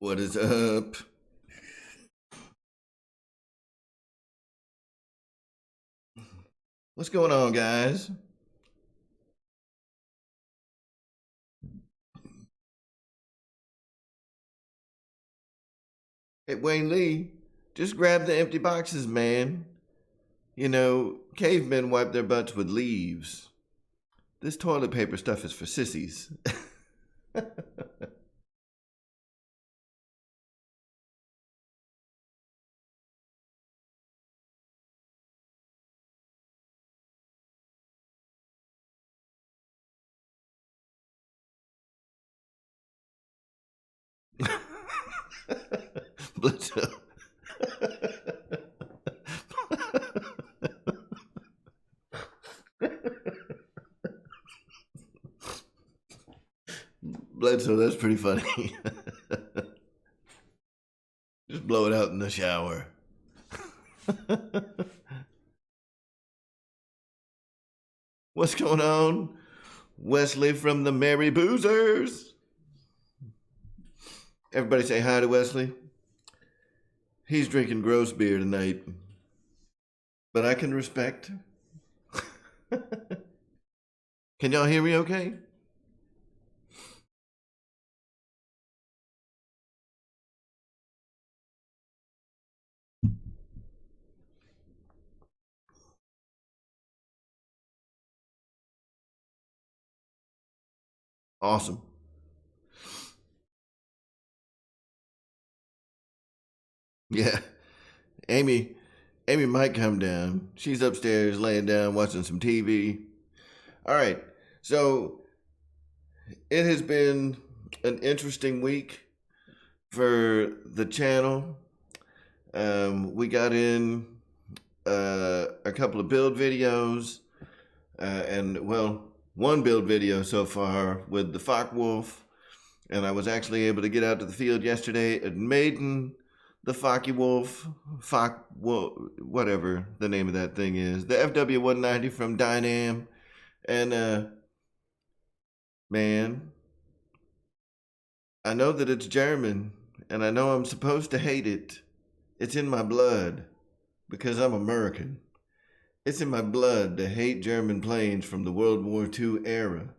What is up? What's going on, guys? Hey, Wayne Lee, just grab the empty boxes, man. You know, cavemen wipe their butts with leaves. This toilet paper stuff is for sissies. Bledsoe. Bledsoe, that's pretty funny. Just blow it out in the shower. What's going on? Wesley from the Merry Boozers. Everybody say hi to Wesley. He's drinking gross beer tonight, but I can respect. Can y'all hear me okay? Awesome. Yeah. Amy might come down. She's upstairs laying down watching some TV. All right. So it has been an interesting week for the channel. We got in a couple of build videos, and well, one build video so far with the Focke Wulf, and I was actually able to get out to the field yesterday at Maiden, the Focke Wulf, whatever the name of that thing is, the FW-190 from Dynam, and man, I know that it's German, and I know I'm supposed to hate it. It's in my blood, because I'm American. It's in my blood to hate German planes from the World War II era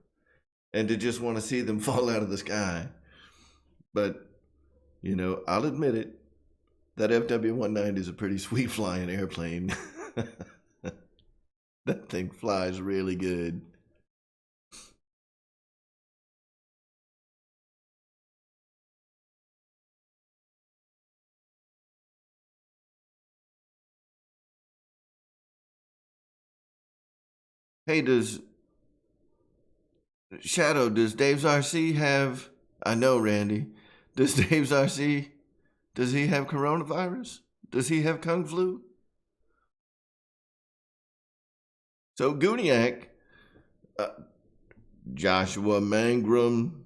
and to just want to see them fall out of the sky. But, you know, I'll admit it. That FW-190 is a pretty sweet flying airplane. That thing flies really good. Hey, does Dave's RC have, I know, Randy, does Dave's RC, does he have coronavirus? Does he have Kung Flu? So Gooniac, Joshua Mangrum,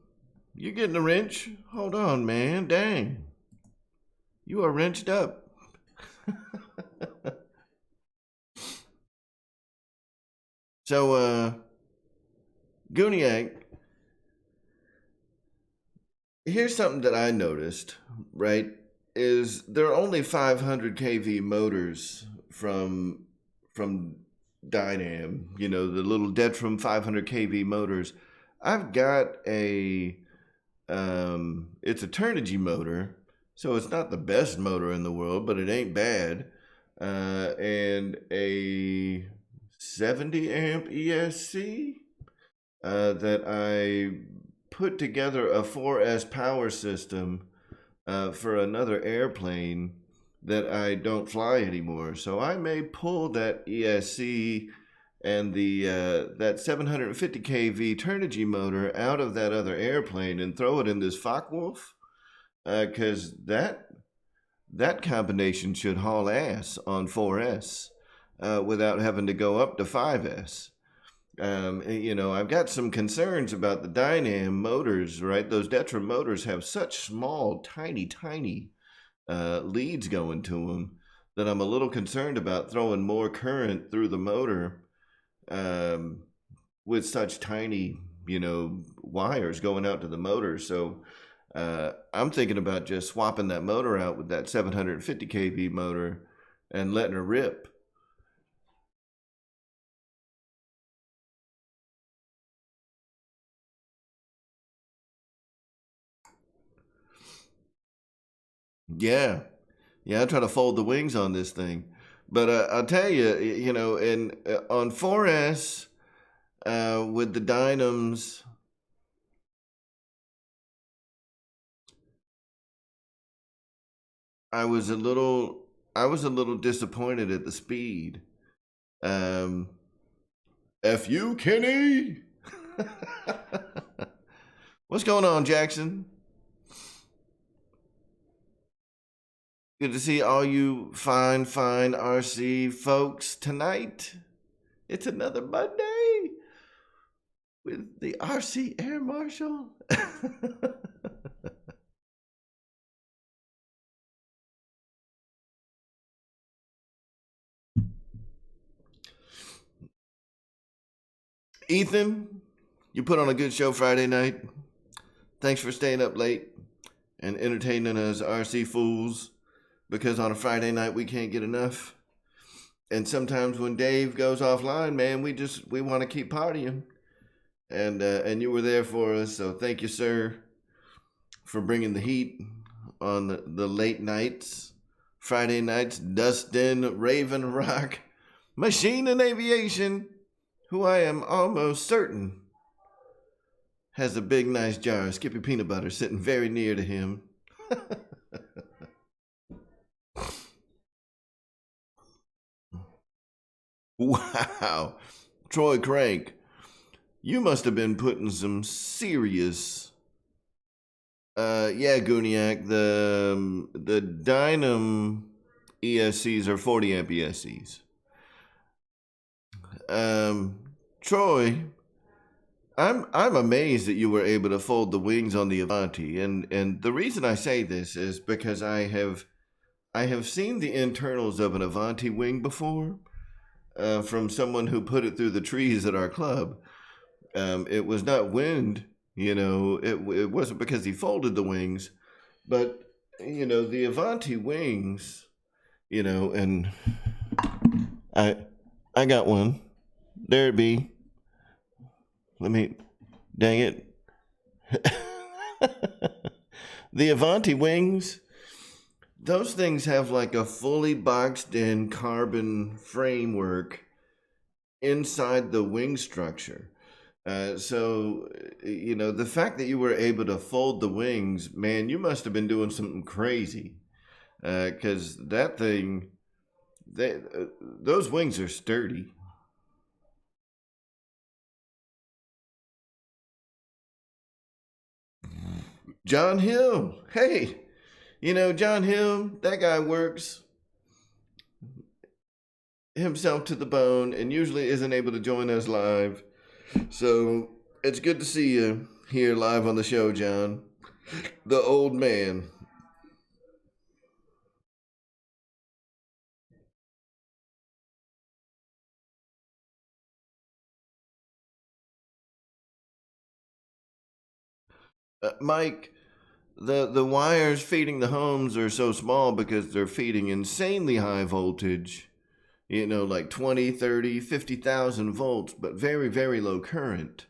you getting a wrench? Hold on, man, dang. You are wrenched up. So, Gooniac, here's something that I noticed, right? Is there are only 500 kV motors from Dynam, you know, the little Detram 500 kV motors. I've got it's a Turnigy motor, so it's not the best motor in the world, but it ain't bad. And a 70 amp ESC that I put together a 4S power system for another airplane that I don't fly anymore. So I may pull that ESC and the that 750 kV Turnigy motor out of that other airplane and throw it in this Focke Wulf, because that combination should haul ass on 4S without having to go up to 5S. You know, I've got some concerns about the Dynam motors, right? Those Detram motors have such small, tiny leads going to them that I'm a little concerned about throwing more current through the motor with such tiny, you know, wires going out to the motor. So I'm thinking about just swapping that motor out with that 750 kV motor and letting her rip. Yeah. Yeah, I try to fold the wings on this thing. But I'll tell you, you know, on 4S with the Dynams, I was a little disappointed at the speed. Um, F you, Kenny. What's going on, Jackson? Good to see all you fine RC folks tonight. It's another Monday with the RC Air Marshal. Ethan, you put on a good show Friday night. Thanks for staying up late and entertaining us RC fools, because on a Friday night we can't get enough. And sometimes when Dave goes offline, man, we want to keep partying. And you were there for us, so thank you, sir, for bringing the heat on the late nights, Friday nights. Dustin, Raven Rock, Machine and Aviation, who I am almost certain has a big nice jar of Skippy peanut butter sitting very near to him. Wow. Troy Crank, you must have been putting some serious yeah, Gooniac, the Dynam ESCs are 40 amp ESCs. Troy, I'm amazed that you were able to fold the wings on the Avanti, and the reason I say this is because I have seen the internals of an Avanti wing before, from someone who put it through the trees at our club. It was not wind, you know, it wasn't because he folded the wings, but you know, the Avanti wings, you know, and I got one. There it be. Let me, dang it. The Avanti wings, those things have like a fully boxed in carbon framework inside the wing structure. So, you know, the fact that you were able to fold the wings, man, you must have been doing something crazy. Because that thing, those wings are sturdy. John Hill, hey, you know, John Hill, that guy works himself to the bone and usually isn't able to join us live. So it's good to see you here live on the show, John. The old man. Mike, the wires feeding the homes are so small because they're feeding insanely high voltage, you know, like 20, 30, 50,000 volts, but very, very low current.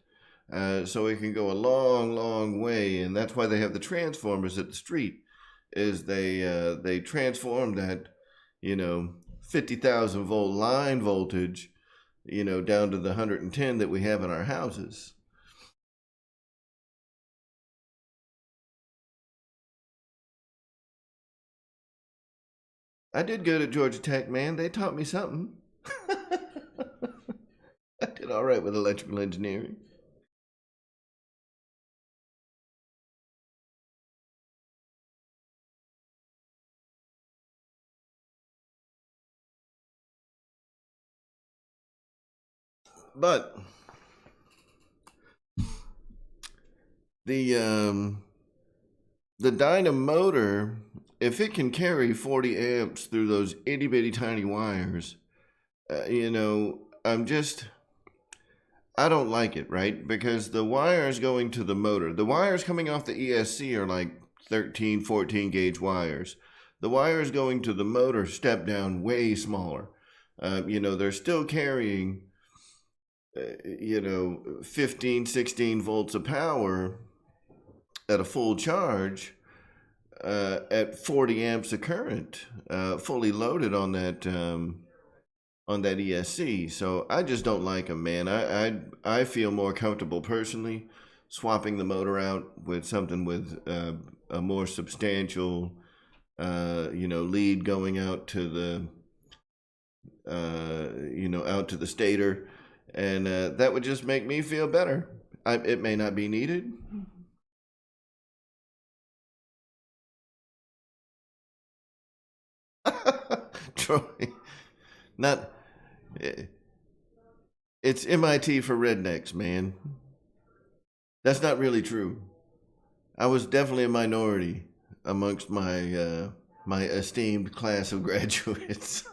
So it can go a long way, and that's why they have the transformers at the street. Is they transform that, you know, 50,000 volt line voltage, you know, down to the 110 that we have in our houses. I did good at Georgia Tech, man. They taught me something. I did all right with electrical engineering. But the Dynam motor, if it can carry 40 amps through those itty bitty tiny wires, you know, I don't like it, right? Because the wires going to the motor, the wires coming off the ESC are like 13, 14 gauge wires. The wires going to the motor step down way smaller. They're still carrying, 15, 16 volts of power at a full charge, at 40 amps of current, fully loaded on that ESC. So I just don't like them, man. I feel more comfortable personally swapping the motor out with something with a more substantial, lead going out to out to the stator, and that would just make me feel better. It may not be needed. Troy, not. It's MIT for rednecks, man. That's not really true. I was definitely a minority amongst my esteemed class of graduates.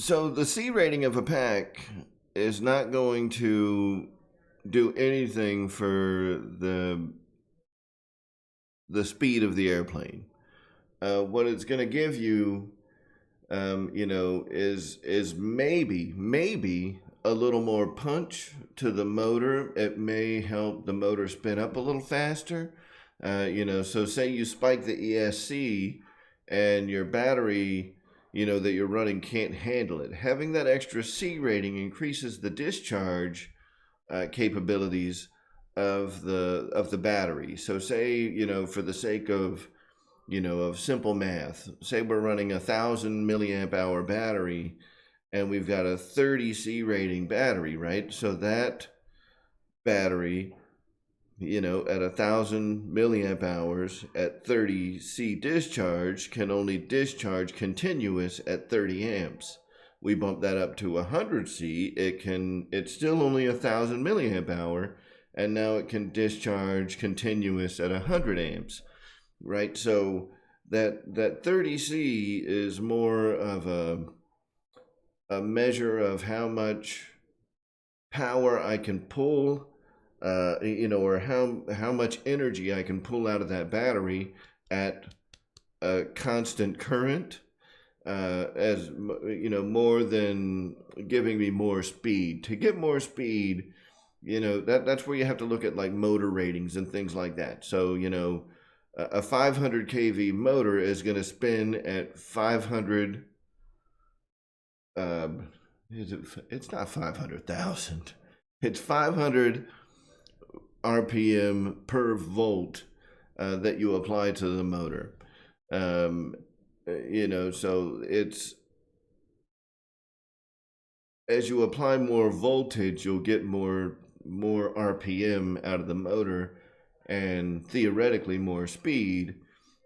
So the C rating of a pack is not going to do anything for the speed of the airplane. What it's going to give you, is maybe a little more punch to the motor. It may help the motor spin up a little faster. So say you spike the ESC and your battery, that you're running can't handle it. Having that extra C rating increases the discharge capabilities of the battery. So say, for the sake of of simple math, say we're running 1,000 milliamp hour battery and we've got a 30 C rating battery, right? So that battery, at 1,000 milliamp hours at 30 C discharge can only discharge continuous at 30 amps. We bump that up to 100 C, it's still only 1,000 milliamp hour, and now it can discharge continuous at 100 amps, right? So that 30 C is more of a measure of how much power I can pull, or how much energy I can pull out of that battery at a constant current, as more than giving me more speed. To get more speed, that's where you have to look at like motor ratings and things like that. So a 500 kV motor is going to spin at 500. It's not 500,000. It's 500 RPM per volt that you apply to the motor. So it's, as you apply more voltage, you'll get more RPM out of the motor, and theoretically more speed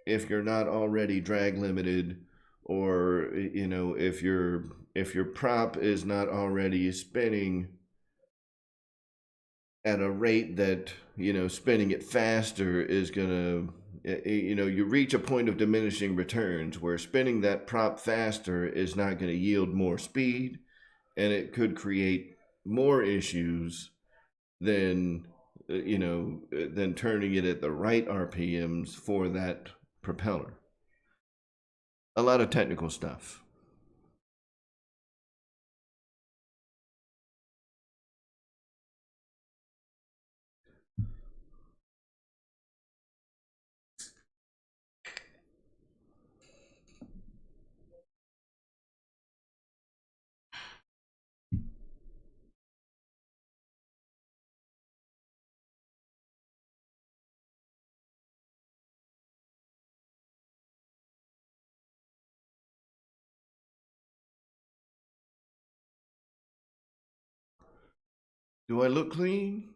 if you're not already drag limited, or if your prop is not already spinning at a rate that spinning it faster is gonna, you reach a point of diminishing returns where spinning that prop faster is not going to yield more speed, and it could create more issues than than turning it at the right RPMs for that propeller. A lot of technical stuff. Do I look clean?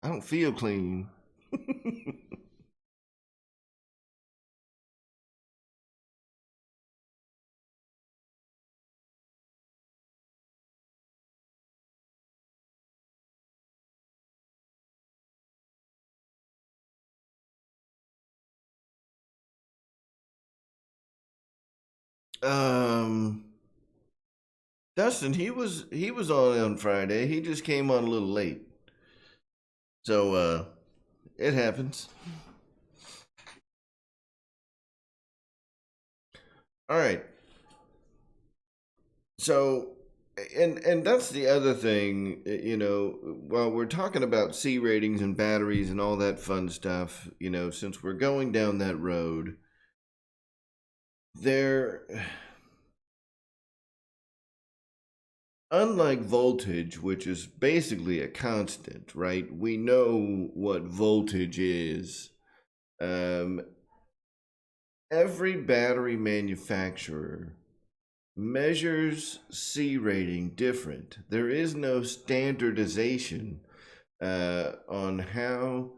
I don't feel clean. Um, Dustin, he was on Friday. He just came on a little late, so it happens. All right. So, and that's the other thing, while we're talking about C ratings and batteries and all that fun stuff, since we're going down that road, there, unlike voltage, which is basically a constant, right? We know what voltage is. Um, every battery manufacturer measures C rating different. There is no standardization on how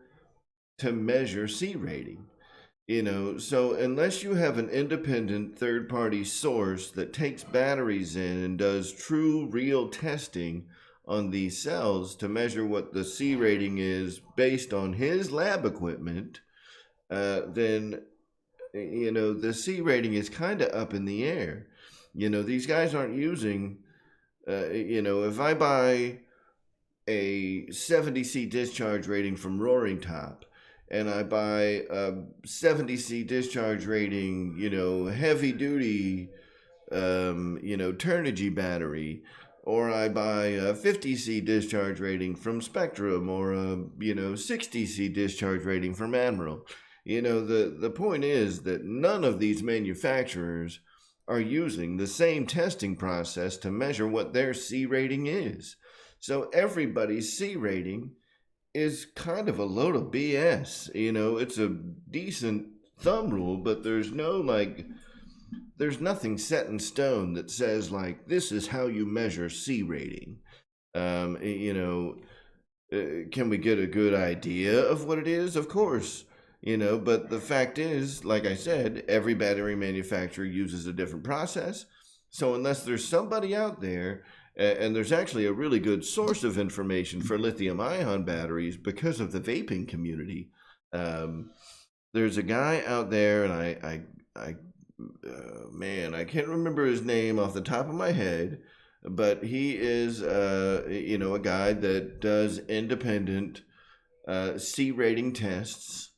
to measure C rating. So unless you have an independent third party source that takes batteries in and does true real testing on these cells to measure what the C rating is based on his lab equipment, then the C rating is kind of up in the air. These guys aren't using, if I buy a 70C discharge rating from Roaring Top and I buy a 70C discharge rating, heavy duty, Turnigy battery, or I buy a 50C discharge rating from Spectrum, or a 60C discharge rating from Admiral. The point is that none of these manufacturers are using the same testing process to measure what their C rating is. So everybody's C rating is kind of a load of BS. It's a decent thumb rule, but there's nothing set in stone that says this is how you measure C rating. Can we get a good idea of what it is? Of course. But the fact is, like I said, every battery manufacturer uses a different process. So unless there's somebody out there, and there's actually a really good source of information for lithium ion batteries because of the vaping community. There's a guy out there, and I can't remember his name off the top of my head, but he is, a guy that does independent C rating tests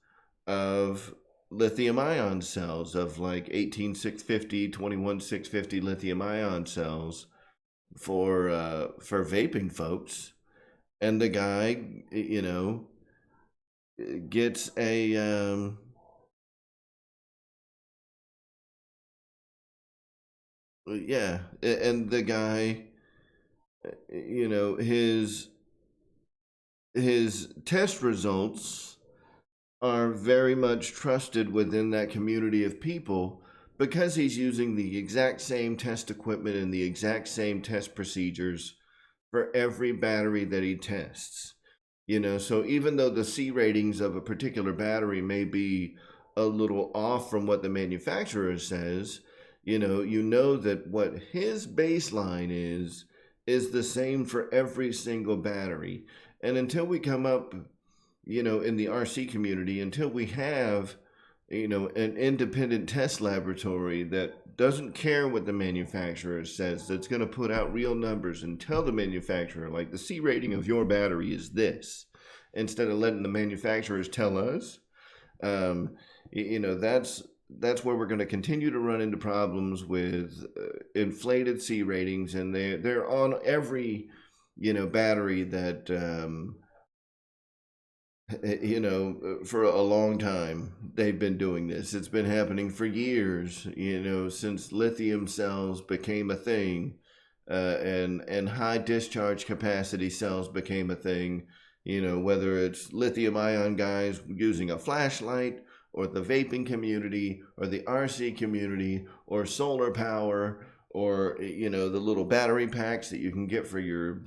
of lithium ion cells, of 18650, 21650 lithium ion cells for vaping folks, and the guy gets a yeah, and the guy his test results are very much trusted within that community of people because he's using the exact same test equipment and the exact same test procedures for every battery that he tests. So even though the C ratings of a particular battery may be a little off from what the manufacturer says, you know that what his baseline is the same for every single battery. And until we come up, in the RC community, until we have, an independent test laboratory that doesn't care what the manufacturer says, that's going to put out real numbers and tell the manufacturer, the C rating of your battery is this, instead of letting the manufacturers tell us, that's where we're going to continue to run into problems with inflated C ratings, and they're on every battery that for a long time they've been doing this. It's been happening for years, since lithium cells became a thing, and high discharge capacity cells became a thing. Whether it's lithium ion guys using a flashlight, or the vaping community, or the RC community, or solar power, or the little battery packs that you can get for your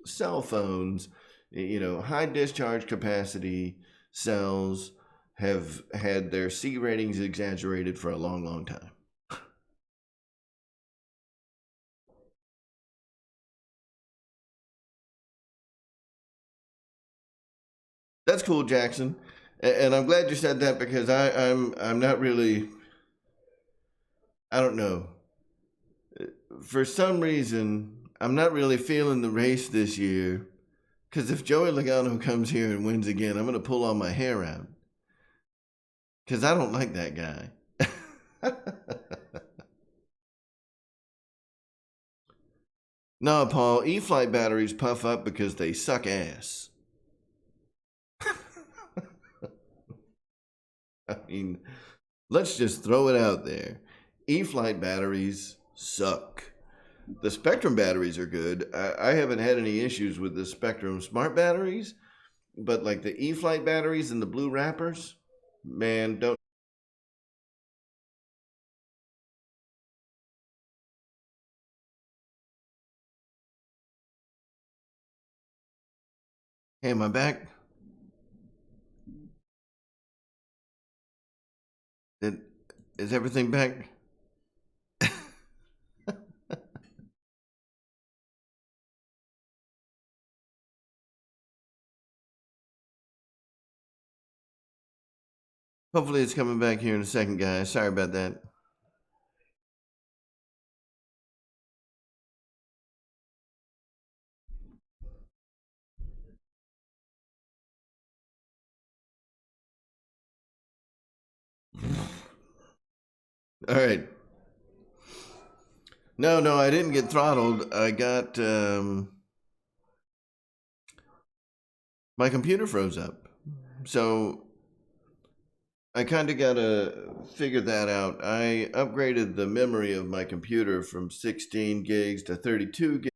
cell phones. High discharge capacity cells have had their C ratings exaggerated for a long, long time. That's cool, Jackson. And I'm glad you said that, because I'm not really, I don't know. for some reason, I'm not really feeling the race this year. Because if Joey Logano comes here and wins again, I'm going to pull all my hair out. Because I don't like that guy. No, Paul, E-flite batteries puff up because they suck ass. I mean, let's just throw it out there. E-flite batteries suck. The Spectrum batteries are good. I haven't had any issues with the Spectrum smart batteries, but like the E-flite batteries and the blue wrappers, man, don't. Hey, am I back? Is everything back? Hopefully it's coming back here in a second, guys. Sorry about that. All right. No, I didn't get throttled. I got my computer froze up. So I kind of got to figure that out. I upgraded the memory of my computer from 16 gigs to 32 gigs.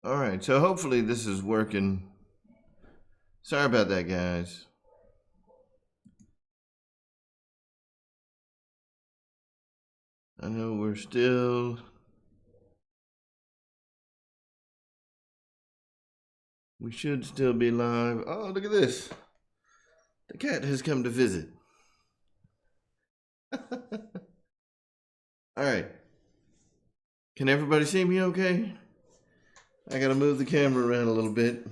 All right, so hopefully this is working. Sorry about that, guys. I know we should still be live. Oh, look at this. The cat has come to visit. All right. Can everybody see me okay? I gotta move the camera around a little bit.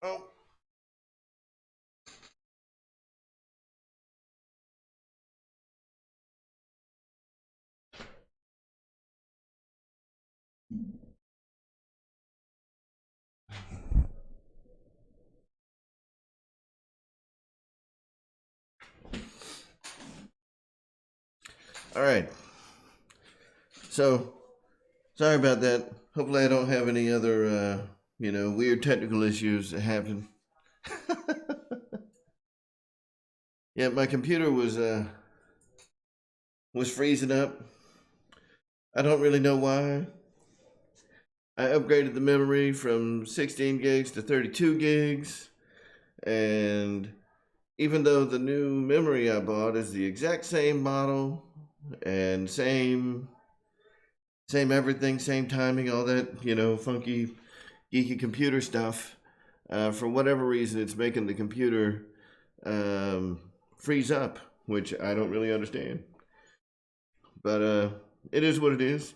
Oh. All right. So, sorry about that. Hopefully I don't have any other, weird technical issues that happen. Yeah, my computer was freezing up. I don't really know why. I upgraded the memory from 16 gigs to 32 gigs, and even though the new memory I bought is the exact same model and same everything, same timing, all that, funky, geeky computer stuff, for whatever reason, it's making the computer freeze up, which I don't really understand. But it is what it is.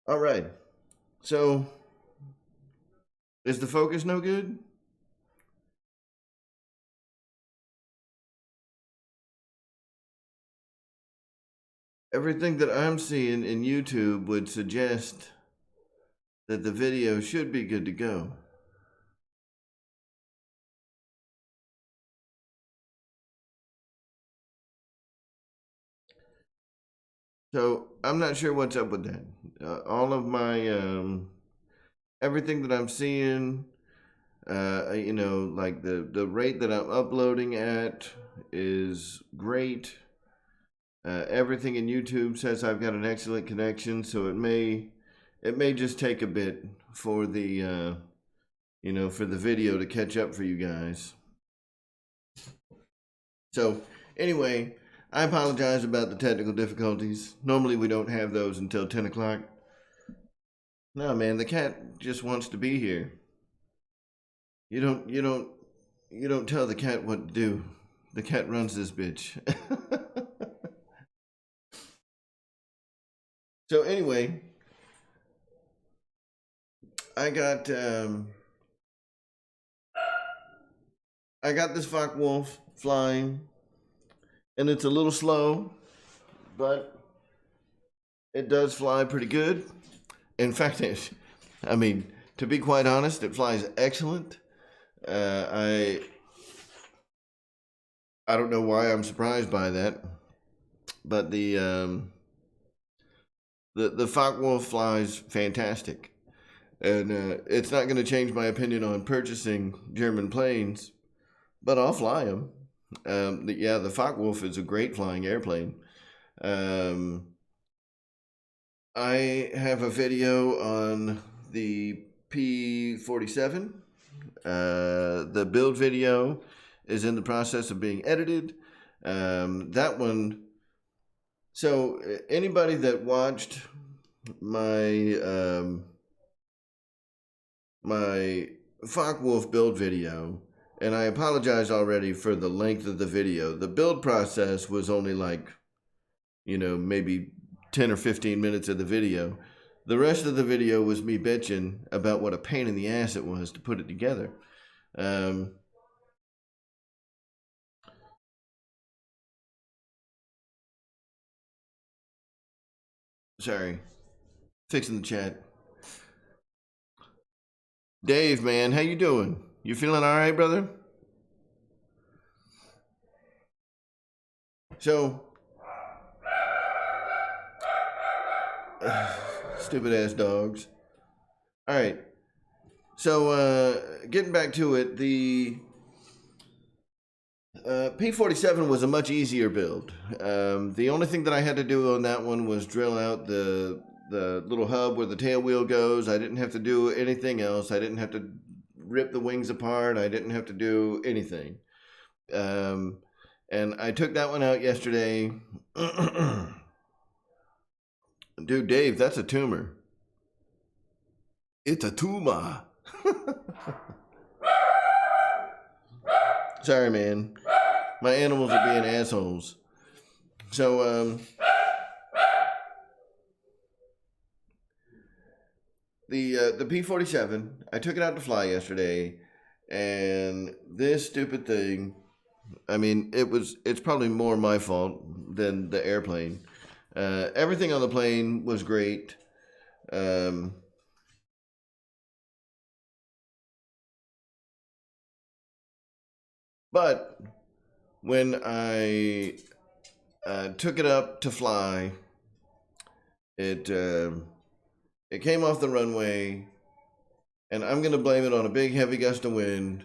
All right. So, is the focus no good? Everything that I'm seeing in YouTube would suggest that the video should be good to go. So I'm not sure what's up with that. All of my everything that I'm seeing, like the rate that I'm uploading at is great. Everything in YouTube says I've got an excellent connection, so it may just take a bit for the for the video to catch up for you guys. So anyway, I apologize about the technical difficulties. Normally we don't have those until 10 o'clock. No, man, the cat just wants to be here. You don't tell the cat what to do. The cat runs this bitch. So anyway, I got this Focke Wulf flying, and it's a little slow, but it does fly pretty good. In fact, to be quite honest, it flies excellent. I don't know why I'm surprised by that, but the Focke Wulf flies fantastic, and it's not going to change my opinion on purchasing German planes, but I'll fly them. The Focke Wulf is a great flying airplane. I have a video on the P-47. The build video is in the process of being edited. That one. So anybody that watched my my Focke Wulf build video, and I apologize already for the length of the video. The build process was only like, maybe 10 or 15 minutes of the video. The rest of the video was me bitching about what a pain in the ass it was to put it together. Sorry, fixing the chat. Dave, man, how you doing? You feeling all right, brother? So, stupid ass dogs. All right. So, getting back to it, the P-47 was a much easier build. The only thing that I had to do on that one was drill out the little hub where the tail wheel goes. I didn't have to do anything else. I didn't have to rip the wings apart. I didn't have to do anything. And I took that one out yesterday. Dude, Dave, that's a tumor. It's a tumor. Sorry, man. My animals are being assholes. So, the P-47, I took it out to fly yesterday, and this stupid thing, it's probably more my fault than the airplane. Everything on the plane was great. But when I took it up to fly, it came off the runway, and I'm going to blame it on a big heavy gust of wind,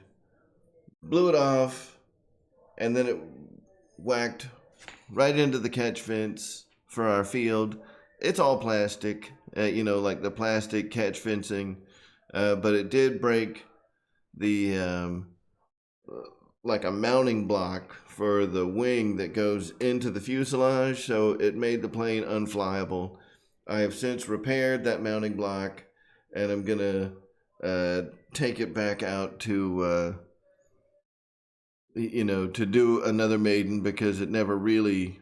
blew it off, and then it whacked right into the catch fence for our field. It's all plastic, like the plastic catch fencing, but it did break the like a mounting block for the wing that goes into the fuselage, so it made the plane unflyable. I have since repaired that mounting block, and I'm gonna take it back out to to do another maiden, because it never really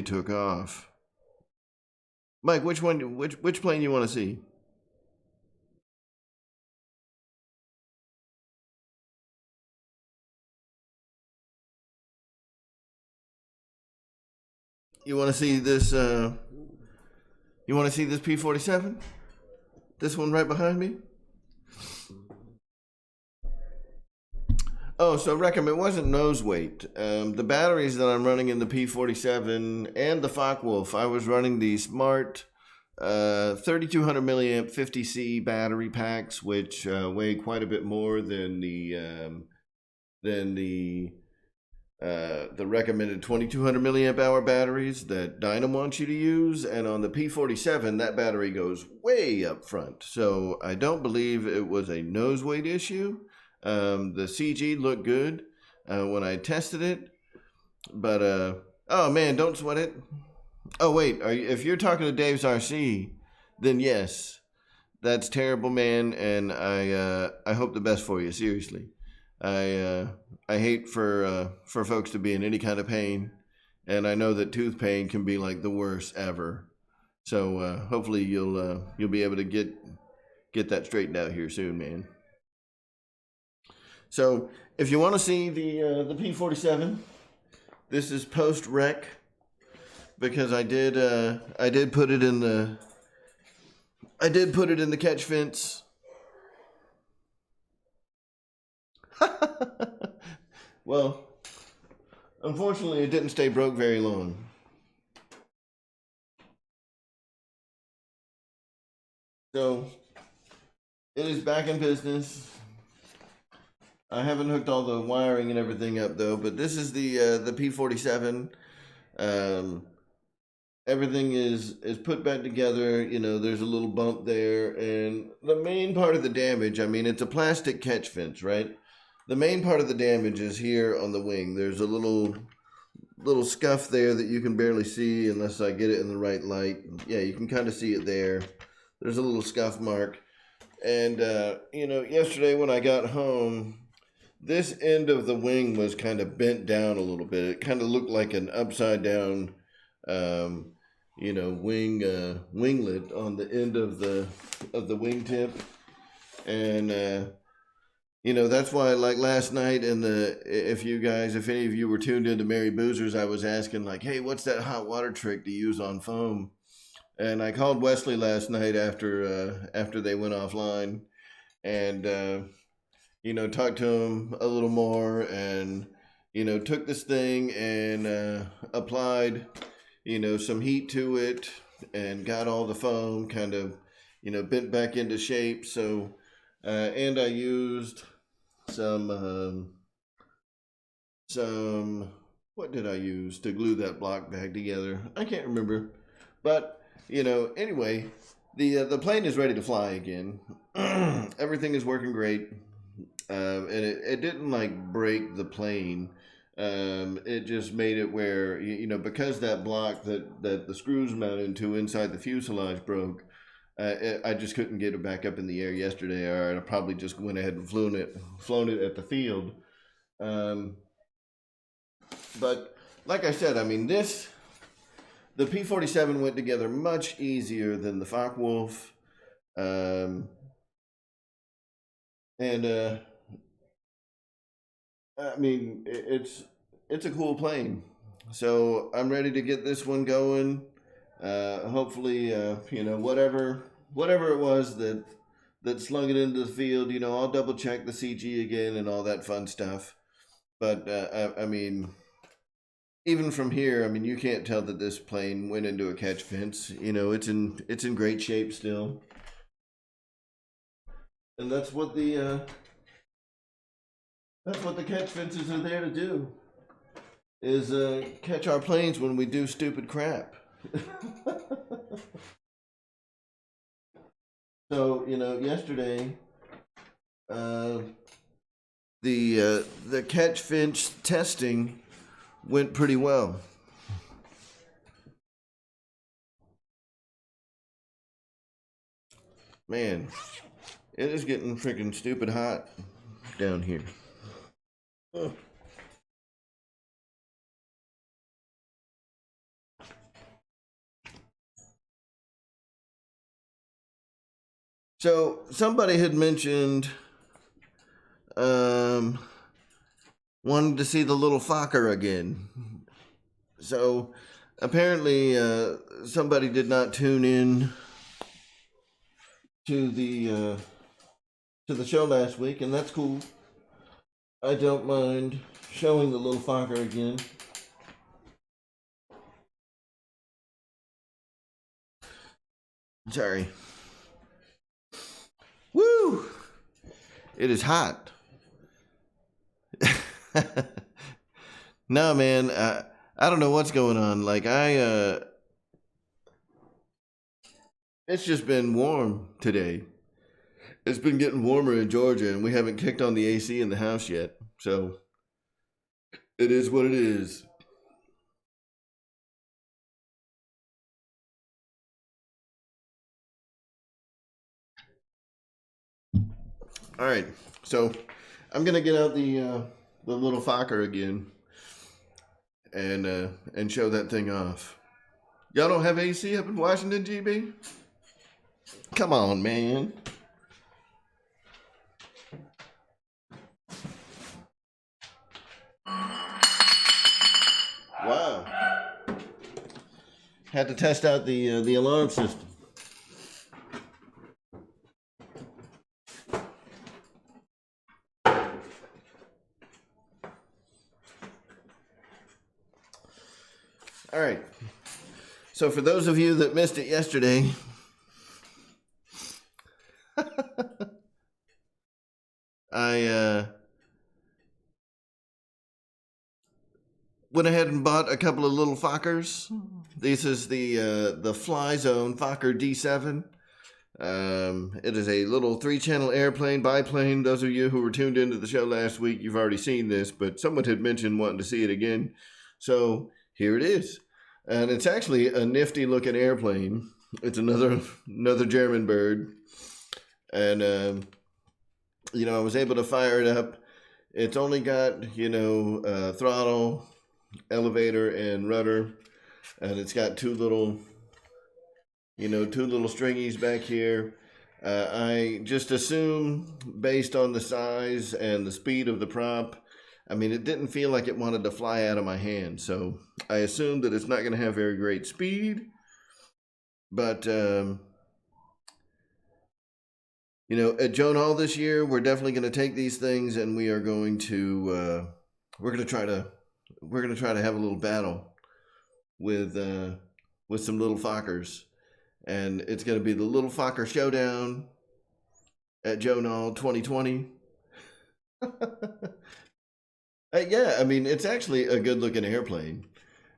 took off. Mike, which plane you want to see? You want to see this? You want to see this P-47? This one right behind me? Oh, so Reckham, it wasn't nose weight. The batteries that I'm running in the P-47 and the Focke Wulf, I was running the Smart 3200 milliamp 50C battery packs, which weigh quite a bit more than the recommended 2200 milliamp hour batteries that Dynam wants you to use. And on the P-47, that battery goes way up front. So I don't believe it was a nose weight issue. The CG looked good when I tested it. But oh man, don't sweat it. Oh wait, if you're talking to Dave's RC, then yes, that's terrible, man, and I hope the best for you. Seriously, I hate for folks to be in any kind of pain, and I know that tooth pain can be like the worst ever. So hopefully you'll be able to get that straightened out here soon, man. So if you want to see the P-47, this is post wreck because I did put it in the catch fence. Well, unfortunately, it didn't stay broke very long. So it is back in business. I haven't hooked all the wiring and everything up though, but this is the P-47. Everything is put back together. You know, there's a little bump there, and the main part of the damage, I mean, it's a plastic catch fence, right? The main part of the damage is here on the wing. There's a little scuff there that you can barely see unless I get it in the right light. Yeah, you can kind of see it there. There's a little scuff mark. And, you know, yesterday when I got home, this end of the wing was kind of bent down a little bit. It kind of looked like an upside down, you know, winglet on the end of the wingtip. And, you know, that's why, like last night if any of you were tuned into Mary Boozers, I was asking like, hey, what's that hot water trick to use on foam? And I called Wesley last night after they went offline, and you know, talked to him a little more, and you know, took this thing and applied, you know, some heat to it, and got all the foam kind of, you know, bent back into shape. So, and I used some what did I use to glue that block back together? I can't remember, but you know, anyway, the plane is ready to fly again. Everything is working great, and it didn't like break the plane. It just made it where you know, because that block that the screws mounted to inside the fuselage broke. I just couldn't get it back up in the air yesterday, or I probably just went ahead and flown it at the field. But like I said, I mean, the P-47 went together much easier than the Focke Wulf, and I mean, it's a cool plane. So I'm ready to get this one going. Hopefully, you know, whatever it was that slung it into the field, you know, I'll double check the CG again and all that fun stuff. But I mean, even from here, I mean, you can't tell that this plane went into a catch fence. You know, it's in great shape still, and that's what the catch fences are there to do. Is catch our planes when we do stupid crap. So you know, yesterday, the catch fence testing went pretty well. Man, it is getting freaking stupid hot down here. Ugh. So somebody had mentioned wanted to see the little Fokker again. So apparently somebody did not tune in to the show last week, and that's cool. I don't mind showing the little Fokker again. Sorry. Woo! It is hot. No, man, I don't know what's going on. Like it's just been warm today. It's been getting warmer in Georgia, and we haven't kicked on the AC in the house yet. So it is what it is. All right, so I'm gonna get out the little Fokker again and show that thing off. Y'all don't have AC up in Washington, GB? Come on, man. Wow. Had to test out the alarm system. All right. So for those of you that missed it yesterday, I went ahead and bought a couple of little Fokkers. This is the Fly Zone Fokker D7. It is a little 3-channel airplane, biplane. Those of you who were tuned into the show last week, you've already seen this, but someone had mentioned wanting to see it again. So here it is. And it's actually a nifty looking airplane. It's another German bird. And, I was able to fire it up. It's only got, throttle, elevator, and rudder. And it's got two little stringies back here. I just assume, based on the size and the speed of the prop, it didn't feel like it wanted to fly out of my hand. So I assumed that it's not going to have very great speed. But, at Joan Hall this year, we're definitely going to take these things and we are going to, we're going to try to have a little battle with some little Fokkers. And it's going to be the Little Fokker Showdown at Joan Hall 2020. It's actually a good-looking airplane.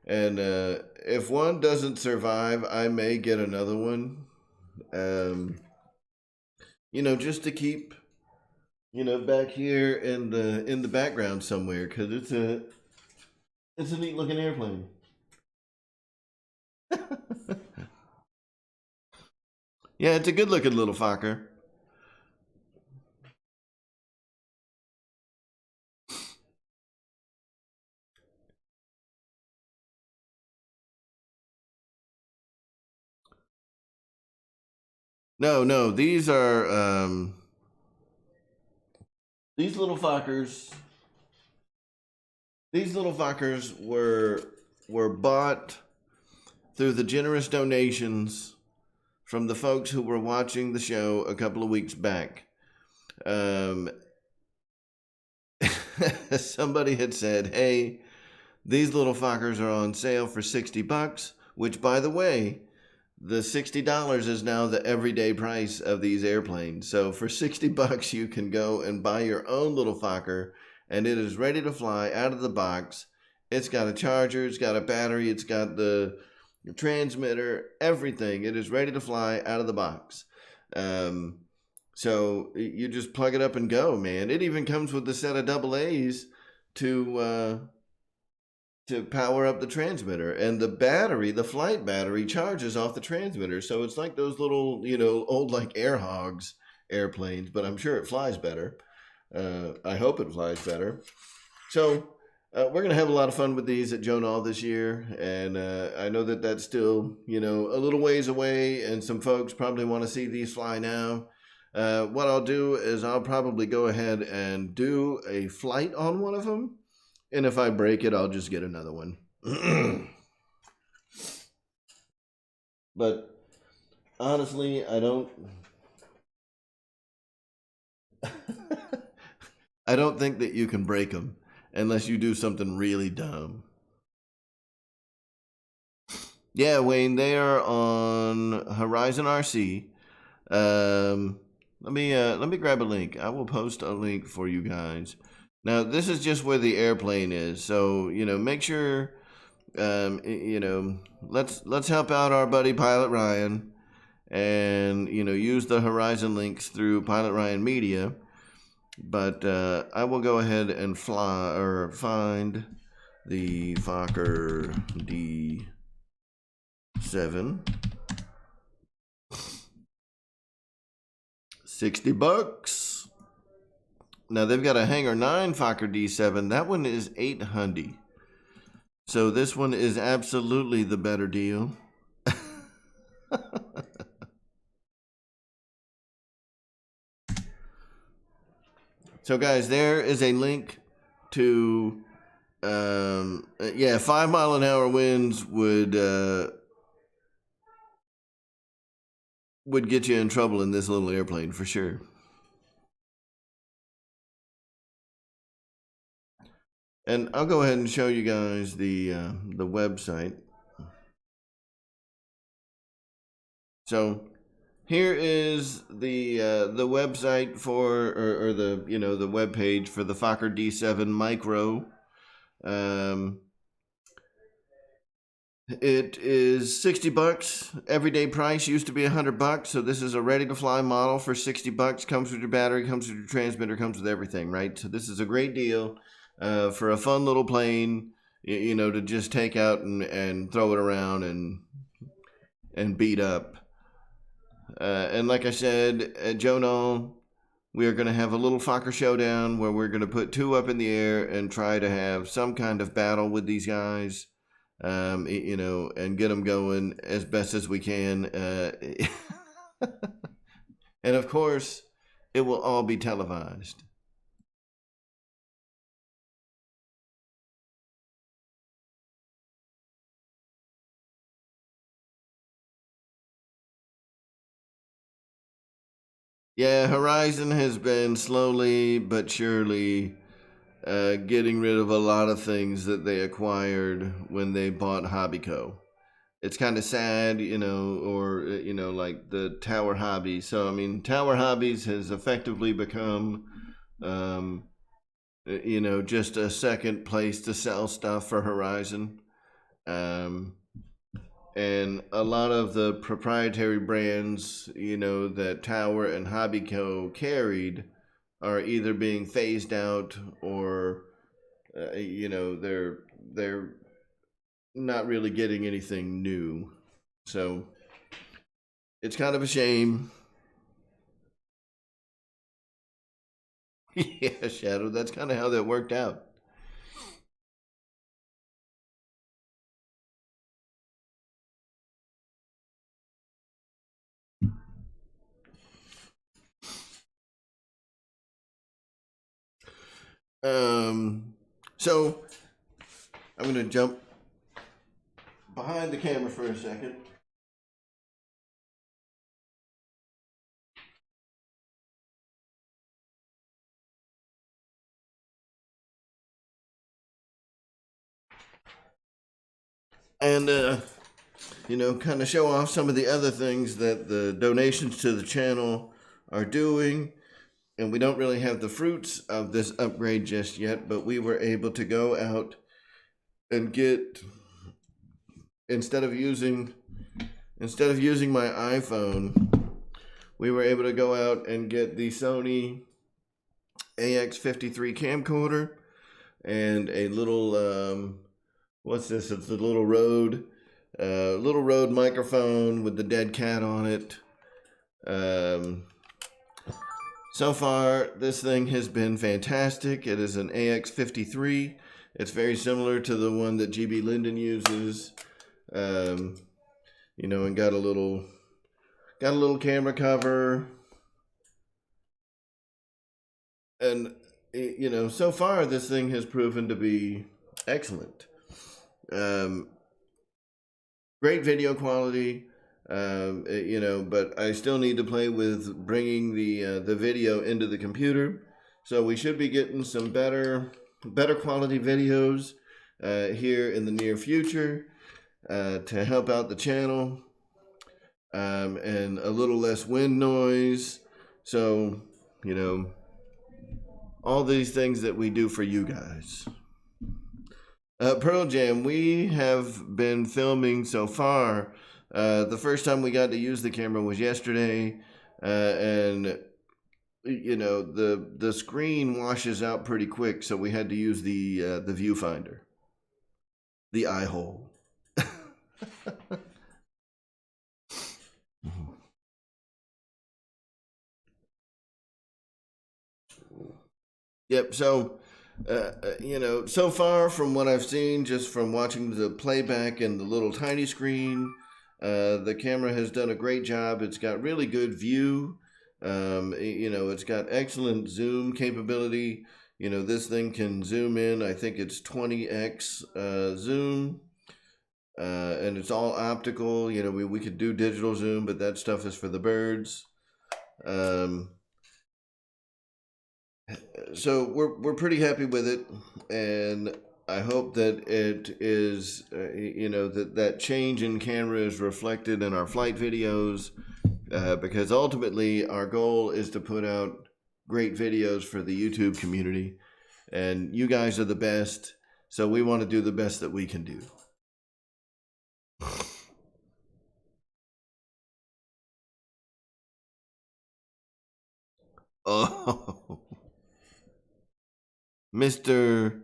And if one doesn't survive, I may get another one. Just to keep, back here in the background somewhere, because it's a neat-looking airplane. Yeah, it's a good-looking little Fokker. No, these are these little Fokkers. These little Fokkers were bought through the generous donations from the folks who were watching the show a couple of weeks back. Somebody had said, hey, these little Fokkers are on sale for $60, which, by the way, the $60 is now the everyday price of these airplanes. So for $60, you can go and buy your own little Fokker, and it is ready to fly out of the box. It's got a charger, it's got a battery, it's got the transmitter, everything. It is ready to fly out of the box. So you just plug it up and go, man. It even comes with a set of AA's to power up the transmitter, and the battery, the flight battery, charges off the transmitter. So it's like those little, old like Air Hogs airplanes, but I'm sure it flies better. I hope it flies better. So we're going to have a lot of fun with these at Joan Hall this year, and I know that that's still, a little ways away, and some folks probably want to see these fly now. What I'll do is I'll probably go ahead and do a flight on one of them, and if I break it, I'll just get another one. But honestly, I don't think that you can break them unless you do something really dumb. Yeah, Wayne, they are on Horizon RC. Let me grab a link. I will post a link for you guys. Now, this is just where the airplane is. So, make sure, let's help out our buddy Pilot Ryan and, use the Horizon links through Pilot Ryan Media. But I will go ahead and find the Fokker D7. $60. Now they've got a Hanger 9 Focke D7. That one is $800. So this one is absolutely the better deal. So guys, there is a link to, 5-mile-an-hour winds would get you in trouble in this little airplane for sure. And I'll go ahead and show you guys the website. So here is the website for, or the the web page for the Focke D7 Micro. It is $60. Everyday price used to be $100. So this is a ready to fly model for $60. Comes with your battery, comes with your transmitter, comes with everything, right? So this is a great deal for a fun little plane, to just take out and throw it around and beat up. And like I said, at Jonal, we are going to have a little Focke showdown where we're going to put two up in the air and try to have some kind of battle with these guys. And get them going as best as we can. And of course, it will all be televised. Yeah, Horizon has been slowly but surely getting rid of a lot of things that they acquired when they bought Hobbyco. It's kind of sad, or, like the Tower Hobby. So, I mean, Tower Hobbies has effectively become, just a second place to sell stuff for Horizon. And a lot of the proprietary brands, that Tower and Hobbyco carried are either being phased out or, they're not really getting anything new. So it's kind of a shame. Yeah, Shadow, that's kind of how that worked out. So I'm going to jump behind the camera for a second. And, kind of show off some of the other things that the donations to the channel are doing. And we don't really have the fruits of this upgrade just yet, but we were able to go out and get, instead of using my iPhone, we were able to go out and get the Sony AX53 camcorder and a little, what's this? It's a little Rode microphone with the dead cat on it. So far, this thing has been fantastic. It is an AX53. It's very similar to the one that GB Linden uses. And got a little camera cover. And, so far, this thing has proven to be excellent. Great video quality. But I still need to play with bringing the video into the computer. So we should be getting some better quality videos here in the near future to help out the channel, and a little less wind noise. So, all these things that we do for you guys. Pearl Jam, we have been filming so far. The first time we got to use the camera was yesterday, and the screen washes out pretty quick, so we had to use the viewfinder, the eye hole. Yep. So, so far from what I've seen, just from watching the playback and the little tiny screen, the camera has done a great job. It's got really good view. It's got excellent zoom capability. This thing can zoom in. I think it's 20x zoom, and it's all optical. We could do digital zoom, but that stuff is for the birds. Um, so we're pretty happy with it, and I hope that it is, that change in camera is reflected in our flight videos, because ultimately our goal is to put out great videos for the YouTube community, and you guys are the best, so we want to do the best that we can do. Oh, Mr.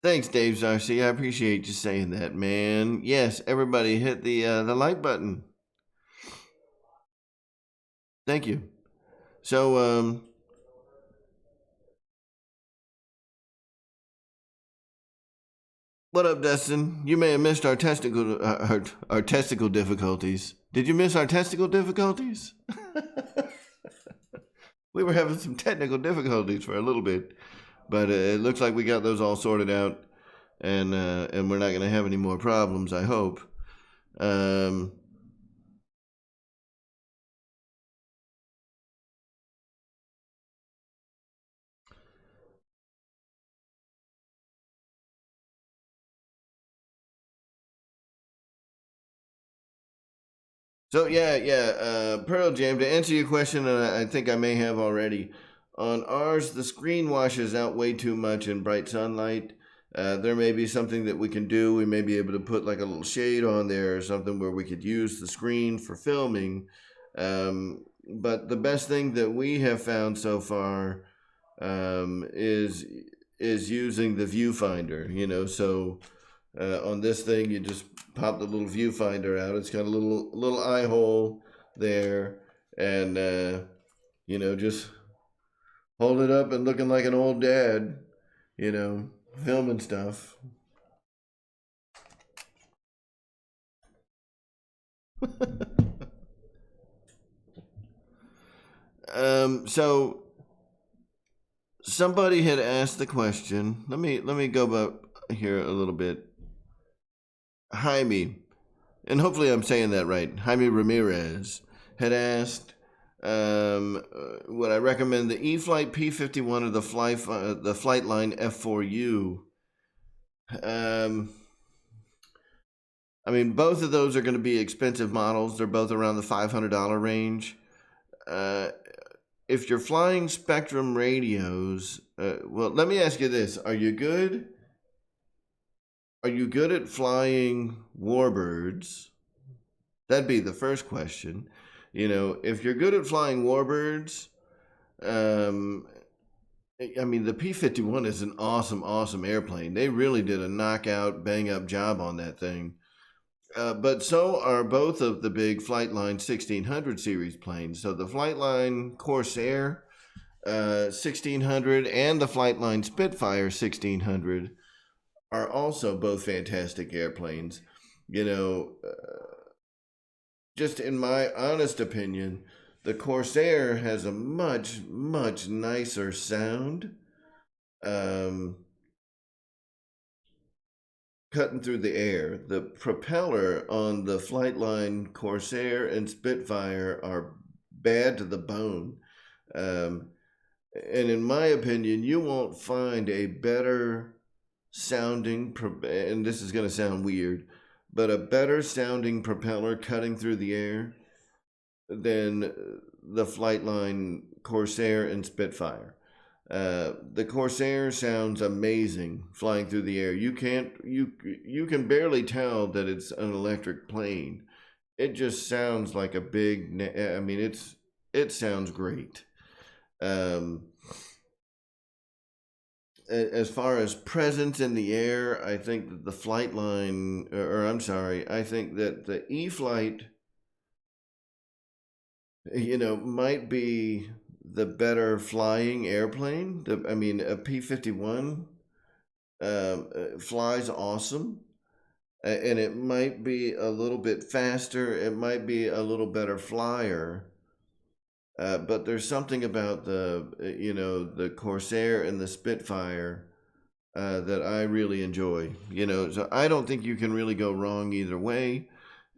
Thanks, Dave Zarcy. I appreciate you saying that, man. Yes, everybody hit the like button. Thank you. So, what up, Dustin? You may have missed our our testicle difficulties. Did you miss our testicle difficulties? We were having some technical difficulties for a little bit, but it looks like we got those all sorted out, and we're not going to have any more problems. I hope. Um, So Pearl Jam. To answer your question, and I think I may have already, on ours the screen washes out way too much in bright sunlight. There may be something that we can do. We may be able to put like a little shade on there or something where we could use the screen for filming. But the best thing that we have found so far, is using the viewfinder. So on this thing, you just pop the little viewfinder out. It's got a little eye hole there, and just hold it up and looking like an old dad, filming stuff. So somebody had asked the question. Let me go back here a little bit. Jaime, and hopefully I'm saying that right. Jaime Ramirez had asked, would I recommend the E-flite P-51 or the Flightline F4U? I mean, both of those are going to be expensive models. They're both around the $500 range. If you're flying Spectrum radios, well, let me ask you this: Are you good? Are you good at flying warbirds? That'd be the first question. If you're good at flying warbirds, I mean, the P-51 is an awesome, awesome airplane. They really did a knockout, bang up job on that thing. But so are both of the big Flightline 1600 series planes. So the Flightline Corsair 1600 and the Flightline Spitfire 1600 are also both fantastic airplanes. Just in my honest opinion, the Corsair has a much, much nicer sound. Cutting through the air. The propeller on the Flightline Corsair and Spitfire are bad to the bone. And in my opinion, you won't find a better sounding, and this is going to sound weird, but a better sounding propeller cutting through the air than the Flightline Corsair and Spitfire. The Corsair sounds amazing flying through the air. You can barely tell that it's an electric plane. It just sounds like a big. I mean, it sounds great. As far as presence in the air, I think that the Flightline, or I'm sorry, I think that the E-flite, might be the better flying airplane. A P-51 flies awesome, and it might be a little bit faster. It might be a little better flyer. But there's something about the Corsair and the Spitfire that I really enjoy. So I don't think you can really go wrong either way.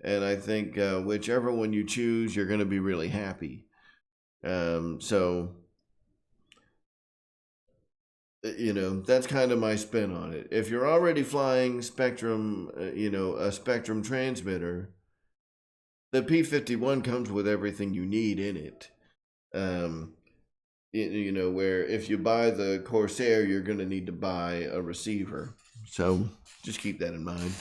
And I think whichever one you choose, you're going to be really happy. So that's kind of my spin on it. If you're already flying Spectrum, a Spectrum transmitter, the P-51 comes with everything you need in it. Where if you buy the Corsair, you're going to need to buy a receiver. So just keep that in mind.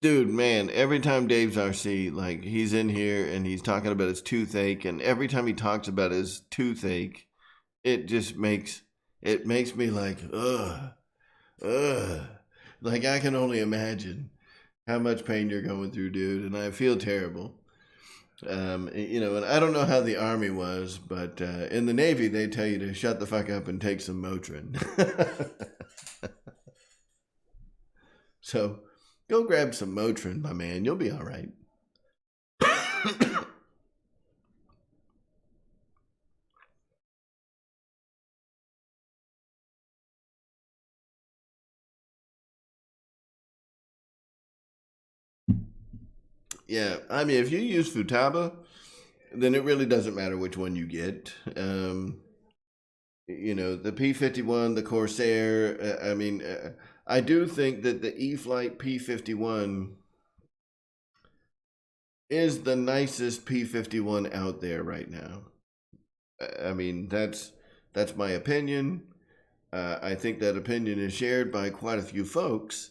Dude, man, every time Dave's RC, like, he's in here and he's talking about his toothache, and every time he talks about his toothache, it just makes me like, ugh. Like, I can only imagine how much pain you're going through, dude, and I feel terrible. And I don't know how the Army was, but in the Navy, they tell you to shut the fuck up and take some Motrin. So, go grab some Motrin, my man. You'll be all right. Yeah, I mean, if you use Futaba, then it really doesn't matter which one you get. The P-51, the Corsair. I do think that the E-flite P-51 is the nicest P-51 out there right now. I mean, that's my opinion. I think that opinion is shared by quite a few folks,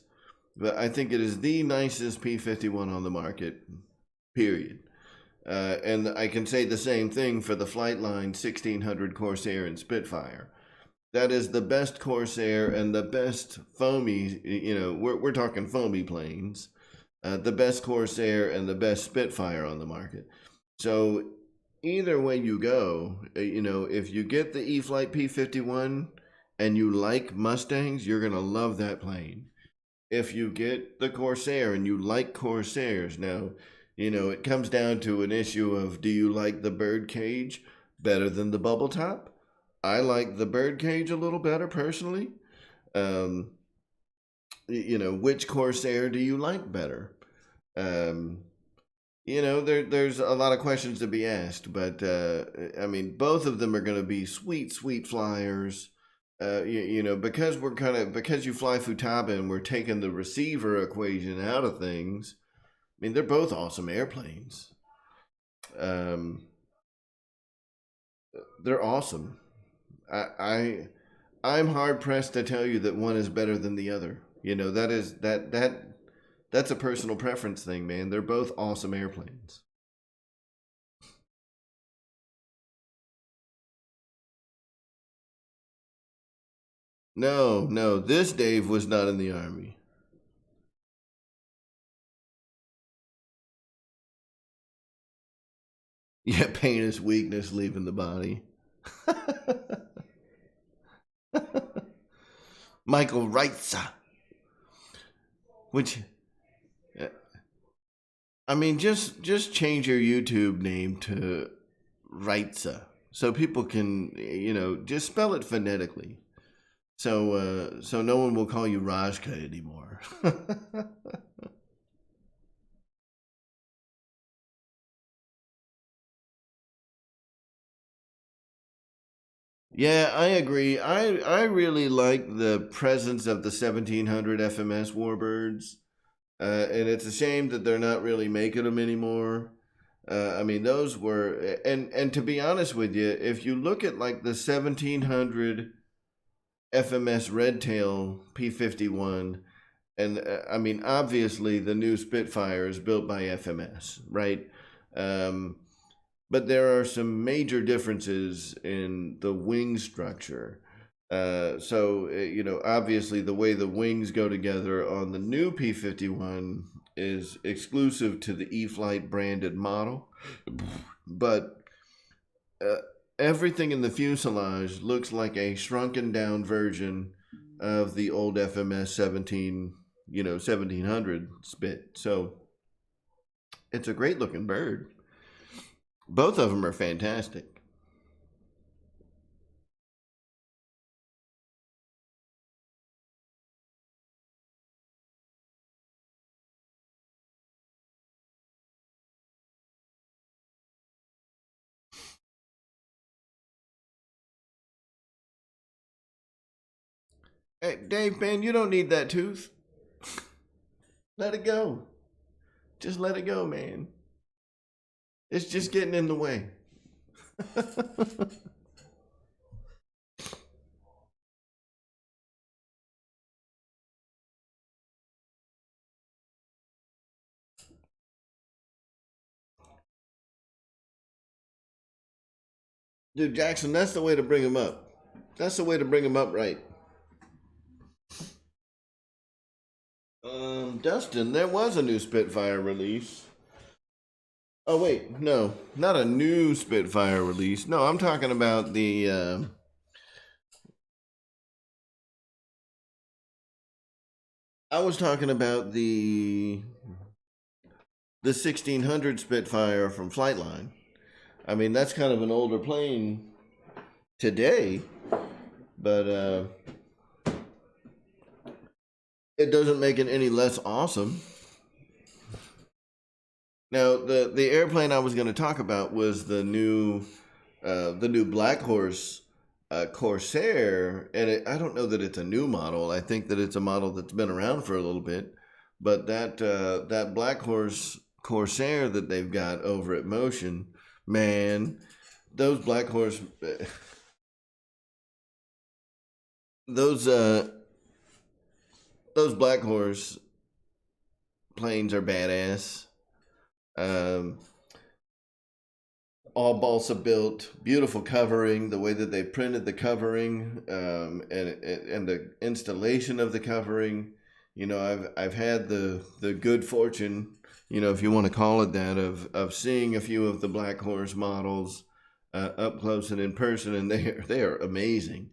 but I think it is the nicest P-51 on the market, period. And I can say the same thing for the Flightline 1600 Corsair and Spitfire. That is the best Corsair and the best foamy, we're talking foamy planes, the best Corsair and the best Spitfire on the market. So either way you go, if you get the E-flite P-51 and you like Mustangs, you're going to love that plane. If you get the Corsair and you like Corsairs, now, it comes down to an issue of, do you like the bird cage better than the bubble top? I like the bird cage a little better personally. Which Corsair do you like better? There's a lot of questions to be asked, but both of them are going to be sweet, sweet flyers. Because you fly Futaba and we're taking the receiver equation out of things. I mean, they're both awesome airplanes. They're awesome. I'm hard pressed to tell you that one is better than the other. That's a personal preference thing, man. They're both awesome airplanes. No, this Dave was not in the Army. Yeah, pain is weakness leaving the body. Michael Reitzer. Which, just change your YouTube name to Reitzer so people can, just spell it phonetically. So no one will call you Rajka anymore. Yeah, I agree. I really like the presence of the 1700 FMS Warbirds, and it's a shame that they're not really making them anymore. Those were, and to be honest with you, if you look at like the 1700 FMS Redtail P-51 And I mean, obviously, the new Spitfire is built by FMS, right? Um, but there are some major differences in the wing structure. Obviously, the way the wings go together on the new P-51 is exclusive to the E-flite branded model, but uh, everything in the fuselage looks like a shrunken down version of the old FMS 1700 Spit. So it's a great looking bird. Both of them are fantastic. Hey, Dave, man, you don't need that tooth. Let it go. Just let it go, man. It's just getting in the way. Dude, Jackson, that's the way to bring him up. That's the way to bring him up right. Dustin, there was a new Spitfire release. Oh wait, no, not a new Spitfire release. No, I'm talking about the. I was talking about the 1600 Spitfire from Flightline. I mean, that's kind of an older plane today, but it doesn't make it any less awesome. Now, the airplane I was going to talk about was the new Black Horse Corsair, and I don't know that it's a new model. I think that it's a model that's been around for a little bit. But that Black Horse Corsair that they've got over at Motion, man, those Black Horse, those uh, those Black Horse planes are badass. Um, all balsa built, beautiful covering. The way that they printed the covering, and the installation of the covering. I've had the good fortune, if you want to call it that, of seeing a few of the Black Horse models up close and in person, and they are amazing.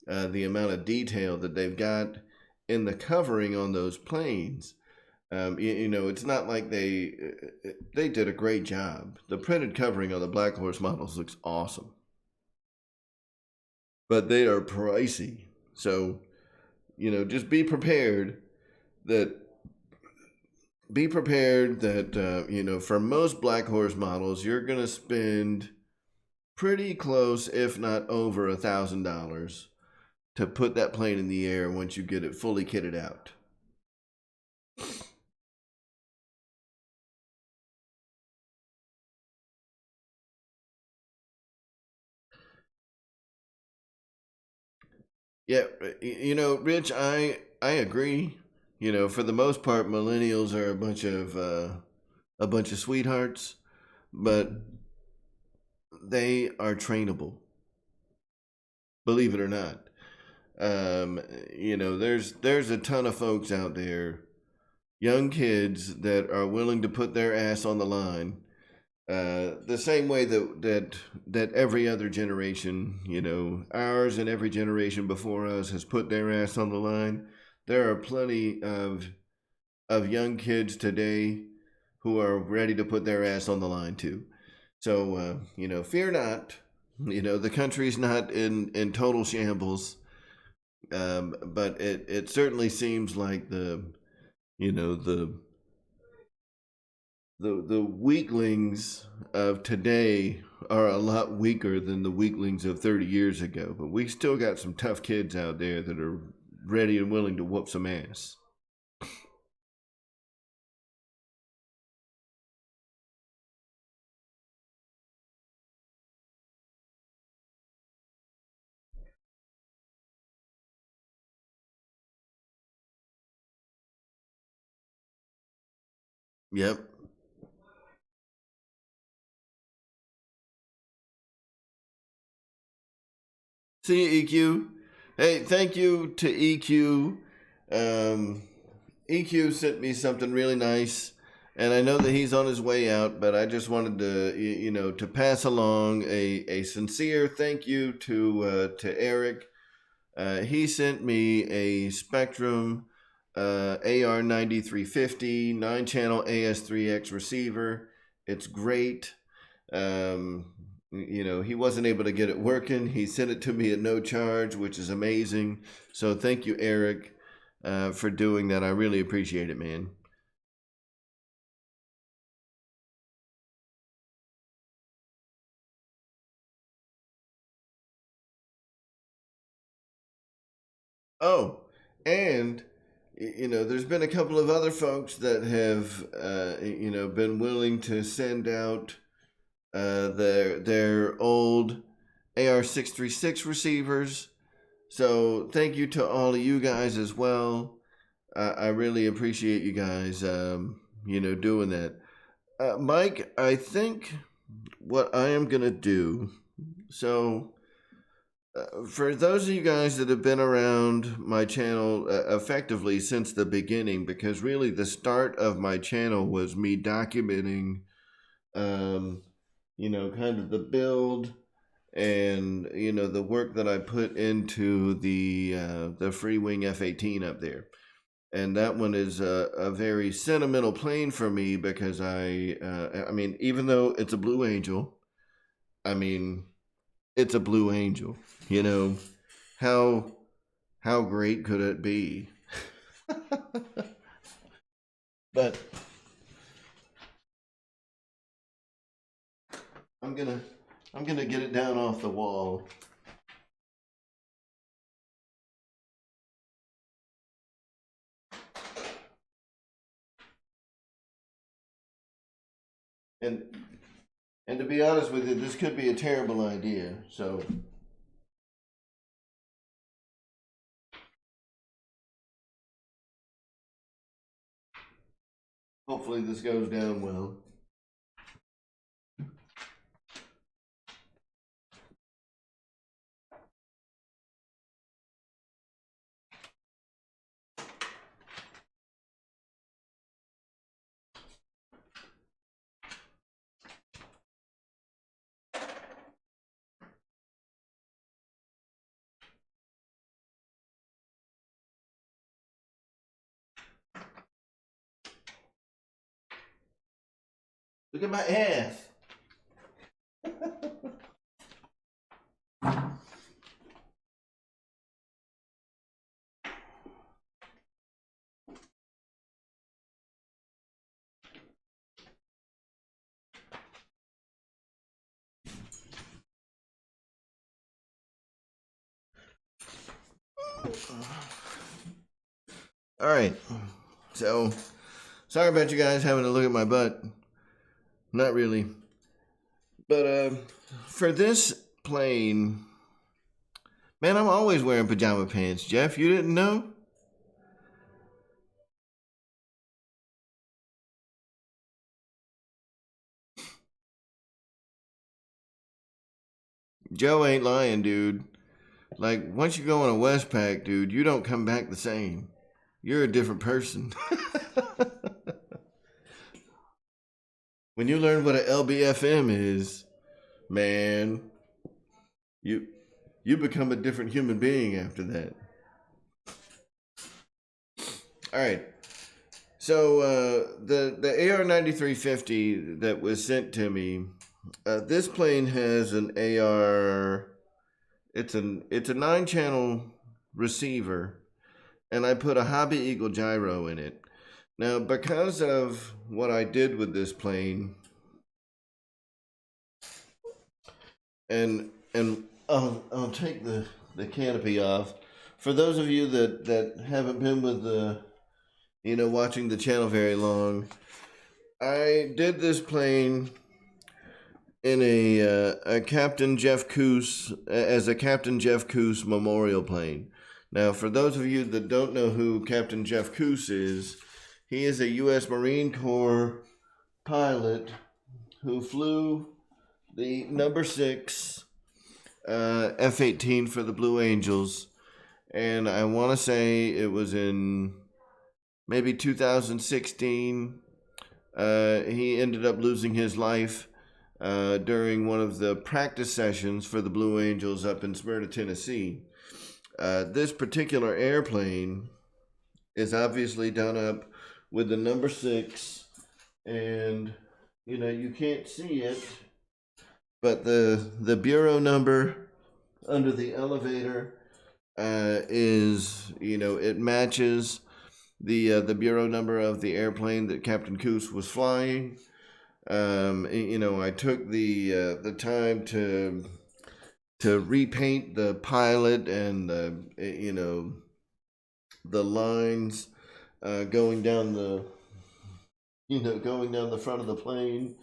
The amount of detail that they've got in the covering on those planes. It's not like they did a great job. The printed covering on the Black Horse models looks awesome, but they are pricey. So, just that be prepared that for most Black Horse models, you're gonna spend pretty close, if not over $1,000, to put that plane in the air once you get it fully kitted out. Yeah, Rich, I agree. For the most part, millennials are a bunch of sweethearts, but they are trainable. Believe it or not, there's a ton of folks out there, young kids that are willing to put their ass on the line. The same way that every other generation, ours and every generation before us has put their ass on the line. There are plenty of young kids today who are ready to put their ass on the line too. So fear not. The country's not in total shambles, but it certainly seems like you know the the weaklings of today are a lot weaker than the weaklings of 30 years ago. But we still got some tough kids out there that are ready and willing to whoop some ass. Yep. See you, EQ. Hey, thank you to EQ. EQ sent me something really nice, and I know that he's on his way out, but I just wanted to, to pass along a sincere thank you to Eric. He sent me a Spectrum AR9350 9-channel AS3X receiver. It's great. He wasn't able to get it working. He sent it to me at no charge, which is amazing. So thank you, Eric, for doing that. I really appreciate it, man. Oh, and there's been a couple of other folks that have been willing to send out their old AR636 receivers. So thank you to all of you guys as well. I really appreciate you guys, doing that. Mike, I think what I am gonna do. So, for those of you guys that have been around my channel effectively since the beginning, because really the start of my channel was me documenting, kind of the build and the work that I put into the Free Wing F-18 up there. And that one is a very sentimental plane for me because even though it's a Blue Angel, it's a Blue Angel. How great could it be? But I'm gonna get it down off the wall. And to be honest with you, this could be a terrible idea. So hopefully this goes down well. Look at my ass. All right. So, sorry about you guys having to look at my butt. Not really. But for this plane, man, I'm always wearing pajama pants. Jeff, you didn't know? Joe ain't lying, dude. Like, once you go on a Westpac, dude, you don't come back the same. You're a different person. When you learn what an LBFM is, man, you become a different human being after that. All right. So the AR9350 that was sent to me, this plane has an AR. It's a 9-channel receiver, and I put a Hobby Eagle gyro in it. Now, because of what I did with this plane, and I'll take the canopy off. For those of you that haven't been with watching the channel very long, I did this plane in a Captain Jeff Coos as a Captain Jeff Coos memorial plane. Now, for those of you that don't know who Captain Jeff Coos is, He is a U.S. Marine Corps pilot who flew the number 6 F-18 for the Blue Angels. And I want to say it was in maybe 2016. He ended up losing his life during one of the practice sessions for the Blue Angels up in Smyrna, Tennessee. This particular airplane is obviously done up with the number 6, and you can't see it, but the bureau number under the elevator is, it matches the bureau number of the airplane that Captain Coos was flying. I took the time to repaint the pilot and the lines going down the front of the plane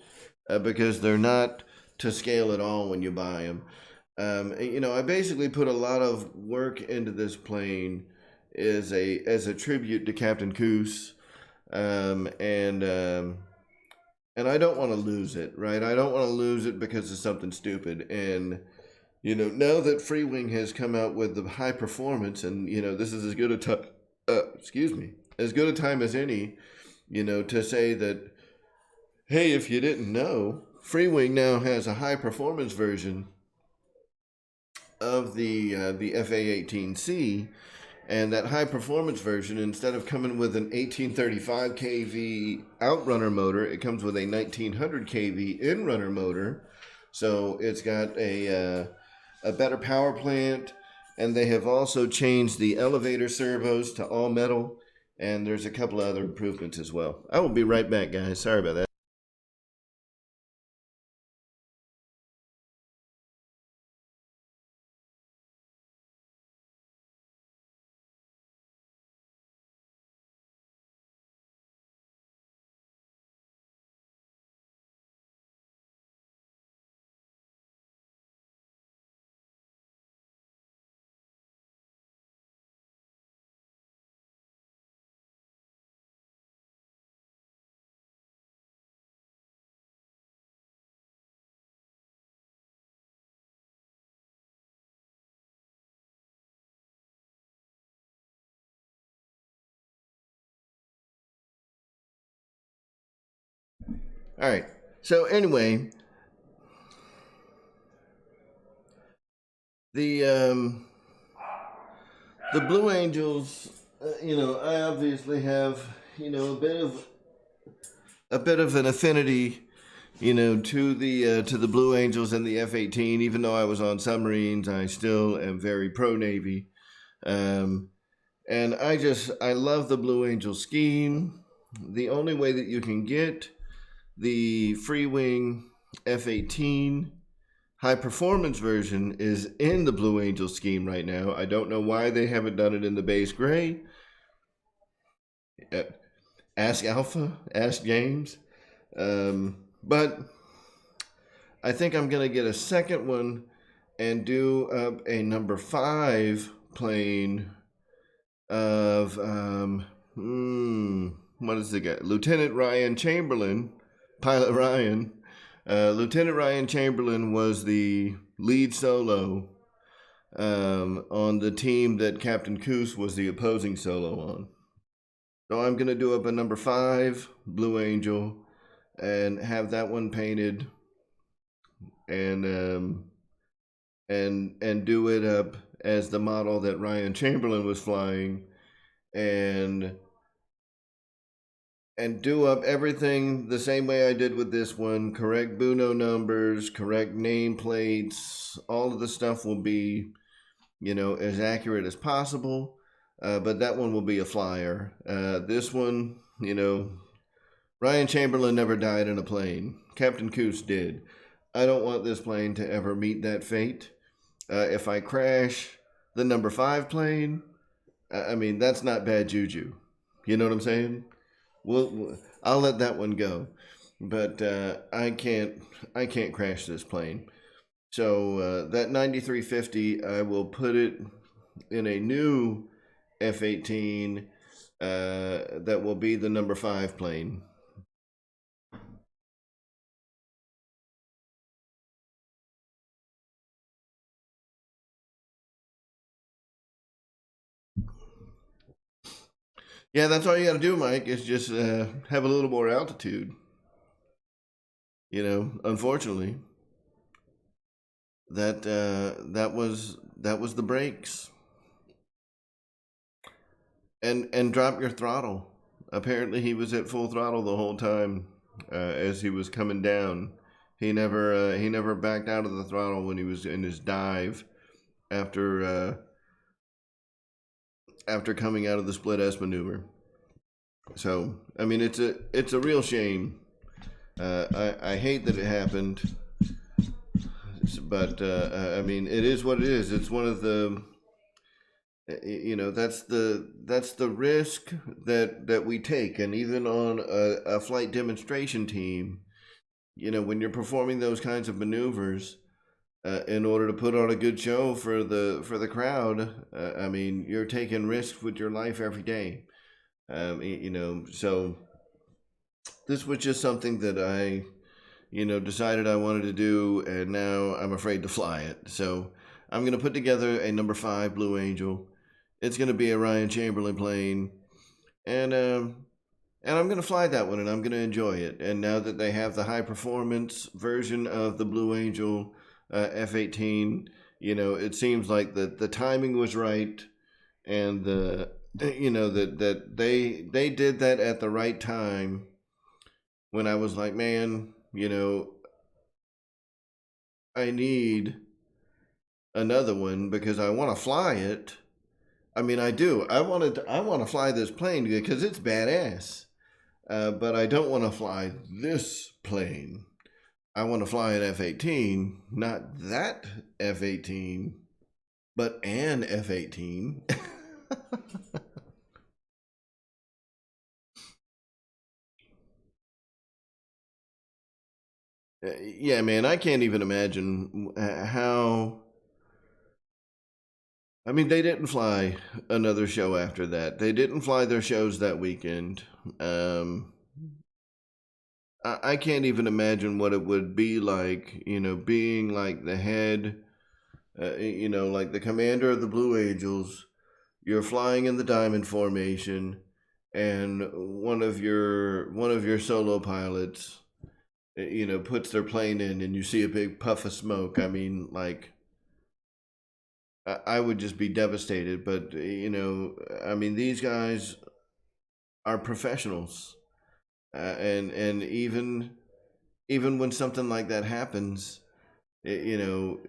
because they're not to scale at all when you buy them. I basically put a lot of work into this plane as a tribute to Captain Coos, and I don't want to lose it, right? I don't want to lose it because of something stupid. And now that Freewing has come out with the high performance, and this is as good a as good a time as any, to say that, hey, if you didn't know, Freewing now has a high performance version of the FA-18C, and that high performance version, instead of coming with an 1835 kV outrunner motor, it comes with a 1900 kV inrunner motor. So it's got a better power plant, and they have also changed the elevator servos to all metal, and there's a couple of other improvements as well. I will be right back, guys. Sorry about that. All right. So anyway, the Blue Angels, I obviously have a bit of an affinity, to the Blue Angels and the F-18. Even though I was on submarines, I still am very pro Navy, and I love the Blue Angel scheme. The only way that you can get the Freewing F-18 high performance version is in the Blue Angel scheme right now. I don't know why they haven't done it in the base gray. Ask Alpha, ask James. But I think I'm going to get a second one and do up a number 5 plane of, what is the guy? Lieutenant Ryan Chamberlain, Pilot Ryan. Lieutenant Ryan Chamberlain was the lead solo on the team that Captain Coos was the opposing solo on. So I'm going to do up a number 5 Blue Angel and have that one painted and do it up as the model that Ryan Chamberlain was flying, and do up everything the same way I did with this one. Correct Buno numbers, correct nameplates, all of the stuff will be, as accurate as possible. But that one will be a flyer. This one, Ryan Chamberlain never died in a plane. Captain Coos did. I don't want this plane to ever meet that fate. If I crash the number 5 plane, that's not bad juju. You know what I'm saying? I'll let that one go. But I can't crash this plane. So that 9350, I will put it in a new F-18 that will be the number 5 plane. Yeah, that's all you got to do, Mike, is just have a little more altitude. Unfortunately, that was the brakes. And drop your throttle. Apparently, he was at full throttle the whole time as he was coming down. He never backed out of the throttle when he was in his dive after coming out of the split S maneuver. So I mean, it's a real shame. I hate that it happened, but I mean, it is what it is. It's one of the that's the risk that we take. And even on a flight demonstration team, when you're performing those kinds of maneuvers in order to put on a good show for the crowd, I mean, you're taking risks with your life every day. So this was just something that I decided I wanted to do, and now I'm afraid to fly it. So I'm going to put together a number 5 Blue Angel. It's going to be a Ryan Chamberlain plane, and I'm going to fly that one, and I'm going to enjoy it. And now that they have the high performance version of the Blue Angel F-18, it seems like the timing was right, and that they did that at the right time. When I was like, man, I need another one because I want to fly it. I mean, I do. I want to fly this plane because it's badass. But I don't want to fly this plane. I want to fly an F-18, not that F-18, but an F-18. Yeah, man, I can't even imagine how. I mean, they didn't fly another show after that. They didn't fly their shows that weekend. I can't even imagine what it would be like, being like the head, like the commander of the Blue Angels. You're flying in the diamond formation, and one of your solo pilots, puts their plane in, and you see a big puff of smoke. I mean, like, I would just be devastated. But I mean, these guys are professionals, and even when something like that happens, you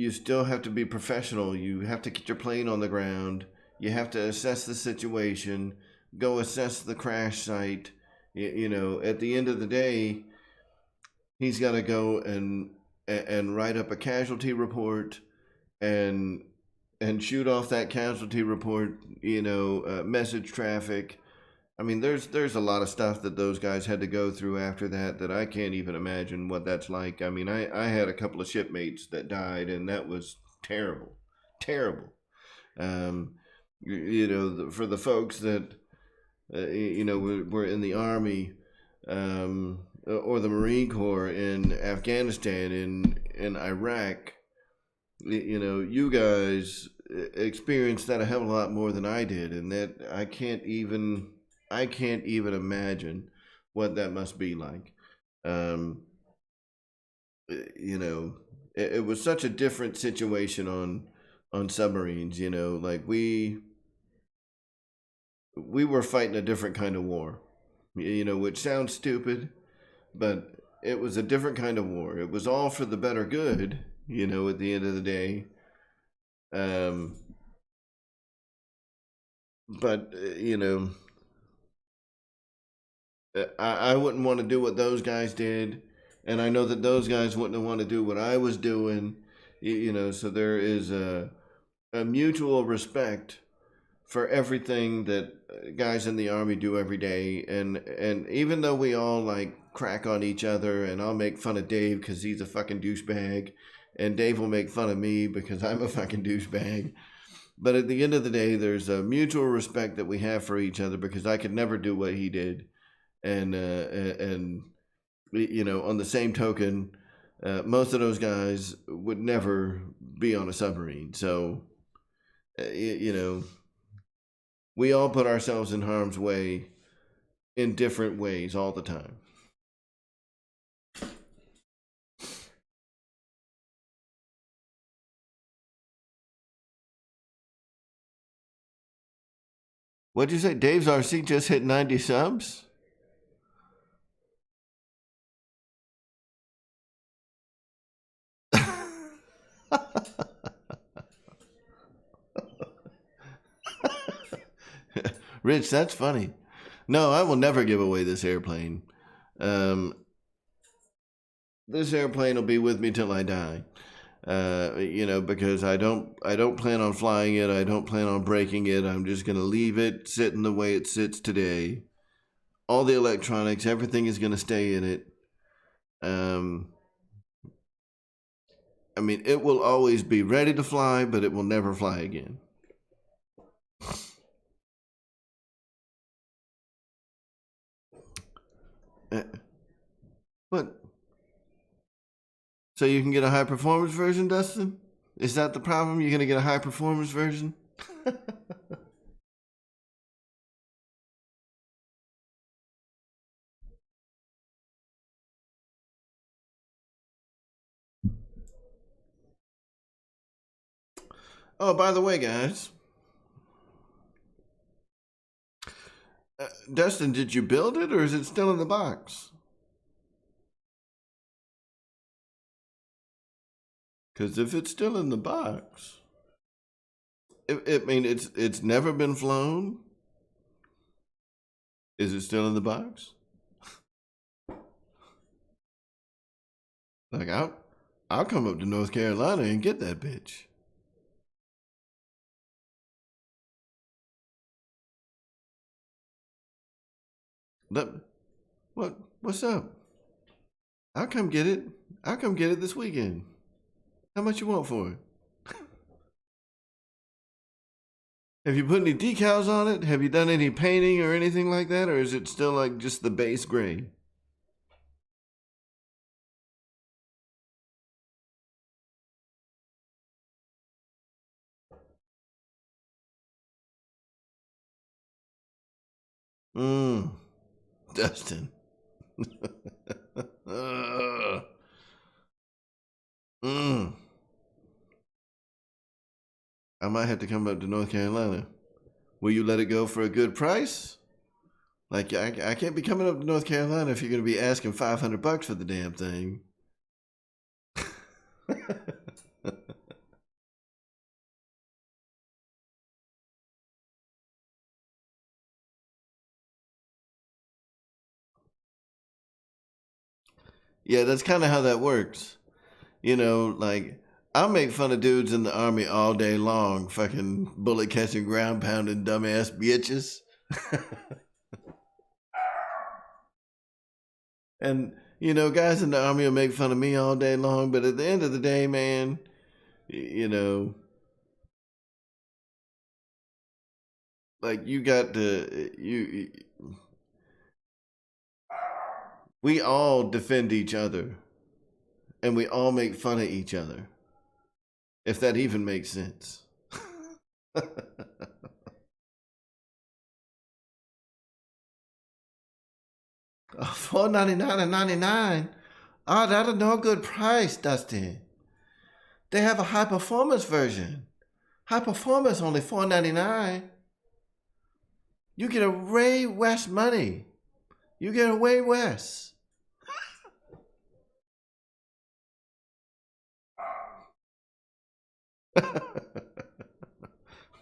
still have to be professional. You have to get your plane on the ground. You have to assess the situation, go assess the crash site. At the end of the day, he's got to go and write up a casualty report and shoot off that casualty report. Message traffic. I mean, there's a lot of stuff that those guys had to go through after that I can't even imagine what that's like. I mean, I had a couple of shipmates that died, and that was terrible, terrible. For the folks that were in the Army or the Marine Corps in Afghanistan, in Iraq, you guys experienced that a hell of a lot more than I did, and that I can't even imagine what that must be like. It was such a different situation on submarines. Like we were fighting a different kind of war. Which sounds stupid, but it was a different kind of war. It was all for the better good. At the end of the day. But I wouldn't want to do what those guys did, and I know that those guys wouldn't want to do what I was doing. So there is a mutual respect for everything that guys in the Army do every day, and even though we all like crack on each other, and I'll make fun of Dave because he's a fucking douchebag, and Dave will make fun of me because I'm a fucking douchebag. But at the end of the day, there's a mutual respect that we have for each other, because I could never do what he did. And on the same token, most of those guys would never be on a submarine. So, we all put ourselves in harm's way in different ways all the time. What'd you say? Dave's RC just hit 90 subs? Rich, that's funny. No, I will never give away this airplane. This airplane will be with me till I die. Because I don't plan on flying it. I don't plan on breaking it. I'm just going to leave it sitting the way it sits today. All the electronics, everything is going to stay in it. It will always be ready to fly, but it will never fly again. What? So you can get a high performance version, Dustin? Is that the problem? You're going to get a high performance version? Oh, by the way, guys. Dustin, did you build it, or is it still in the box? Because if it's still in the box, it's never been flown. Is it still in the box? Like, I'll come up to North Carolina and get that bitch. What's up? I'll come get it. I'll come get it this weekend. How much you want for it? Have you put any decals on it? Have you done any painting or anything like that? Or is it still like just the base gray? Dustin. I might have to come up to North Carolina. Will you let it go for a good price? Like, I can't be coming up to North Carolina if you're going to be asking $500 for the damn thing. Yeah, that's kind of how that works. Like, I'll make fun of dudes in the Army all day long, fucking bullet catching, ground pounding, dumbass bitches. And, guys in the Army will make fun of me all day long, but at the end of the day, man, like, you got to, we all defend each other, and we all make fun of each other, if that even makes sense. $4.99 and $99. Oh, that's no good price, Dustin. They have a high performance version. High performance only $4.99. You get a way less money. You get a way less.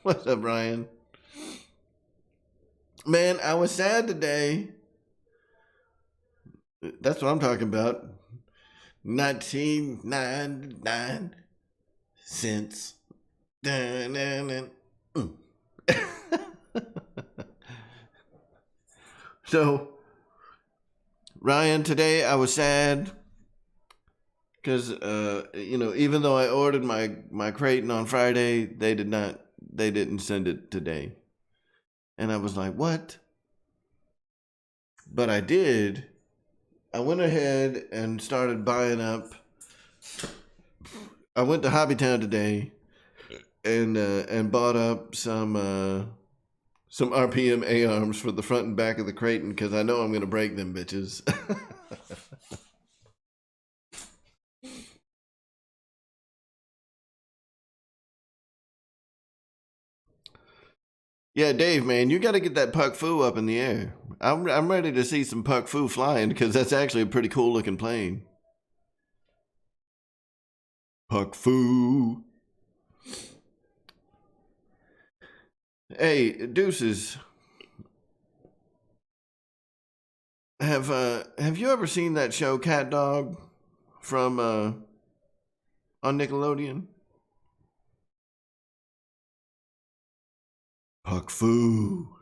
What's up, Brian? Man, I was sad today. That's what I'm talking about. 1999 cents. So, Ryan, today I was sad because, even though I ordered my Creighton on Friday, they did not they didn't send it today. And I was like, what? But I did. I went ahead and started buying up. I went to Hobbytown today and bought up some RPM A-arms for the front and back of the Creighton because I know I'm going to break them bitches. Yeah, Dave, man, you got to get that Puck Fu up in the air. I'm ready to see some Puck Fu flying because that's actually a pretty cool looking plane. Puck Fu. Hey, Deuces. Have you ever seen that show Cat Dog from on Nickelodeon? Puck Fu.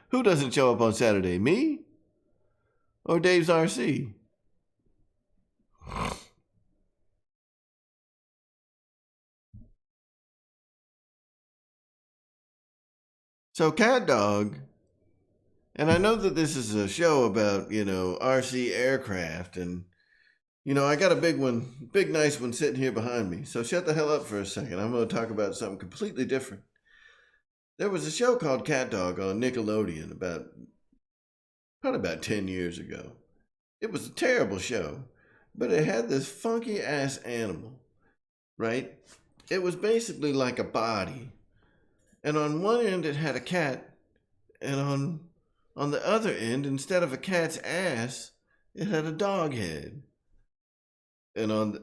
Who doesn't show up on Saturday? Me? Or Dave's RC? So Cat Dog, and I know that this is a show about, RC aircraft, and, I got a big nice one sitting here behind me. So shut the hell up for a second. I'm going to talk about something completely different. There was a show called Cat Dog on Nickelodeon probably about 10 years ago. It was a terrible show, but it had this funky ass animal, right? It was basically like a body. And on one end it had a cat, and on the other end, instead of a cat's ass, it had a dog head. And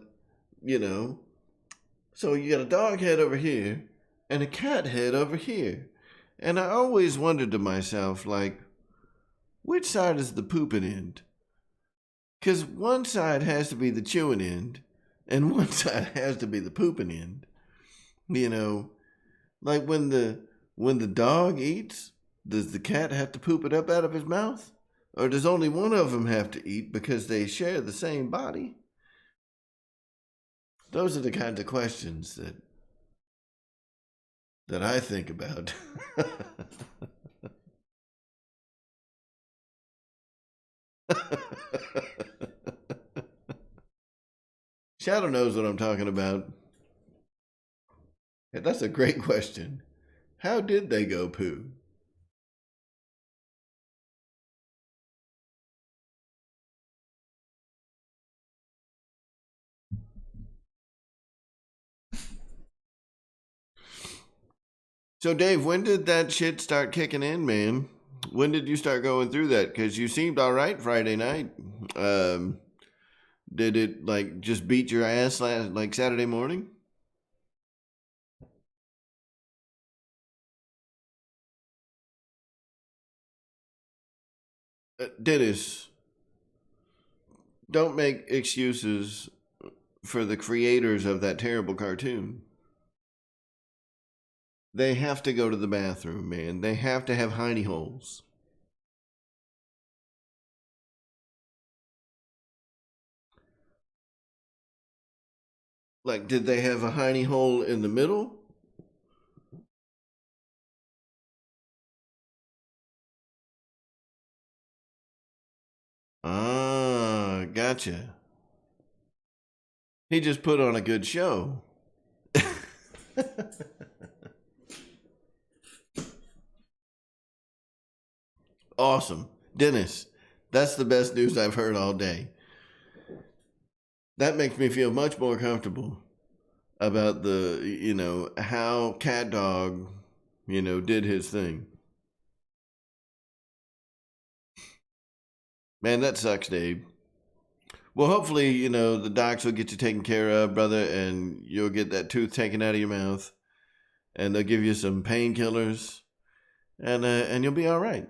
so you got a dog head over here and a cat head over here. And I always wondered to myself, like, which side is the pooping end? Because one side has to be the chewing end, and one side has to be the pooping end. Like when the dog eats, does the cat have to poop it up out of his mouth? Or does only one of them have to eat because they share the same body? Those are the kinds of questions that I think about. Shadow knows what I'm talking about. Yeah, that's a great question. How did they go poo? So, Dave, when did that shit start kicking in, man? When did you start going through that? Because you seemed all right Friday night. Did it, like, just beat your ass Saturday morning? Dennis, don't make excuses for the creators of that terrible cartoon. They have to go to the bathroom, man. They have to have hiney holes. Like, did they have a hiney hole in the middle? Ah, gotcha. He just put on a good show. Awesome. Dennis, that's the best news I've heard all day. That makes me feel much more comfortable about how Cat Dog, did his thing. Man, that sucks, Dave. Well, hopefully, the docs will get you taken care of, brother, and you'll get that tooth taken out of your mouth, and they'll give you some painkillers, and you'll be all right.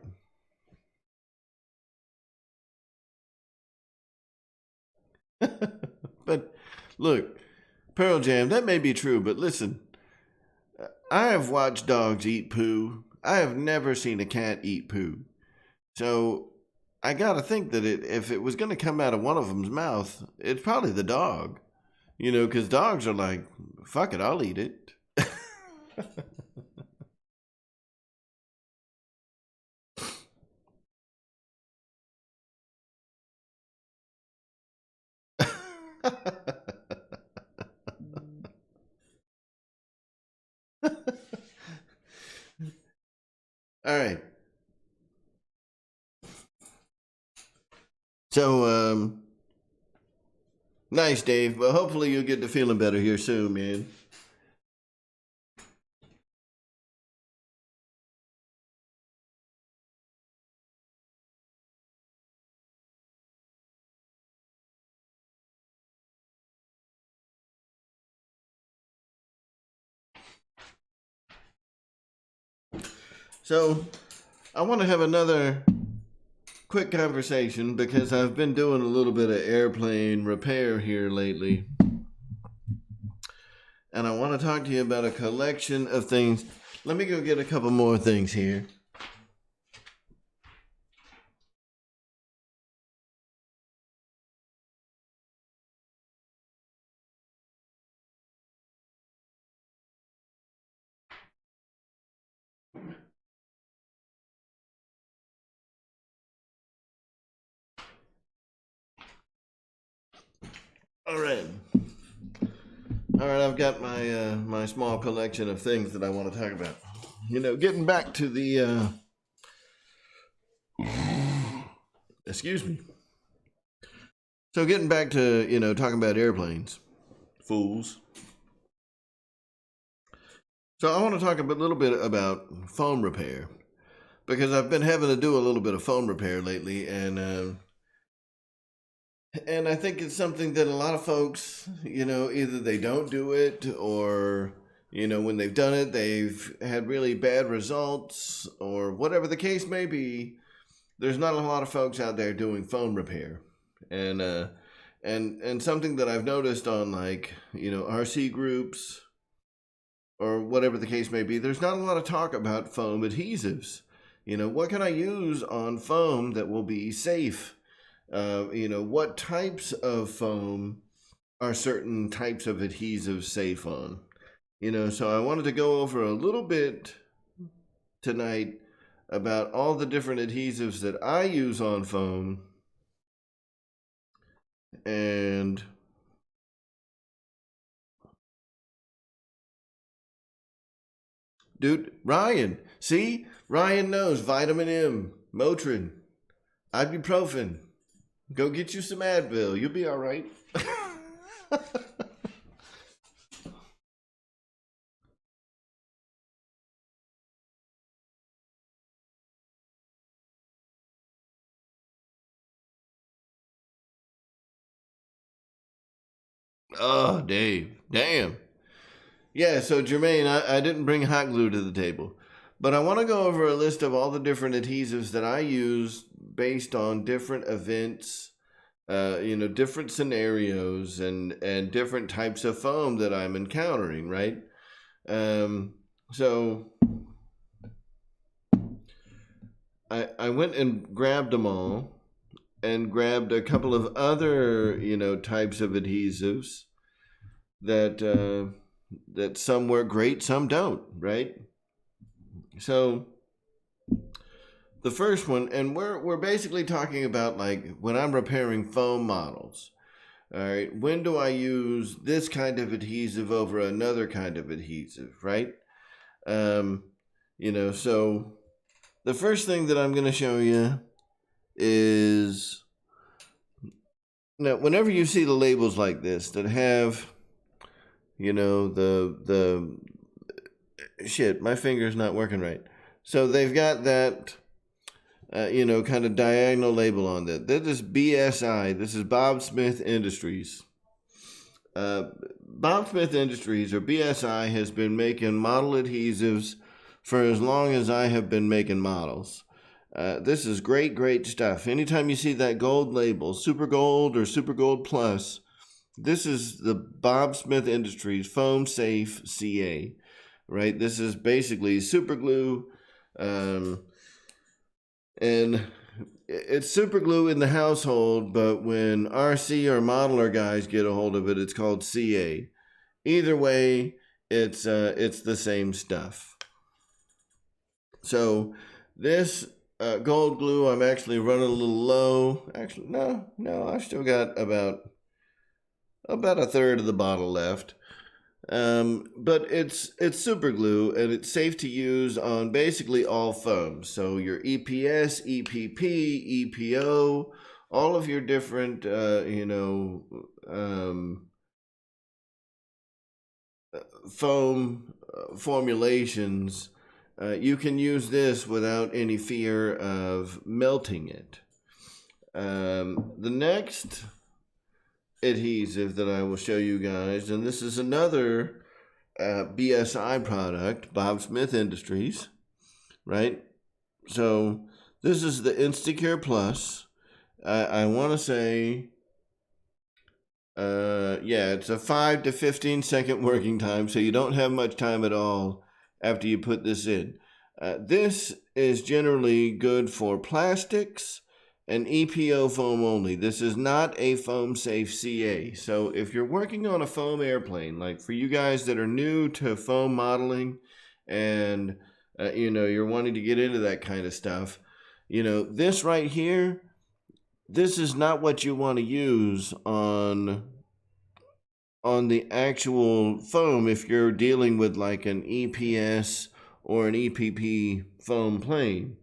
But look, Pearl Jam, that may be true, but listen, I have watched dogs eat poo. I have never seen a cat eat poo. So I gotta think that if it was gonna come out of one of them's mouth, it's probably the dog. You know, because dogs are like, fuck it, I'll eat it. All right. So, nice, Dave. Well, hopefully you'll get to feeling better here soon, man. So, I want to have another quick conversation because I've been doing a little bit of airplane repair here lately. And I want to talk to you about a collection of things. Let me go get a couple more things here. All right. All right, I've got my my small collection of things that I want to talk about. You know, getting back to the excuse me. So getting back to, you know, talking about airplanes. Fools. So I want to talk a little bit about foam repair because I've been having to do a little bit of foam repair lately, and I think it's something that a lot of folks, you know, either they don't do it or, you know, when they've done it, they've had really bad results or whatever the case may be. There's not a lot of folks out there doing foam repair, and something that I've noticed on, like, you know, RC groups or whatever the case may be, there's not a lot of talk about foam adhesives. You know, what can I use on foam that will be safe? You know, what types of foam are certain types of adhesives safe on? You know, so I wanted to go over a little bit tonight about all the different adhesives that I use on foam. And dude, Ryan, see? Ryan knows vitamin M, Motrin, ibuprofen. Go get you some Advil. You'll be all right. Oh, Dave. Damn. Yeah, so Jermaine, I didn't bring hot glue to the table, but I want to go over a list of all the different adhesives that I use based on different events, you know, different scenarios and different types of foam that I'm encountering, right? So I went and grabbed them all and grabbed a couple of other, you know, types of adhesives that that some work great, some don't, right? So the first one, and we're basically talking about, like, when I'm repairing foam models. All right, when do I use this kind of adhesive over another kind of adhesive, right? You know, so the first thing that I'm going to show you is, now, whenever you see the labels like this that have, you know, the shit, my finger's not working right. So they've got that, you know, kind of diagonal label on that. That is BSI. This is Bob Smith Industries. Bob Smith Industries, or BSI, has been making model adhesives for as long as I have been making models. This is great, great stuff. Anytime you see that gold label, Super Gold or Super Gold Plus, this is the Bob Smith Industries Foam Safe CA, right? This is basically super glue, and it's super glue in the household, but when RC or modeler guys get a hold of it, it's called CA. Either way, it's the same stuff. So this gold glue, I'm actually running a little low. Actually, no, I've still got about a third of the bottle left. But it's super glue, and it's safe to use on basically all foams. So your EPS, EPP, EPO, all of your different foam formulations. You can use this without any fear of melting it. The next adhesive that I will show you guys, and this is another BSI product, Bob Smith Industries, right? So this is the Instacure Plus. I want to say, yeah, it's a 5 to 15 second working time, so you don't have much time at all after you put this in. This is generally good for plastics and EPO foam only. This is not a foam safe CA. So if you're working on a foam airplane, like for you guys that are new to foam modeling and you're wanting to get into that kind of stuff, this right here, this is not what you want to use on the actual foam if you're dealing with like an EPS or an EPP foam plane.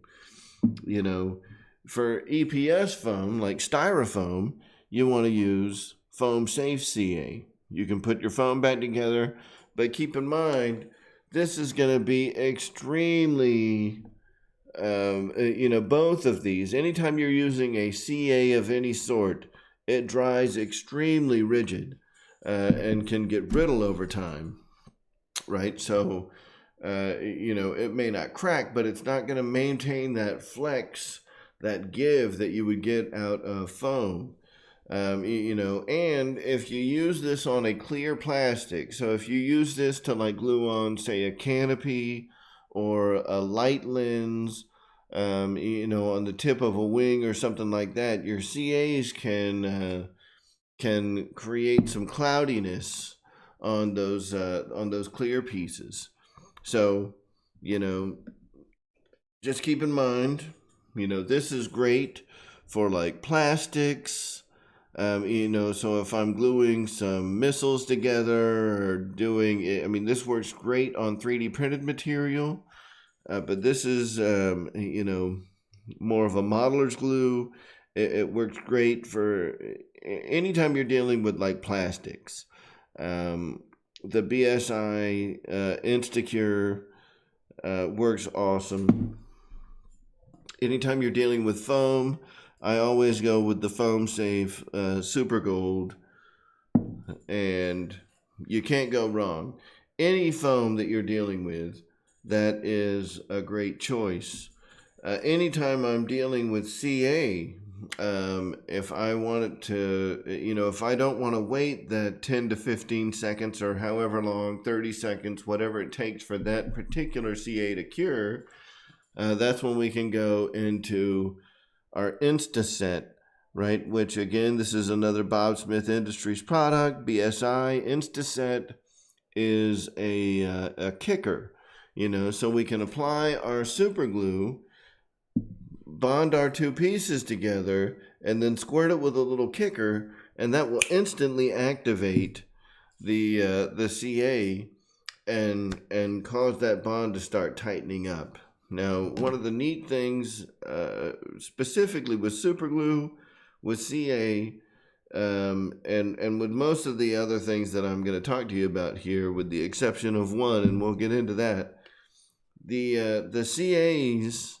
For EPS foam, like styrofoam, you want to use foam safe CA. You can put your foam back together, but keep in mind, this is going to be extremely, both of these. Anytime you're using a CA of any sort, it dries extremely rigid and can get brittle over time, right? So, it may not crack, but it's not going to maintain that flex, that give that you would get out of foam. And if you use this on a clear plastic, so if you use this to like glue on, say, a canopy or a light lens, on the tip of a wing or something like that, your CAs can create some cloudiness on those clear pieces. So, just keep in mind, this is great for like plastics, so if I'm gluing some missiles together or doing it, this works great on 3D printed material, but this is, more of a modeler's glue. It works great for anytime you're dealing with like plastics. The BSI Instacure works awesome. Anytime you're dealing with foam, I always go with the foam safe Super Gold, and you can't go wrong. Any foam that you're dealing with, that is a great choice. Anytime I'm dealing with CA, if I want it to, if I don't want to wait the 10 to 15 seconds or however long, 30 seconds, whatever it takes for that particular CA to cure, that's when we can go into our Instaset, right? Which again, this is another Bob Smith Industries product. BSI Instaset is a kicker, so we can apply our super glue, bond our two pieces together, and then squirt it with a little kicker, and that will instantly activate the CA and cause that bond to start tightening up. Now, one of the neat things, specifically with superglue, with CA, and with most of the other things that I'm going to talk to you about here, with the exception of one, and we'll get into that, the CAs,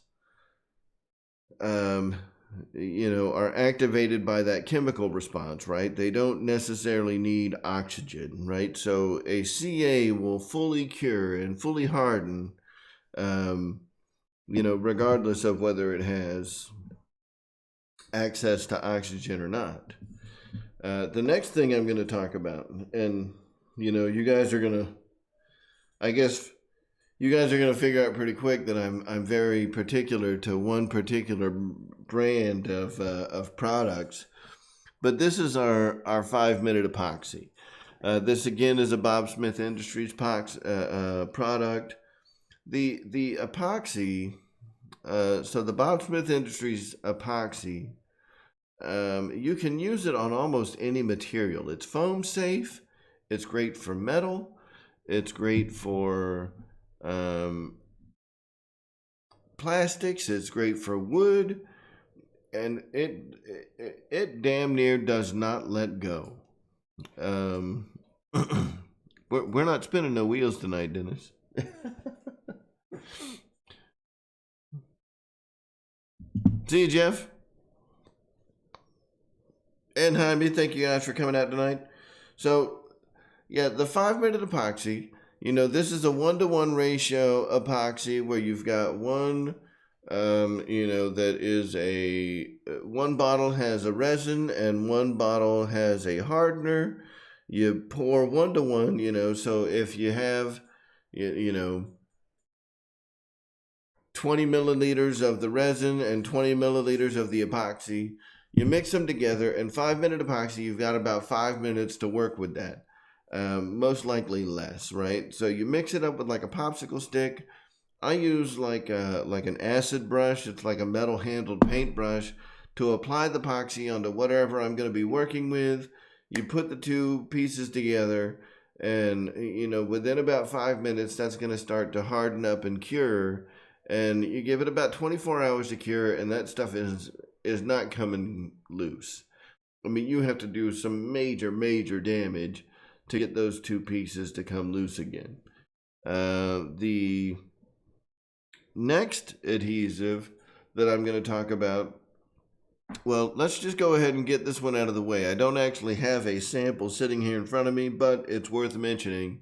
are activated by that chemical response, right? They don't necessarily need oxygen, right? So a CA will fully cure and fully harden, regardless of whether it has access to oxygen or not. The next thing I'm going to talk about, and you guys are going to, I guess, you guys are going to figure out pretty quick that I'm very particular to one particular brand of products. But this is our 5-minute epoxy. This again is a Bob Smith Industries product. The epoxy, so the Bob Smith Industries epoxy, you can use it on almost any material. It's foam safe. It's great for metal. It's great for plastics. It's great for wood, and it damn near does not let go. We're not spinning no wheels tonight, Dennis. See you, Jeff. And Jaime, thank you guys for coming out tonight. So, yeah, the 5-minute epoxy, this is a 1-to-1 ratio epoxy where you've got one, that is one bottle has a resin and one bottle has a hardener. You pour 1-to-1, so if you have, 20 milliliters of the resin and 20 milliliters of the epoxy, you mix them together, and 5-minute epoxy, you've got about 5 minutes to work with that. Most likely less, right? So you mix it up with like a popsicle stick. I use like an acid brush. It's like a metal handled paintbrush to apply the epoxy onto whatever I'm going to be working with. You put the two pieces together, and within about 5 minutes, that's going to start to harden up and cure. And you give it about 24 hours to cure, and that stuff is not coming loose. I mean, you have to do some major damage to get those two pieces to come loose again. The next adhesive that I'm going to talk about, well, let's just go ahead and get this one out of the way. I don't actually have a sample sitting here in front of me, but it's worth mentioning.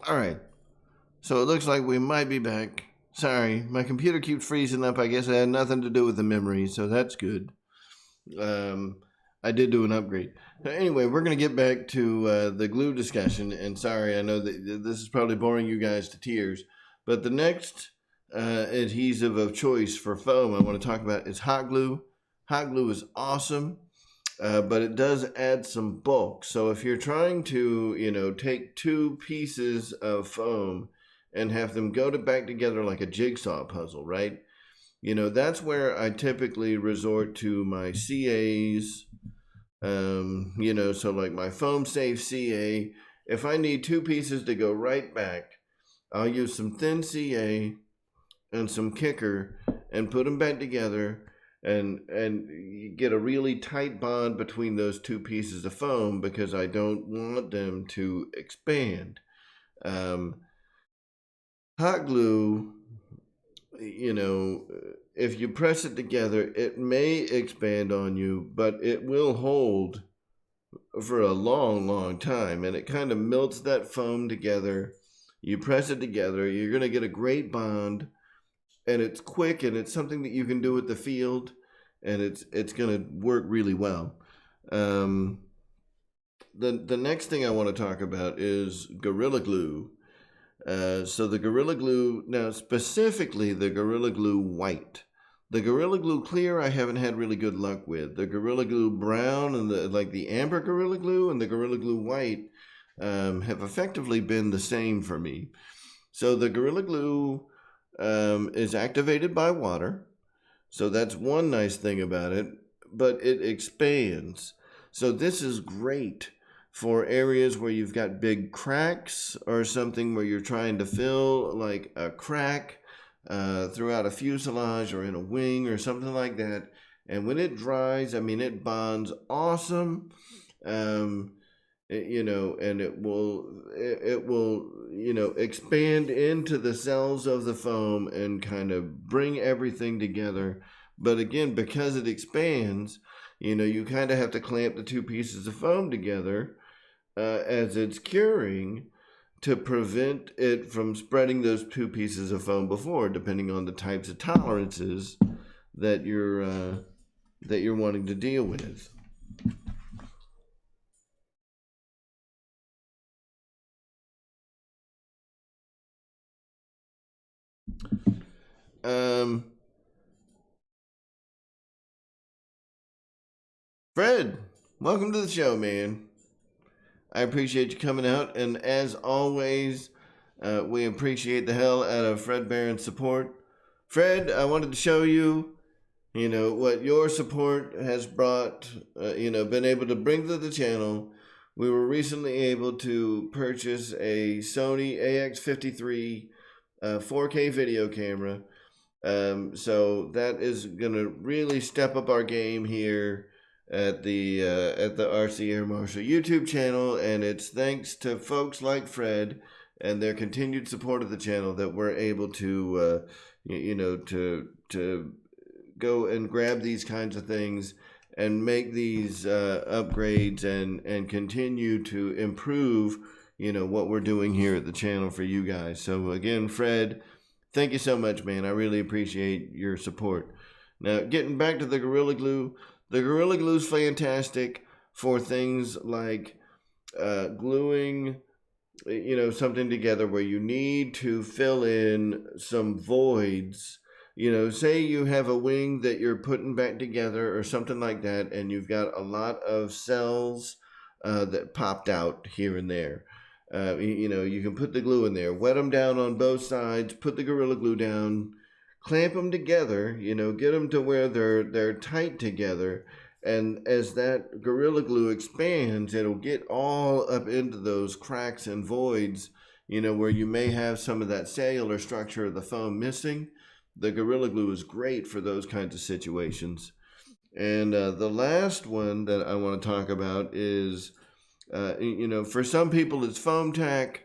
All right. So it looks like we might be back. Sorry, my computer keeps freezing up. I guess it had nothing to do with the memory, so that's good. I did do an upgrade. Anyway, we're going to get back to the glue discussion. And sorry, I know that this is probably boring you guys to tears. But the next adhesive of choice for foam I want to talk about is hot glue. Hot glue is awesome. But it does add some bulk. So if you're trying to, take two pieces of foam and have them go back together like a jigsaw puzzle, right? That's where I typically resort to my CAs, so like my foam safe CA. If I need two pieces to go right back, I'll use some thin CA and some kicker and put them back together. And you get a really tight bond between those two pieces of foam because I don't want them to expand. Hot glue, if you press it together, it may expand on you, but it will hold for a long time, and it kind of melts that foam together. You press it together, you're going to get a great bond. And it's quick, and it's something that you can do at the field, and it's going to work really well. The next thing I want to talk about is Gorilla Glue. So the Gorilla Glue, now specifically the Gorilla Glue White. The Gorilla Glue Clear I haven't had really good luck with. The Gorilla Glue Brown and the Amber Gorilla Glue and the Gorilla Glue White have effectively been the same for me. So the Gorilla Glue is activated by water. So that's one nice thing about it, but it expands. So this is great for areas where you've got big cracks or something where you're trying to fill like a crack throughout a fuselage or in a wing or something like that. And when it dries, I mean, it bonds awesome. And it will expand into the cells of the foam and kind of bring everything together. But again, because it expands, you kind of have to clamp the two pieces of foam together as it's curing to prevent it from spreading those two pieces of foam before, depending on the types of tolerances that you're wanting to deal with. Fred, welcome to the show, man. I appreciate you coming out, and as always, we appreciate the hell out of Fred Barron's support. Fred, I wanted to show you, what your support has brought, been able to bring to the channel. We were recently able to purchase a Sony AX53 4K video camera. So that is going to really step up our game here at the RC Air Marshal YouTube channel, and it's thanks to folks like Fred and their continued support of the channel that we're able to to go and grab these kinds of things and make these upgrades and continue to improve what we're doing here at the channel for you guys. So again, Fred, thank you so much, man. I really appreciate your support. Now, getting back to the Gorilla Glue. The Gorilla Glue is fantastic for things like gluing, something together where you need to fill in some voids. Say you have a wing that you're putting back together or something like that, and you've got a lot of cells that popped out here and there. You can put the glue in there, wet them down on both sides, put the Gorilla Glue down, clamp them together, get them to where they're tight together, and as that Gorilla Glue expands, it'll get all up into those cracks and voids, where you may have some of that cellular structure of the foam missing. The Gorilla Glue is great for those kinds of situations. And the last one that I want to talk about is, for some people it's foam tack.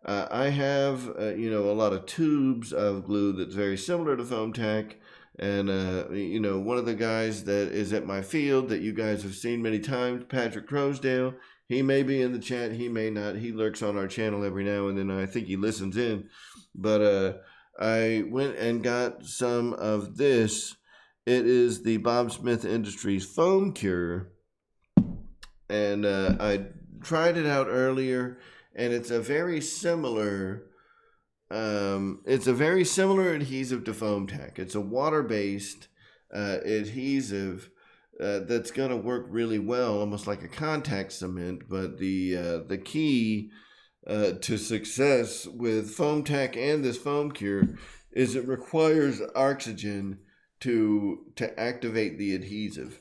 I have, a lot of tubes of glue that's very similar to foam tack. And, one of the guys that is at my field that you guys have seen many times, Patrick Crosdale, he may be in the chat, he may not. He lurks on our channel every now and then. I think he listens in. But I went and got some of this. It is the Bob Smith Industries Foam Cure. And I tried it out earlier. And it's a very similar adhesive to foam tack. It's a water-based adhesive that's going to work really well, almost like a contact cement. But the key to success with foam tack and this foam cure is it requires oxygen to activate the adhesive.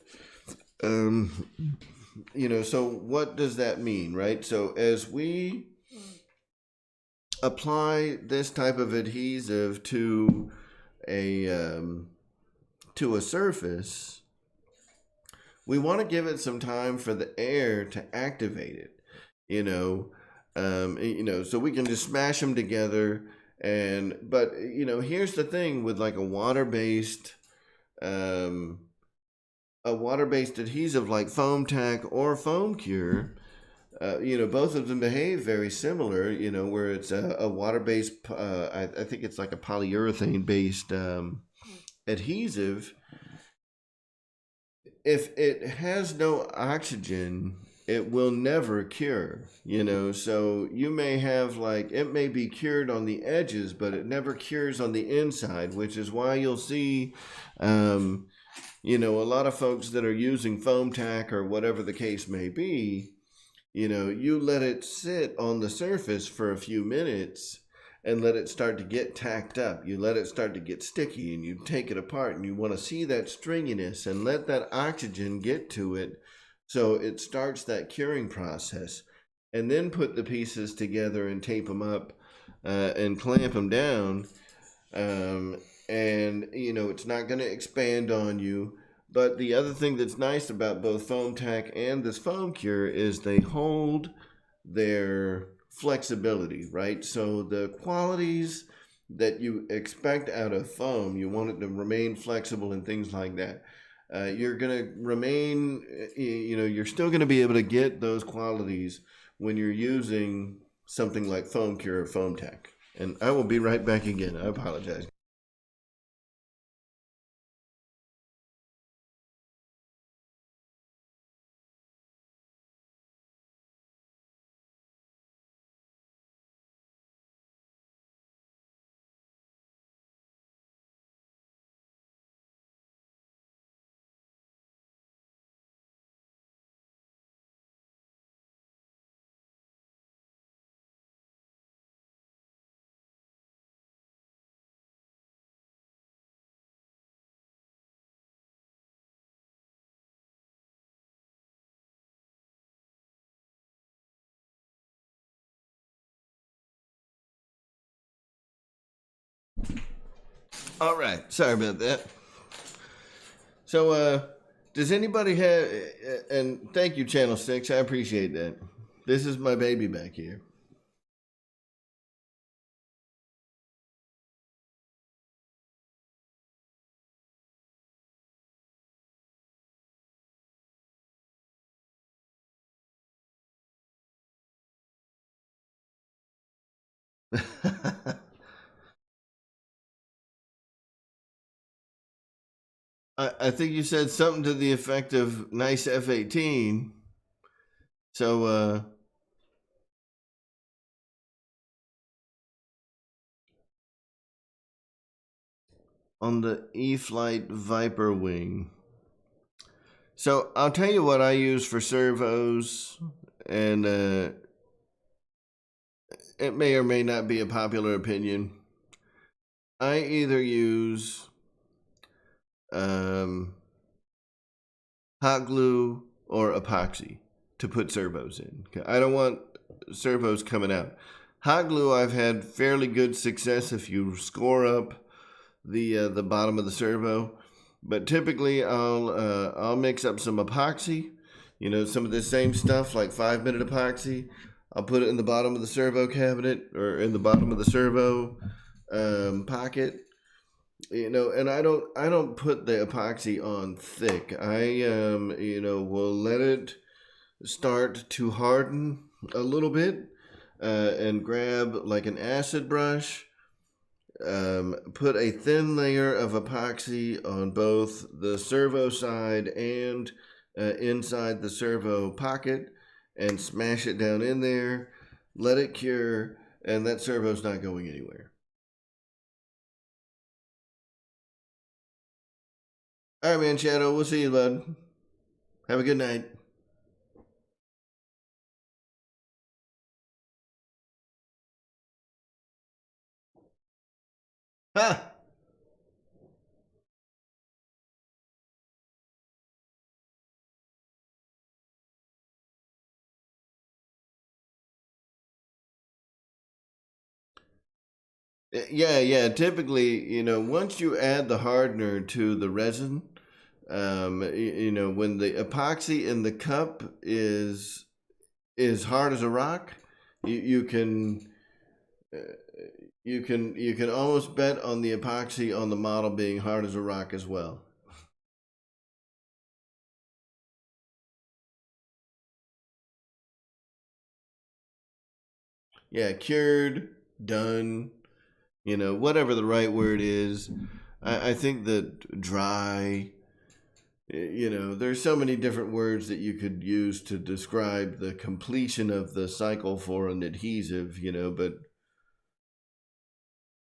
So what does that mean, right? So as we apply this type of adhesive to a surface, we want to give it some time for the air to activate it, so we can just smash them together. But here's the thing with like a water-based adhesive like foam tack or foam cure, both of them behave very similar, where it's a water-based, I think it's like a polyurethane-based adhesive. If it has no oxygen, it will never cure, so you may have it may be cured on the edges, but it never cures on the inside, which is why you'll see, a lot of folks that are using foam tack or whatever the case may be, you let it sit on the surface for a few minutes and let it start to get tacked up. You let it start to get sticky, and you take it apart, and you want to see that stringiness and let that oxygen get to it so it starts that curing process. And then put the pieces together and tape them up and clamp them down. And, it's not going to expand on you. But the other thing that's nice about both foam tack and this foam cure is they hold their flexibility, right? So the qualities that you expect out of foam, you want it to remain flexible and things like that. you're going to remain, you're still going to be able to get those qualities when you're using something like foam cure or foam tack. And I will be right back again. I apologize. All right. Sorry about that. So, does anybody have, and thank you, Channel 6. I appreciate that. This is my baby back here. I think you said something to the effect of nice F-18. So, on the E-flite Viper wing. So I'll tell you what I use for servos, and it may or may not be a popular opinion. I either use hot glue or epoxy to put servos in. I don't want servos coming out. Hot glue, I've had fairly good success if you score up the bottom of the servo, but typically I'll mix up some epoxy, some of the same stuff like 5-minute epoxy. I'll put it in the bottom of the servo cabinet or in the bottom of the servo pocket. And I don't put the epoxy on thick. I will let it start to harden a little bit, and grab like an acid brush, put a thin layer of epoxy on both the servo side and inside the servo pocket, and smash it down in there, let it cure, and that servo's not going anywhere. All right, man, Shadow, we'll see you, bud. Have a good night. Ha! Yeah. Typically, once you add the hardener to the resin, when the epoxy in the cup is hard as a rock, you can you can almost bet on the epoxy on the model being hard as a rock as well. Yeah, cured, done, whatever the right word is. I think that dry, there's so many different words that you could use to describe the completion of the cycle for an adhesive, but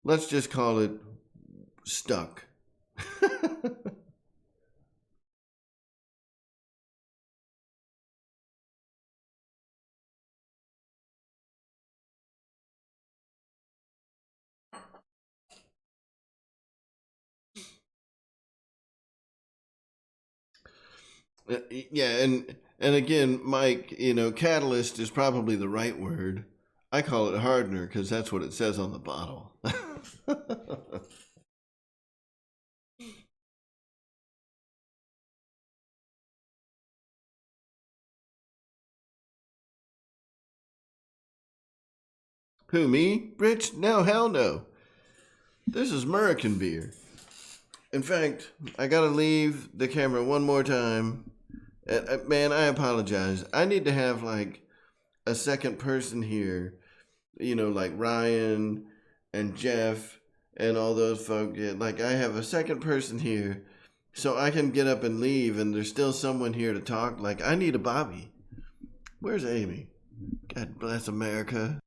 let's just call it stuck. Yeah, and again, Mike, catalyst is probably the right word. I call it hardener because that's what it says on the bottle. Who, me? Rich? No, hell no. This is American beer. In fact, I gotta leave the camera one more time. Man, I apologize. I need to have like a second person here, like Ryan and Jeff and all those folks. Yeah, like I have a second person here so I can get up and leave and there's still someone here to talk. Like I need a Bobby. Where's Amy? God bless America.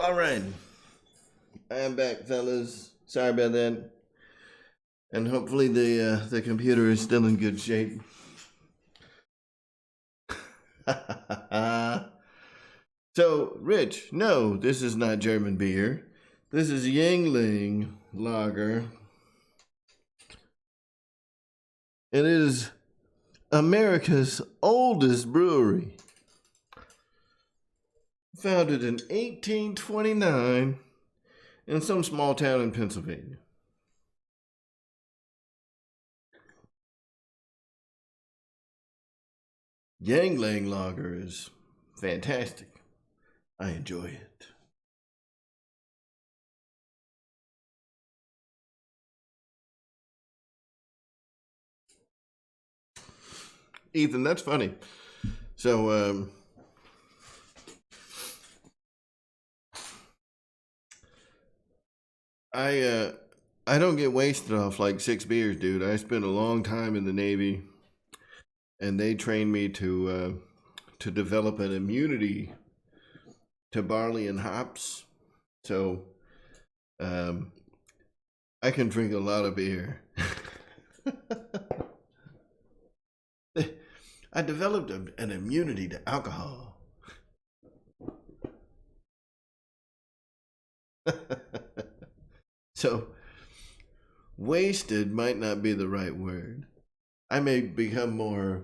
All right. I am back, fellas. Sorry about that. And hopefully the computer is still in good shape. So, Rich, no, this is not German beer. This is Yingling Lager. It is America's oldest brewery. Founded in 1829 in some small town in Pennsylvania. Yangling Lager is fantastic. I enjoy it. Ethan, that's funny. So, I don't get wasted off like 6 beers, dude. I spent a long time in the Navy, and they trained me to develop an immunity to barley and hops. So, um, I can drink a lot of beer. I developed an immunity to alcohol. So, wasted might not be the right word. I may become more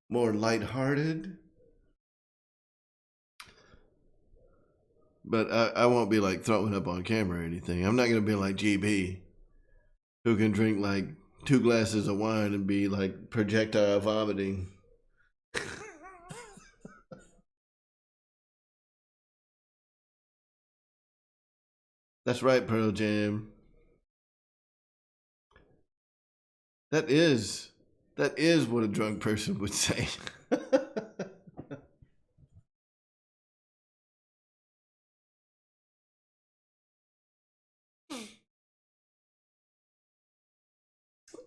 lighthearted, but I won't be like throwing up on camera or anything. I'm not gonna be like GB, who can drink like 2 glasses of wine and be like projectile vomiting. That's right, Pearl Jam. That is what a drunk person would say.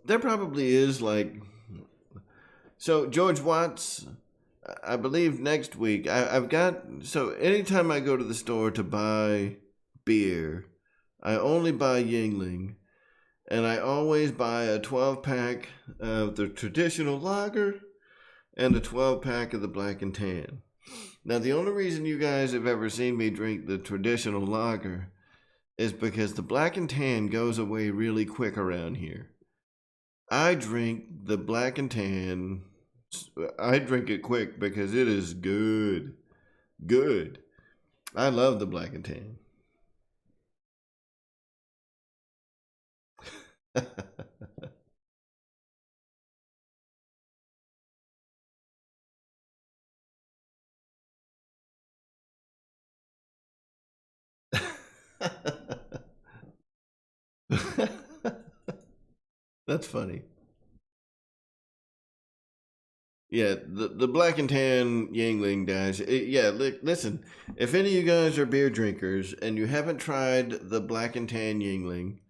There probably is like, so George Watts, I believe next week I've got, so anytime I go to the store to buy beer, I only buy Yingling, and I always buy a 12-pack of the traditional lager and a 12-pack of the black and tan. Now, the only reason you guys have ever seen me drink the traditional lager is because the black and tan goes away really quick around here. I drink the black and tan. I drink it quick because it is good. Good. I love the black and tan. That's funny. Yeah, the black and tan Yingling guys. Listen. If any of you guys are beer drinkers and you haven't tried the black and tan Yingling,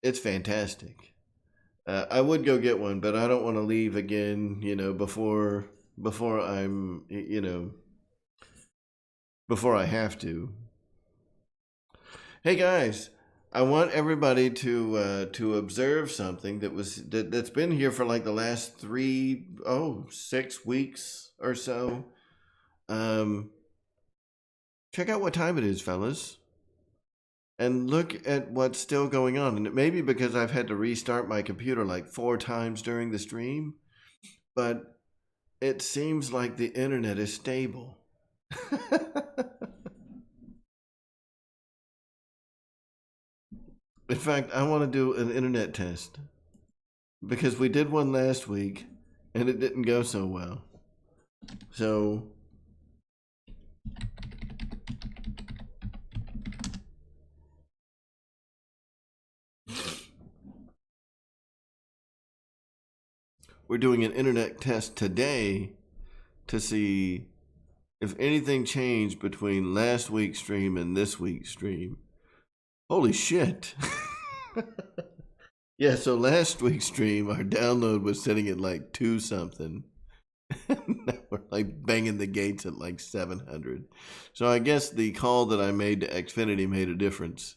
it's fantastic. I would go get one, but I don't want to leave again. Before I'm before I have to. Hey guys, I want everybody to observe something that's been here for like the last 6 weeks or so. Check out what time it is, fellas, and look at what's still going on. And it may be because I've had to restart my computer like 4 times during the stream, but it seems like the internet is stable. In fact, I want to do an internet test because we did one last week and it didn't go so well. So we're doing an internet test today to see if anything changed between last week's stream and this week's stream. Holy shit. Yeah, so last week's stream, our download was sitting at like 2 something. Now we're like banging the gates at like 700. So I guess the call that I made to Xfinity made a difference.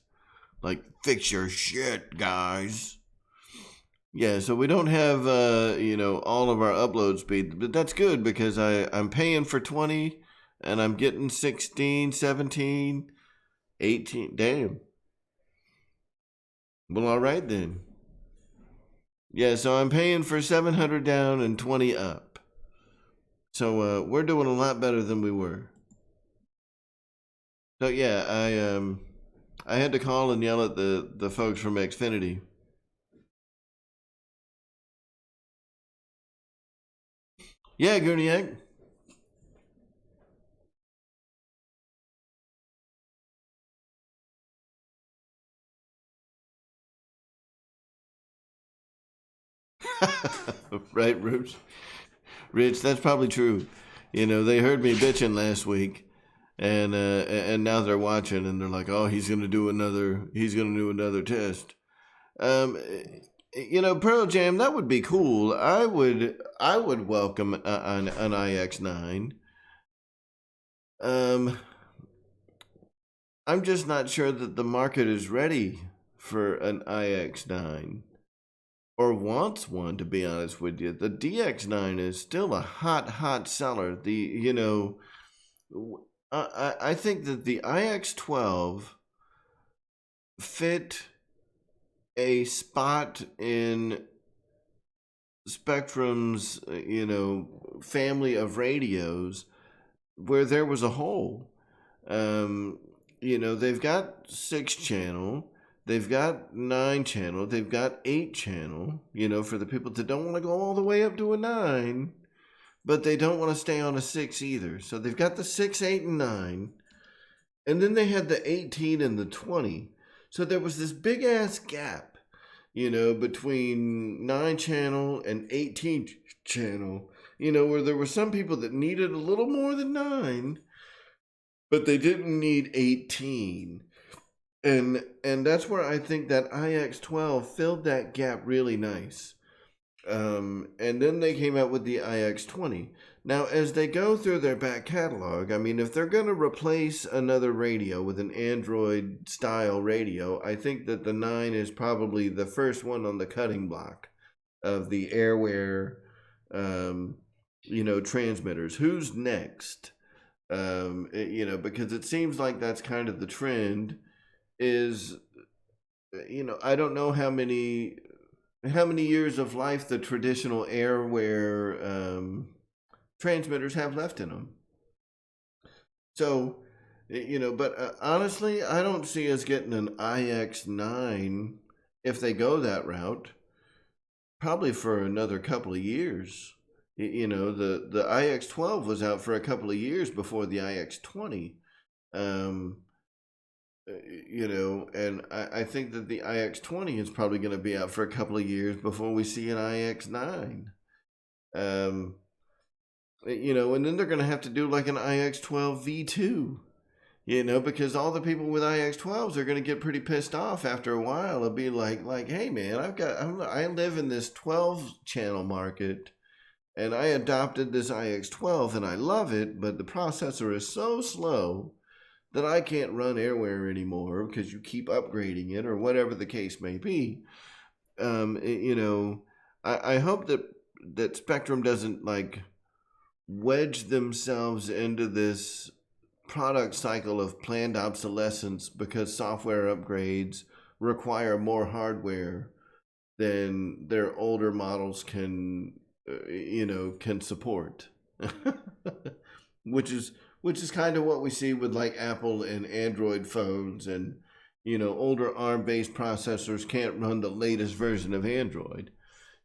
Like, fix your shit, guys. Yeah, so we don't have, all of our upload speed, but that's good because I'm paying for 20 and I'm getting 16, 17, 18. Damn. Well, all right then. Yeah, so I'm paying for 700 down and 20 up. So we're doing a lot better than we were. So yeah, I had to call and yell at the folks from Xfinity. Yeah, Gooniac. Right, Rich, that's probably true. They heard me bitching last week, and now they're watching, and they're like, "Oh, he's gonna do another test." Pearl Jam, that would be cool. I would welcome an iX9. I'm just not sure that the market is ready for an iX9 or wants one, to be honest with you. The DX9 is still a hot seller. I think that the iX12 fit a spot in Spectrum's, family of radios where there was a hole. They've got 6-channel, they've got 9-channel, they've got 8-channel, for the people that don't want to go all the way up to a 9, but they don't want to stay on a 6 either. So they've got the 6, 8, and 9, and then they had the 18 and the 20. So there was this big ass gap, between 9-channel and 18-channel, where there were some people that needed a little more than 9, but they didn't need 18. And that's where I think that iX12 filled that gap really nice. And then they came out with the iX20. Now, as they go through their back catalog, I mean, if they're going to replace another radio with an Android-style radio, I think that the 9 is probably the first one on the cutting block of the Airware, transmitters. Who's next? Because it seems like that's kind of the trend is, I don't know how many years of life the traditional Airware transmitters have left in them. So, but honestly, I don't see us getting an iX9 if they go that route, probably for another couple of years. The iX12 was out for a couple of years before the iX20. And I think that the iX20 is probably going to be out for a couple of years before we see an iX9. And then they're going to have to do like an iX12 V2, because all the people with iX12s are going to get pretty pissed off after a while. It'll be like, hey man, I live in this 12-channel market, and I adopted this iX12 and I love it, but the processor is so slow that I can't run airware anymore because you keep upgrading it or whatever the case may be. You know, I hope that Spectrum doesn't like wedge themselves into this product cycle of planned obsolescence because software upgrades require more hardware than their older models can can support. which is kind of what we see with like Apple and Android phones, and older ARM-based processors can't run the latest version of Android.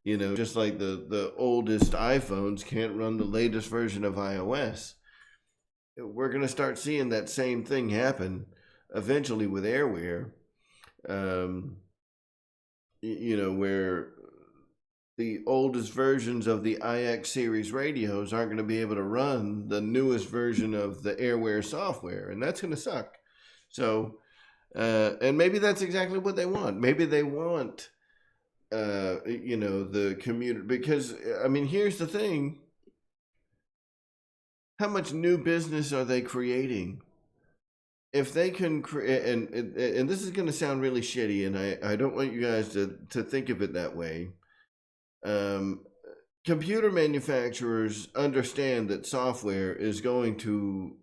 Just like the oldest iPhones can't run the latest version of iOS. We're going to start seeing that same thing happen eventually with Airware. Where the oldest versions of the iX series radios aren't going to be able to run the newest version of the Airware software, and that's going to suck. So, and maybe that's exactly what they want. Maybe they want, the community, because, I mean, here's the thing. How much new business are they creating? If they can create, and this is going to sound really shitty, and I don't want you guys to think of it that way. Computer manufacturers understand that software is going to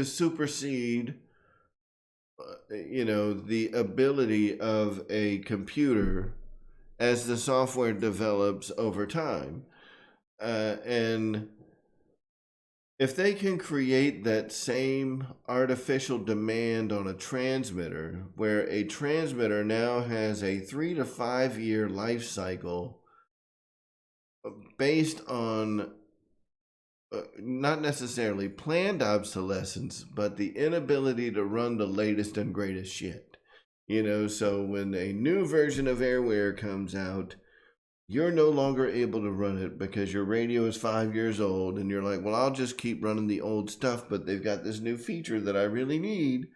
supersede the ability of a computer as the software develops over time, and if they can create that same artificial demand on a transmitter, where a transmitter now has a 3 to 5 year life cycle based on not necessarily planned obsolescence, but the inability to run the latest and greatest shit. So when a new version of Airware comes out, you're no longer able to run it because your radio is 5 years old, and you're like, well, I'll just keep running the old stuff, but they've got this new feature that I really need.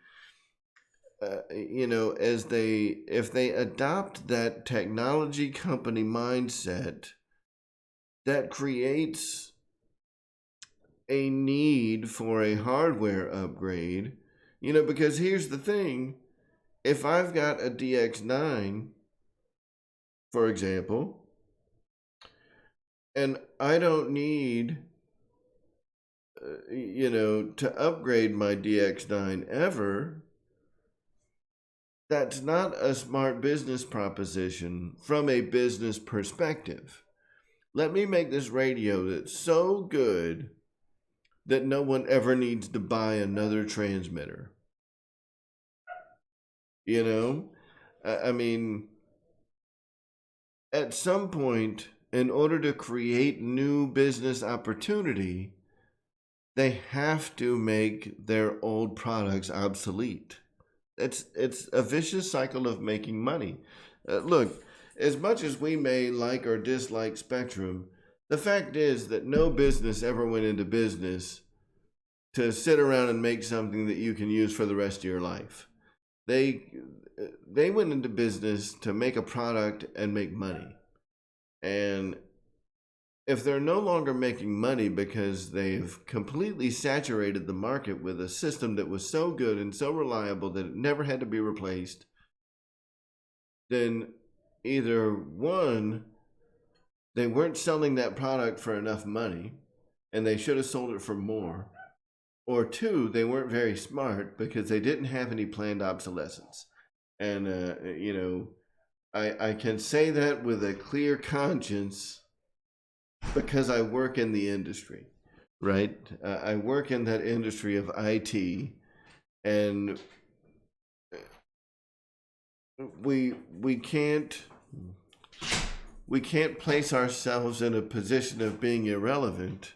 If they adopt that technology company mindset, that creates a need for a hardware upgrade, because here's the thing. If I've got a DX9, for example, and I don't need, to upgrade my DX9 ever, that's not a smart business proposition from a business perspective. Let me make this radio that's so good that no one ever needs to buy another transmitter. I mean, at some point, in order to create new business opportunity, they have to make their old products obsolete. It's a vicious cycle of making money. Look, as much as we may like or dislike Spectrum, the fact is that no business ever went into business to sit around and make something that you can use for the rest of your life. They went into business to make a product and make money. And if they're no longer making money because they've completely saturated the market with a system that was so good and so reliable that it never had to be replaced, then either one, they weren't selling that product for enough money and they should have sold it for more, or two, they weren't very smart because they didn't have any planned obsolescence. And, I can say that with a clear conscience because I work in the industry, right? I work in that industry of IT, and we can't place ourselves in a position of being irrelevant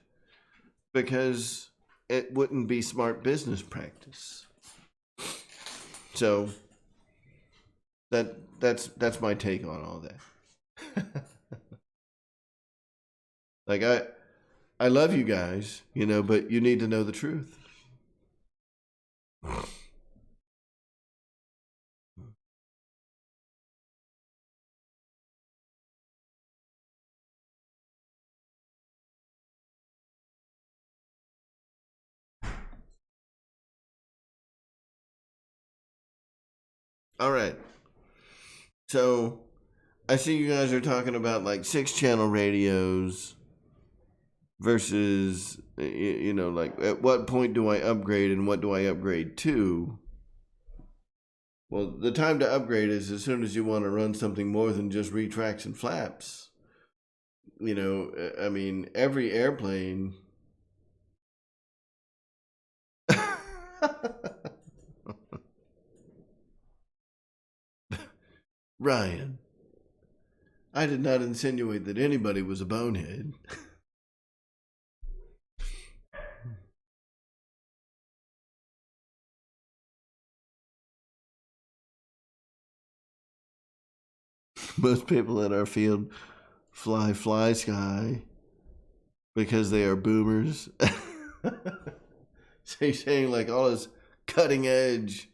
because it wouldn't be smart business practice. So that's my take on all that. Like I love you guys, but you need to know the truth. All right. So I see you guys are talking about like 6 channel radios versus, like at what point do I upgrade and what do I upgrade to? Well, the time to upgrade is as soon as you want to run something more than just retracts and flaps. I mean, every airplane. Ryan, I did not insinuate that anybody was a bonehead. Most people in our field fly sky because they are boomers. So you're saying like all us cutting edge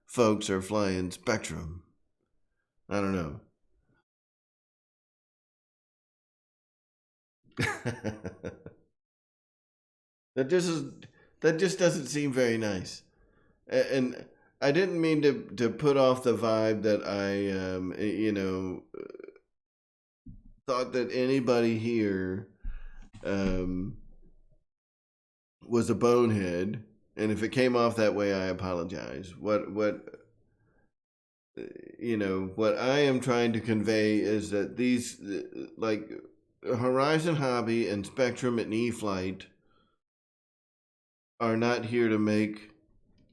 folks are flying Spectrum. I don't know. that just is that just doesn't seem very nice. And I didn't mean to put off the vibe that I thought that anybody here was a bonehead, and if it came off that way, I apologize. What I am trying to convey is that these like Horizon Hobby and Spectrum and E-Flight are not here to make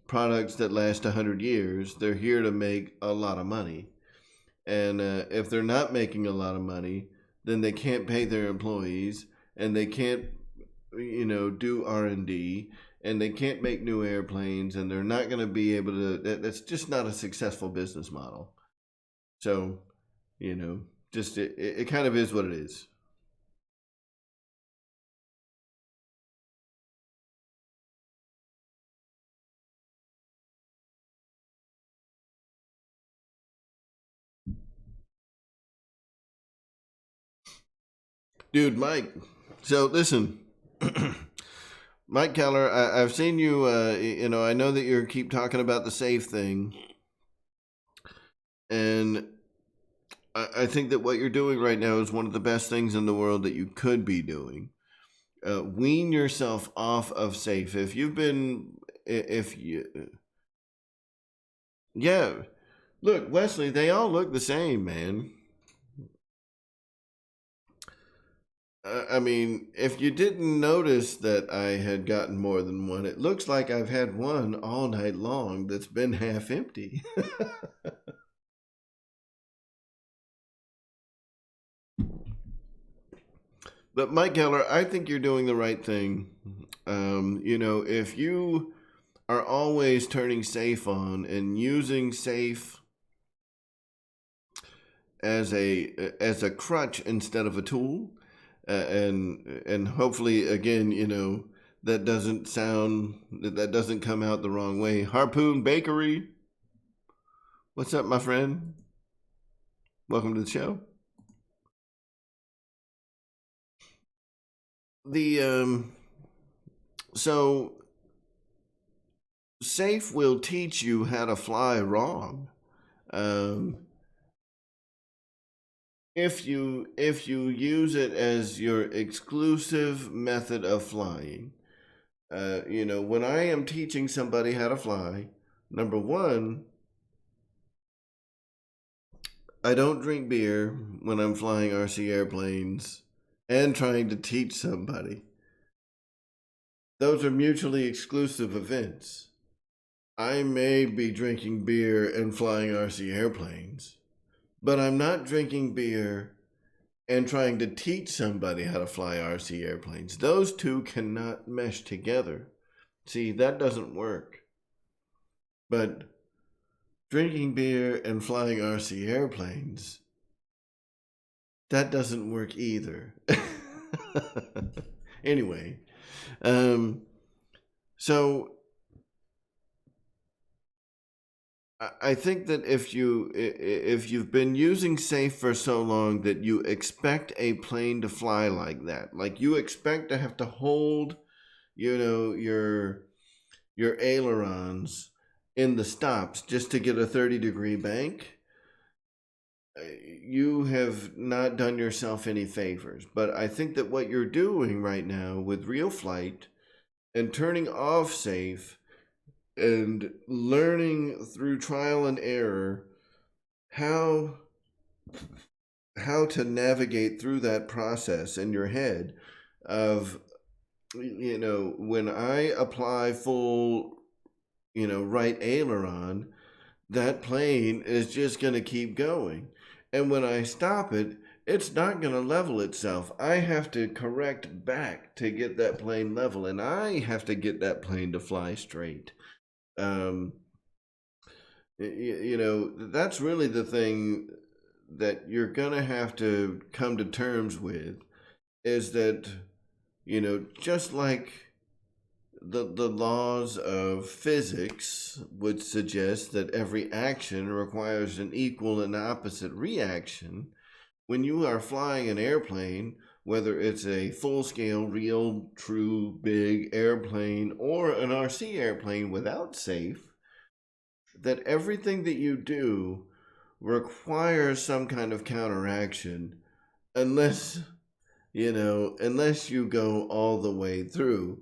products that last 100 years. They're here to make a lot of money. And if they're not making a lot of money, then they can't pay their employees, and they can't, do R&D, and they can't make new airplanes, and they're not going to be able to. That's just not a successful business model. So, just it kind of is what it is. Dude, Mike. So listen, Mike Keller, I've seen you. I know that you keep talking about the safe thing, and I think that what you're doing right now is one of the best things in the world that you could be doing. Wean yourself off of safe. If you've been, if you, yeah. Look, Wesley, they all look the same, man. I mean, if you didn't notice that I had gotten more than one, it looks like I've had one all night long that's been half empty. But Mike Keller, I think you're doing the right thing. If you are always turning safe on and using safe as a crutch instead of a tool, and hopefully again, that doesn't come out the wrong way. Harpoon Bakery, what's up, my friend? Welcome to the show. The so safe will teach you how to fly wrong. Um, if you use it as your exclusive method of flying, when I am teaching somebody how to fly, number one, I don't drink beer when I'm flying RC airplanes and trying to teach somebody. Those are mutually exclusive events. I may be drinking beer and flying RC airplanes, but I'm not drinking beer and trying to teach somebody how to fly RC airplanes. Those two cannot mesh together. See, that doesn't work. But drinking beer and flying RC airplanes, that doesn't work either. Anyway, so I think that if you've been using safe for so long that you expect a plane to fly like that, like you expect to have to hold, your ailerons in the stops just to get a 30-degree bank, you have not done yourself any favors. But I think that what you're doing right now with real flight and turning off safe and learning through trial and error how to navigate through that process in your head of, when I apply full, right aileron, that plane is just going to keep going. And when I stop it, it's not going to level itself. I have to correct back to get that plane level, and I have to get that plane to fly straight. That's really the thing that you're going to have to come to terms with, is that, just like the laws of physics would suggest that every action requires an equal and opposite reaction, when you are flying an airplane, whether it's a full-scale, real, true, big airplane or an RC airplane without safe, that everything that you do requires some kind of counteraction, unless you go all the way through.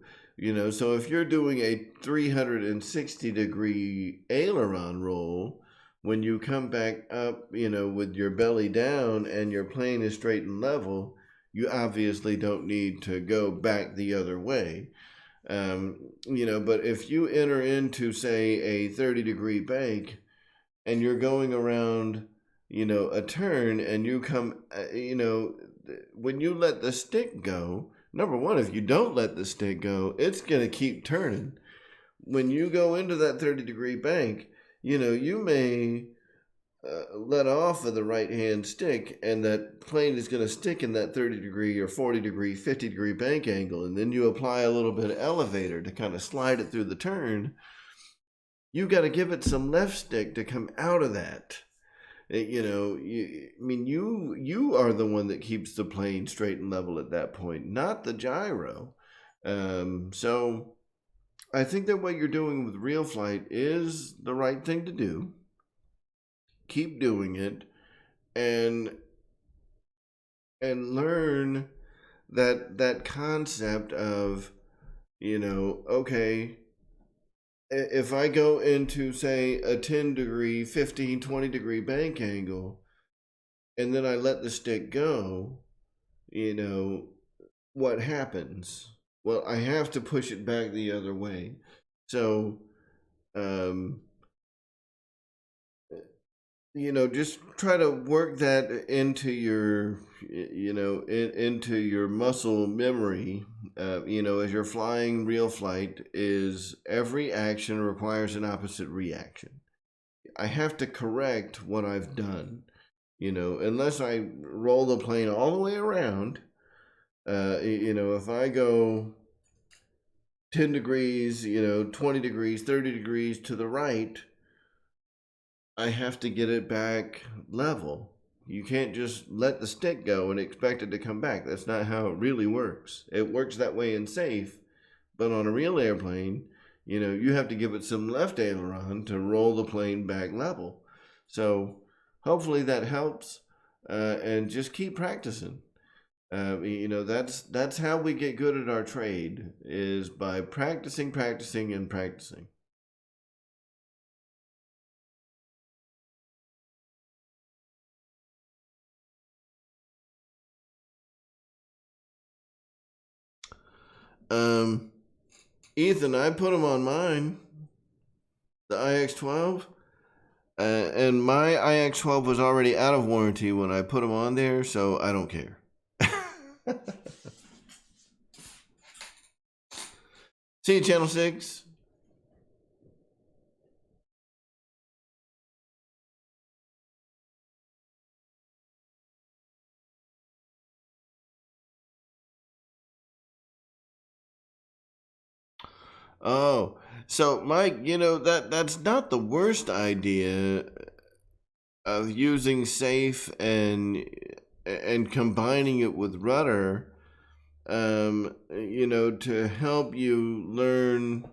So if you're doing a 360-degree aileron roll, when you come back up, with your belly down and your plane is straight and level, you obviously don't need to go back the other way. But if you enter into, say, a 30-degree bank and you're going around, a turn, and you come, when you let the stick go, number one, if you don't let the stick go, it's going to keep turning. When you go into that 30-degree bank, you may let off of the right-hand stick, and that plane is going to stick in that 30-degree or 40-degree, 50-degree bank angle, and then you apply a little bit of elevator to kind of slide it through the turn. You got to give it some left stick to come out of that. You are the one that keeps the plane straight and level at that point, not the gyro. So I think that what you're doing with real flight is the right thing to do. Keep doing it, and learn that concept of, okay, if I go into, say, a 10-degree, 15, 20-degree bank angle, and then I let the stick go, what happens? Well, I have to push it back the other way. So, just try to work that into your, into your muscle memory. As you're flying real flight, is every action requires an opposite reaction. I have to correct what I've done, unless I roll the plane all the way around. If I go 10 degrees, 20 degrees, 30 degrees to the right, I have to get it back level. You can't just let the stick go and expect it to come back. That's not how it really works. It works that way in safe, but on a real airplane, you have to give it some left aileron to roll the plane back level. So hopefully that helps, and just keep practicing. That's how we get good at our trade, is by practicing. Ethan, I put them on mine, the IX-12, and my IX-12 was already out of warranty when I put them on there, so I don't care. See you, Channel 6. Oh, so Mike, that's not the worst idea of using safe and combining it with rudder, to help you learn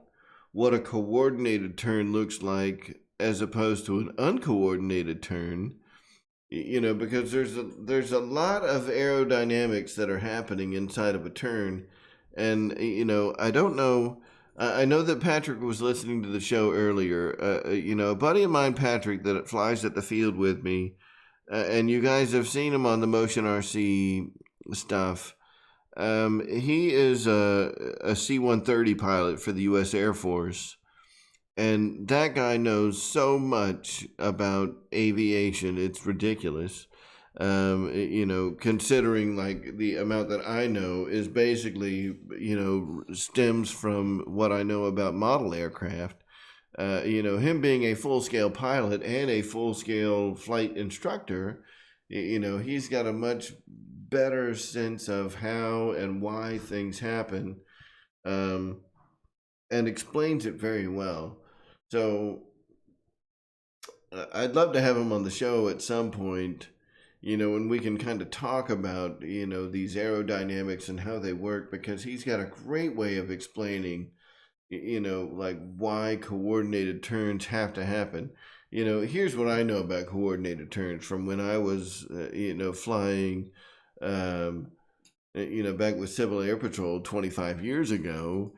what a coordinated turn looks like as opposed to an uncoordinated turn. Because there's a lot of aerodynamics that are happening inside of a turn, and I don't know. I know that Patrick was listening to the show earlier. A buddy of mine, Patrick, that flies at the field with me, and you guys have seen him on the Motion RC stuff. He is a C-130 pilot for the U.S. Air Force. And that guy knows so much about aviation, it's ridiculous. Considering like the amount that I know is basically, stems from what I know about model aircraft. Him being a full-scale pilot and a full-scale flight instructor, he's got a much better sense of how and why things happen, and explains it very well. So I'd love to have him on the show at some point, and we can kind of talk about, these aerodynamics and how they work, because he's got a great way of explaining, like why coordinated turns have to happen. Here's what I know about coordinated turns from when I was, flying, back with Civil Air Patrol 25 years ago.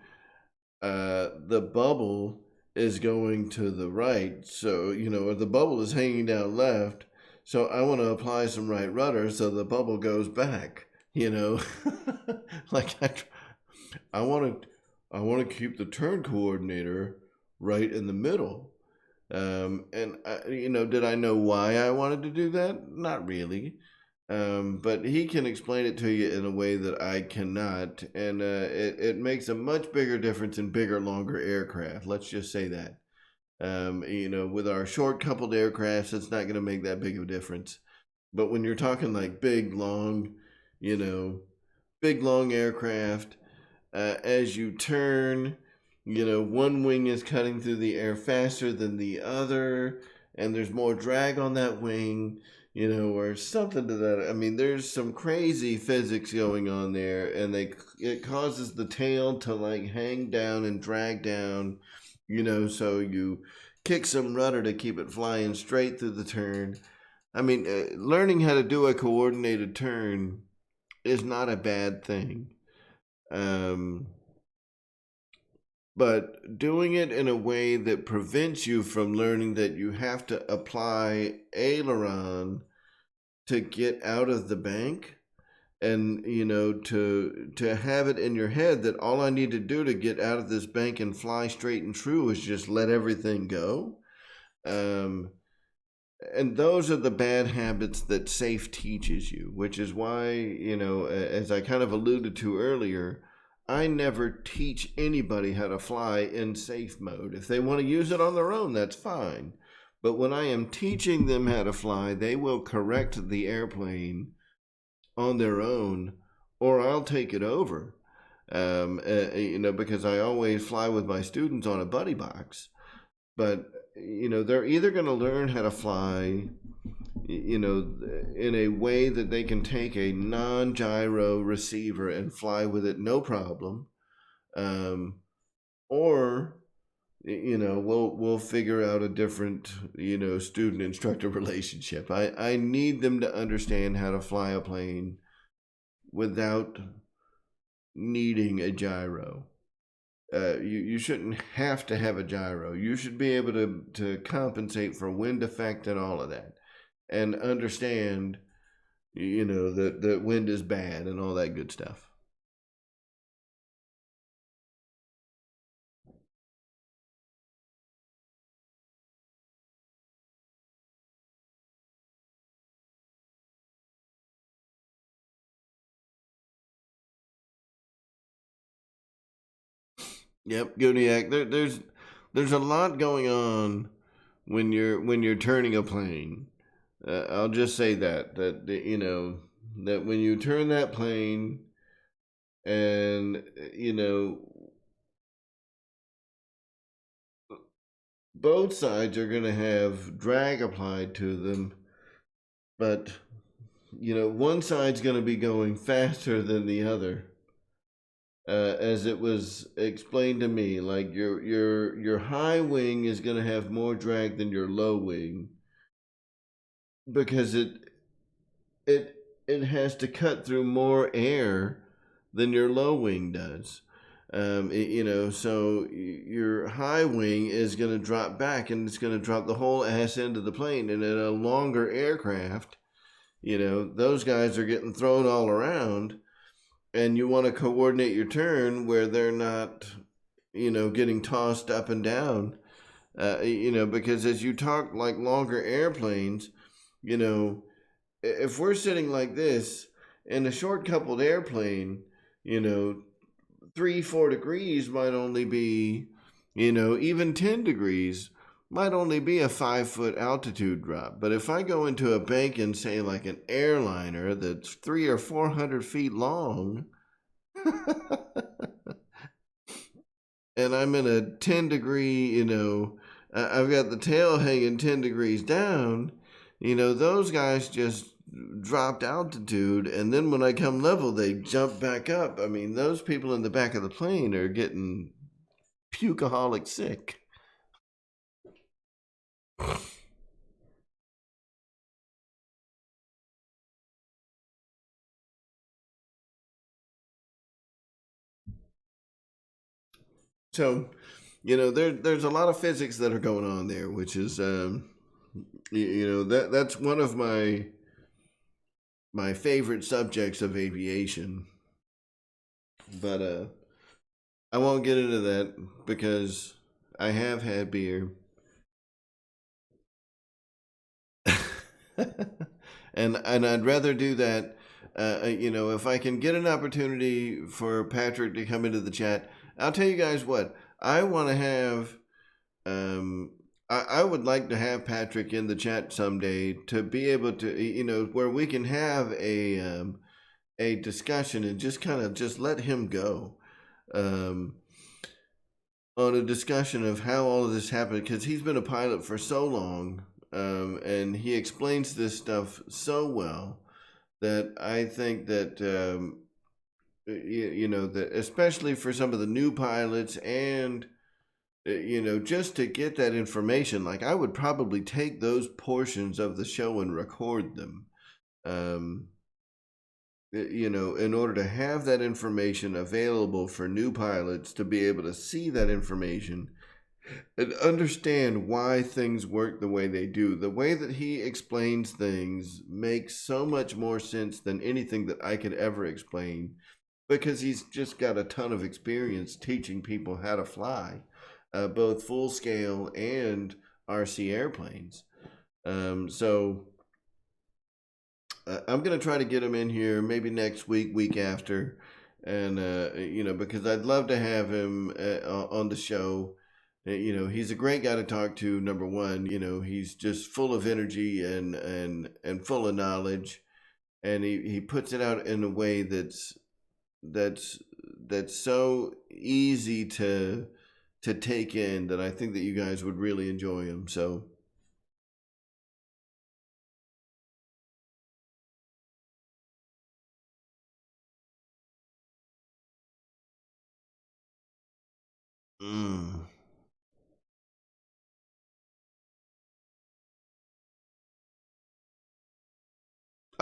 The bubble is going to the right, so the bubble is hanging down left, so I want to apply some right rudder so the bubble goes back. Like I want to keep the turn coordinator right in the middle. And did I know why I wanted to do that? Not really. But he can explain it to you in a way that I cannot, and it makes a much bigger difference in bigger, longer aircraft. Let's just say that. With our short coupled aircrafts, it's not going to make that big of a difference. But when you're talking like big, long aircraft, as you turn, one wing is cutting through the air faster than the other, and there's more drag on that wing. Or something to that. I mean, there's some crazy physics going on there, and it causes the tail to like hang down and drag down, so you kick some rudder to keep it flying straight through the turn. I mean, learning how to do a coordinated turn is not a bad thing. But doing it in a way that prevents you from learning that you have to apply aileron to get out of the bank, and to have it in your head that all I need to do to get out of this bank and fly straight and true is just let everything go. And those are the bad habits that SAFE teaches you, which is why, as I kind of alluded to earlier, I never teach anybody how to fly in SAFE mode. If they want to use it on their own, that's fine. But when I am teaching them how to fly, they will correct the airplane on their own, or I'll take it over. Because I always fly with my students on a buddy box. But, they're either going to learn how to fly, in a way that they can take a non-gyro receiver and fly with it no problem, or we'll figure out a different student instructor relationship. I need them to understand how to fly a plane without needing a gyro. You shouldn't have to have a gyro. You should be able to compensate for wind effect and all of that, and understand that wind is bad and all that good stuff. Yep, Godiac. There's a lot going on when you're turning a plane. I'll just say that that when you turn that plane, and both sides are going to have drag applied to them, but one side's going to be going faster than the other. as it was explained to me, like your high wing is going to have more drag than your low wing because it it has to cut through more air than your low wing does. So your high wing is going to drop back and it's going to drop the whole ass into the plane. And in a longer aircraft, those guys are getting thrown all around, and you want to coordinate your turn where they're not, getting tossed up and down. Because as you talk like longer airplanes, if we're sitting like this in a short coupled airplane, 3-4 degrees might only be, even 10 degrees might only be a 5-foot altitude drop. But if I go into a bank and say like an airliner that's 300 or 400 feet long, and I'm in a 10-degree, I've got the tail hanging 10 degrees down, those guys just dropped altitude, and then when I come level, they jump back up. I mean, those people in the back of the plane are getting pukaholic sick. So, there's a lot of physics that are going on there, which is, that's one of my favorite subjects of aviation. But I won't get into that because I have had beer. and I'd rather do that. If I can get an opportunity for Patrick to come into the chat, I'll tell you guys what, I want to have. I would like to have Patrick in the chat someday to be able to, where we can have a discussion and just kind of just let him go on a discussion of how all of this happened, because he's been a pilot for so long, and he explains this stuff so well that I think that that especially for some of the new pilots and just to get that information, like I would probably take those portions of the show and record them, in order to have that information available for new pilots to be able to see that information and understand why things work the way they do. The way that he explains things makes so much more sense than anything that I could ever explain, because he's just got a ton of experience teaching people how to fly. Both full scale and RC airplanes. So I'm going to try to get him in here maybe next week after. And, because I'd love to have him on the show. He's a great guy to talk to, number one. He's just full of energy and full of knowledge. And he puts it out in a way that's so easy to take in, that I think that you guys would really enjoy him. So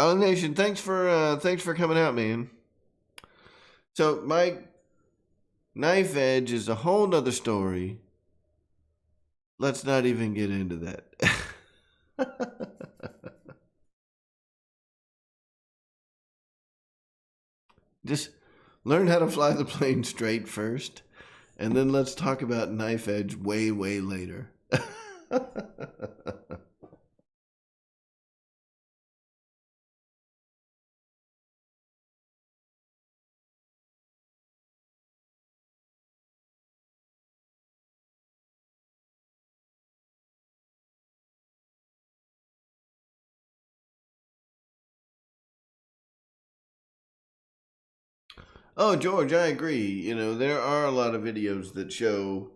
Oh Nation, thanks for coming out, man. So my knife edge is a whole nother story. Let's not even get into that. Just learn how to fly the plane straight first, and then let's talk about knife edge way later. Oh, George, I agree. There are a lot of videos that show,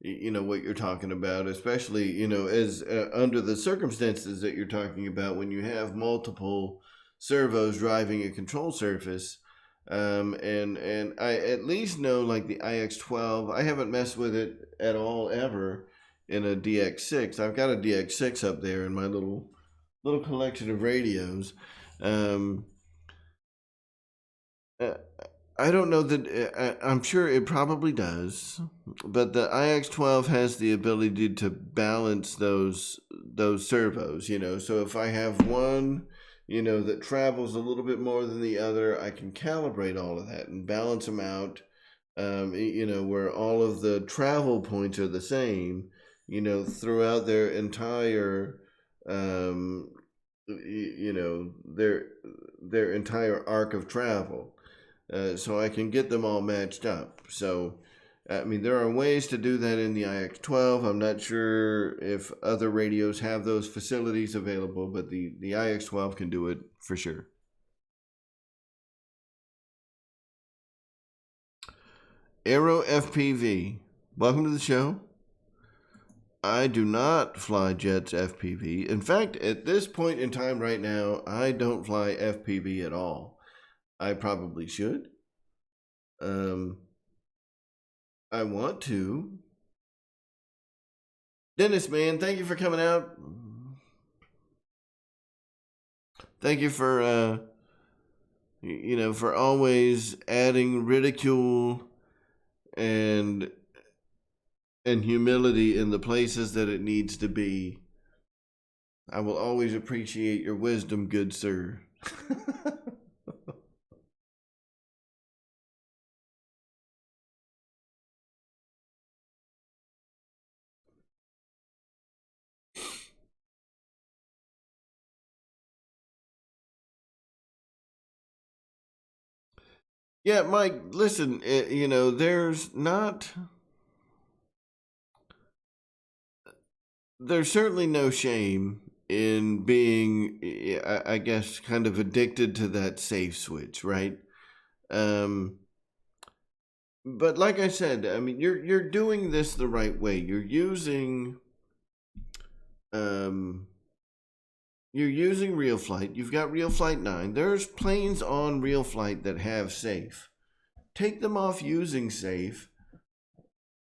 what you're talking about, especially, as under the circumstances that you're talking about, when you have multiple servos driving a control surface. And I at least know like the IX12. I haven't messed with it at all ever in a DX6. I've got a DX6 up there in my little collection of radios. Um, uh, I don't know that I'm sure it probably does, but the IX12 has the ability to balance those servos. So if I have one, that travels a little bit more than the other, I can calibrate all of that and balance them out. Where all of the travel points are the same. Throughout their entire, their entire arc of travel. So I can get them all matched up. So, I mean, there are ways to do that in the IX12. I'm not sure if other radios have those facilities available, but the IX12 can do it for sure. Aero FPV, welcome to the show. I do not fly jets FPV. In fact, at this point in time right now, I don't fly FPV at all. I probably should. I want to. Dennis, man, thank you for coming out. Thank you for, for always adding ridicule and humility in the places that it needs to be. I will always appreciate your wisdom, good sir. Yeah, Mike, listen, there's certainly no shame in being, I guess, kind of addicted to that safe switch, right? But like I said, I mean, you're doing this the right way. You're using real flight. You've got real flight 9. There's planes on real flight that have safe. Take them off using safe.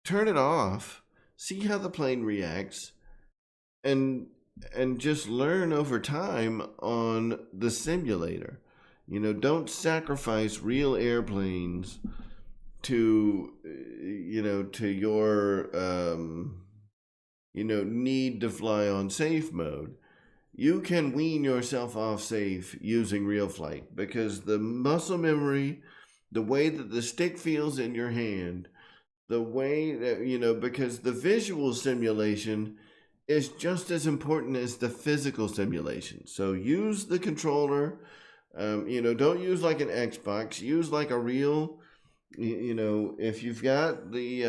Turn it off. See how the plane reacts, and just learn over time on the simulator. Don't sacrifice real airplanes to your need to fly on safe mode. You can wean yourself off safe using real flight, because the muscle memory, the way that the stick feels in your hand, the way that because the visual simulation is just as important as the physical simulation. So use the controller. Don't use like an Xbox. Use like a real. If you've got the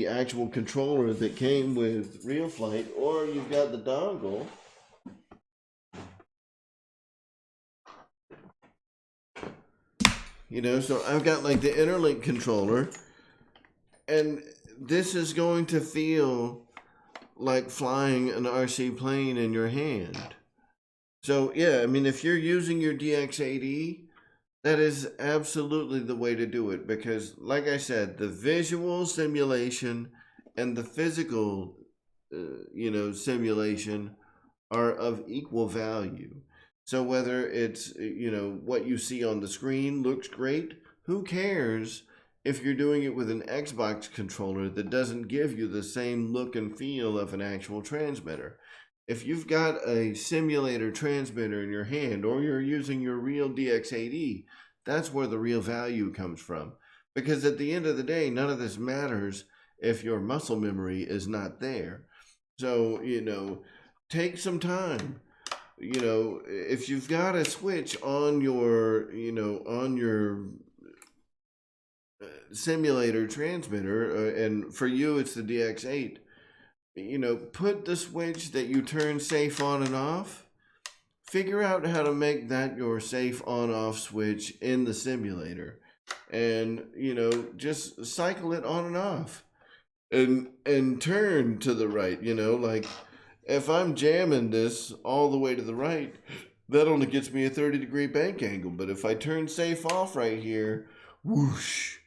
actual controller that came with real flight, or you've got the dongle. So I've got like the Interlink controller, and this is going to feel like flying an RC plane in your hand. So yeah, I mean, if you're using your DX80, that is absolutely the way to do it, because like I said, the visual simulation and the physical simulation are of equal value. So whether it's what you see on the screen looks great, who cares if you're doing it with an Xbox controller that doesn't give you the same look and feel of an actual transmitter? If you've got a simulator transmitter in your hand, or you're using your real DX80, that's where the real value comes from. Because at the end of the day, none of this matters if your muscle memory is not there. So, take some time. If you've got a switch on your, simulator transmitter, and for you it's the DX8, put the switch that you turn safe on and off. Figure out how to make that your safe on-off switch in the simulator, and just cycle it on and off, and turn to the right. Like if I'm jamming this all the way to the right, that only gets me a 30-degree bank angle. But if I turn safe off right here, whoosh,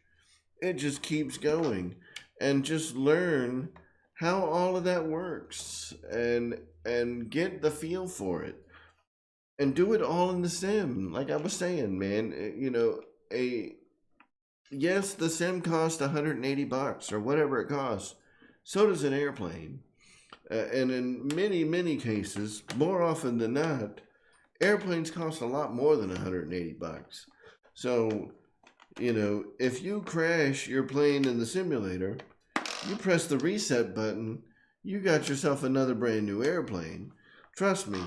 it just keeps going. And just learn how all of that works and get the feel for it. And do it all in the sim. Like I was saying, man, yes, the sim costs $180 or whatever it costs. So does an airplane. And in many, many cases, more often than not, airplanes cost a lot more than $180. So, if you crash your plane in the simulator, you press the reset button, you got yourself another brand new airplane. Trust me,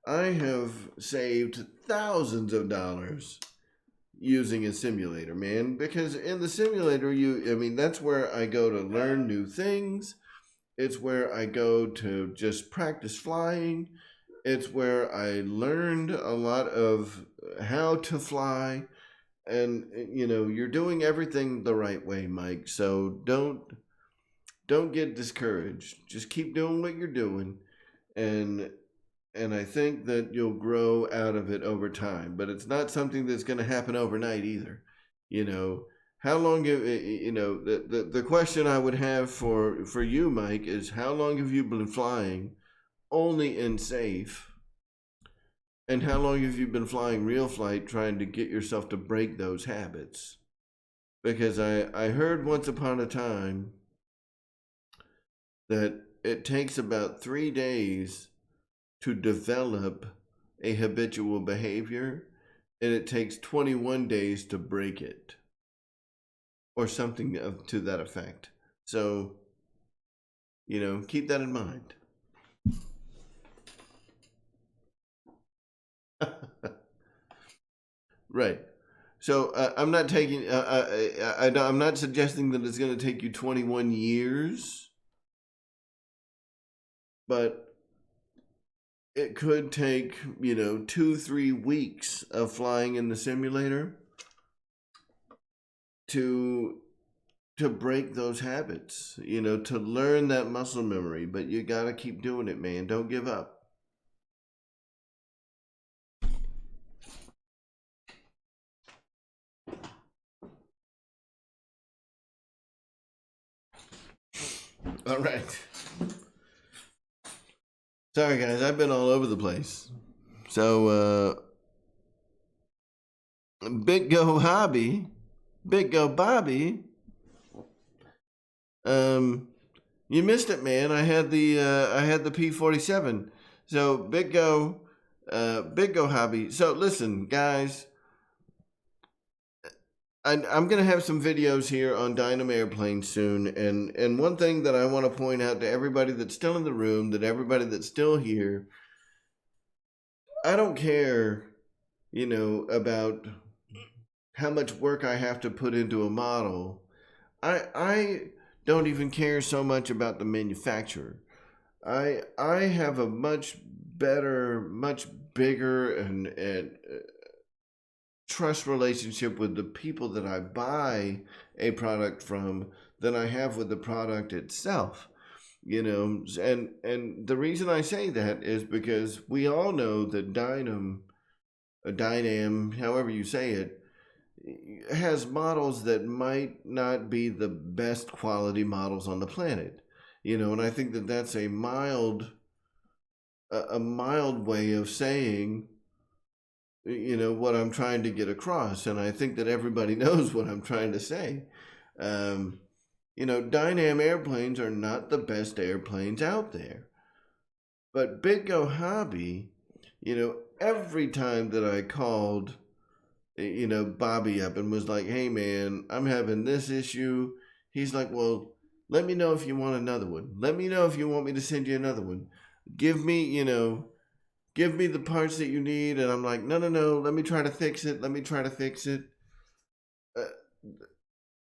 I have saved thousands of dollars using a simulator, man, because in the simulator, that's where I go to learn new things. It's where I go to just practice flying. It's where I learned a lot of how to fly. And, you're doing everything the right way, Mike. So don't get discouraged. Just keep doing what you're doing. And I think that you'll grow out of it over time. But it's not something that's going to happen overnight either. How long the question I would have for you, Mike, is how long have you been flying only in safe? And how long have you been flying real flight trying to get yourself to break those habits? Because I heard once upon a time that it takes about 3 days to develop a habitual behavior, and it takes 21 days to break it, or something to that effect. So, keep that in mind. Right. So I'm not taking. I'm not suggesting that it's going to take you 21 years, but it could take 2-3 weeks of flying in the simulator to break those habits. To learn that muscle memory. But you got to keep doing it, man. Don't give up. All right. Sorry, guys. I've been all over the place. So, Big Go Hobby, Big Go Bobby. You missed it, man. I had the P-47. So Big Go Hobby. So listen, guys. I'm going to have some videos here on Dynam airplanes soon, and one thing that I want to point out to everybody that's still in the room, that everybody that's still here, I don't care, about how much work I have to put into a model. I don't even care so much about the manufacturer. I have a much better, much bigger and trust relationship with the people that I buy a product from than I have with the product itself. And the reason I say that is because we all know that Dynam, however you say it, has models that might not be the best quality models on the planet. And I think that that's a mild way of saying what I'm trying to get across, and I think that everybody knows what I'm trying to say. Dynam airplanes are not the best airplanes out there, but Big Go Hobby, every time that I called Bobby up and was like, hey man, I'm having this issue, he's like, well, let me know if you want another one. Let me know if you want me to send you another one. Give me the parts that you need. And I'm like, no, let me try to fix it.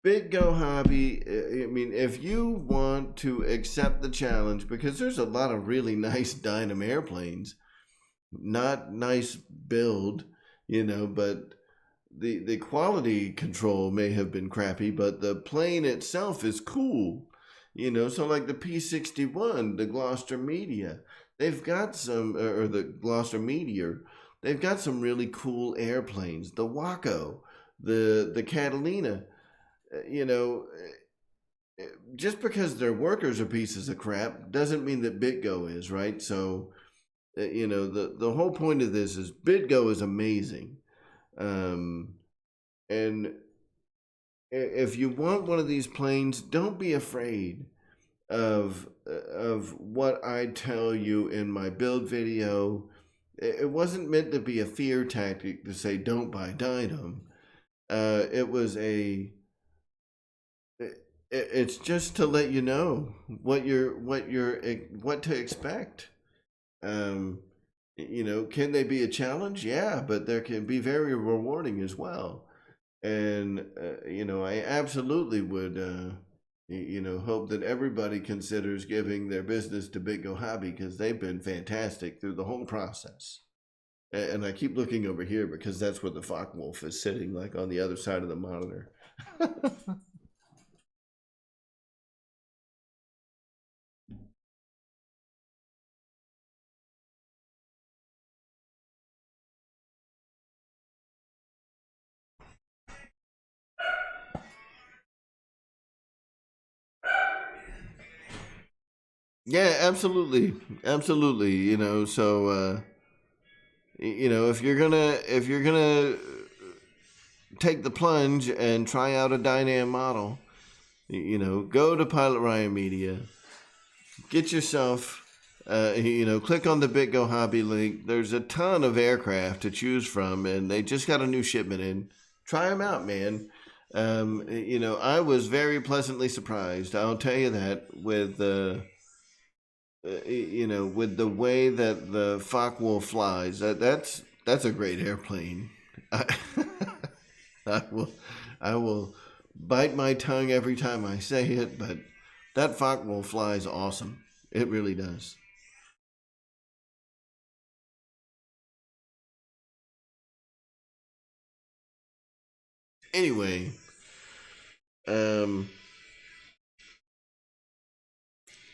Big Go Hobby, if you want to accept the challenge, because there's a lot of really nice Dynam airplanes, not nice build, but the quality control may have been crappy, but the plane itself is cool. So like the P-61, the Gloucester Media, they've got some, or the Gloucester Meteor, they've got some really cool airplanes. The Waco, the Catalina, you know, just because their workers are pieces of crap doesn't mean that BitGo is, right? So, you know, the whole point of this is BitGo is amazing. And if you want one of these planes, don't be afraid of what I tell you in my build video. It wasn't meant to be a fear tactic to say don't buy Dynam. It was it's just to let you know what to expect. You know, can they be a challenge? Yeah, but there can be very rewarding as well. And you know, I absolutely would you know, hope that everybody considers giving their business to BitGo Hobby, because they've been fantastic through the whole process. And I keep looking over here because that's where the Focke Wulf is sitting, like on the other side of the monitor. Yeah, absolutely, absolutely. You know, so you know, if you're gonna take the plunge and try out a Dynam model, you know, go to Pilot Ryan Media, get yourself, you know, click on the BitGo Hobby link. There's a ton of aircraft to choose from, and they just got a new shipment in. Try them out, man. You know, I was very pleasantly surprised. I'll tell you that with you know, with the way that the Focke Wulf flies. That's a great airplane. I I will bite my tongue every time I say it, but that Focke Wulf flies awesome. It really does. Anyway, um,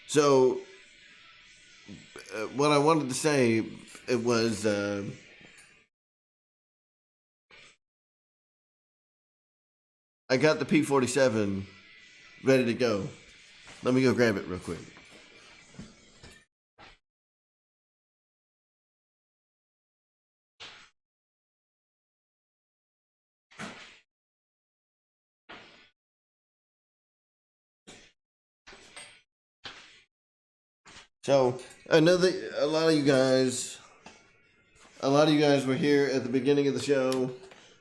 so what I wanted to say, it was I got the P-47 ready to go. Let me go grab it real quick. So a lot of you guys were here at the beginning of the show,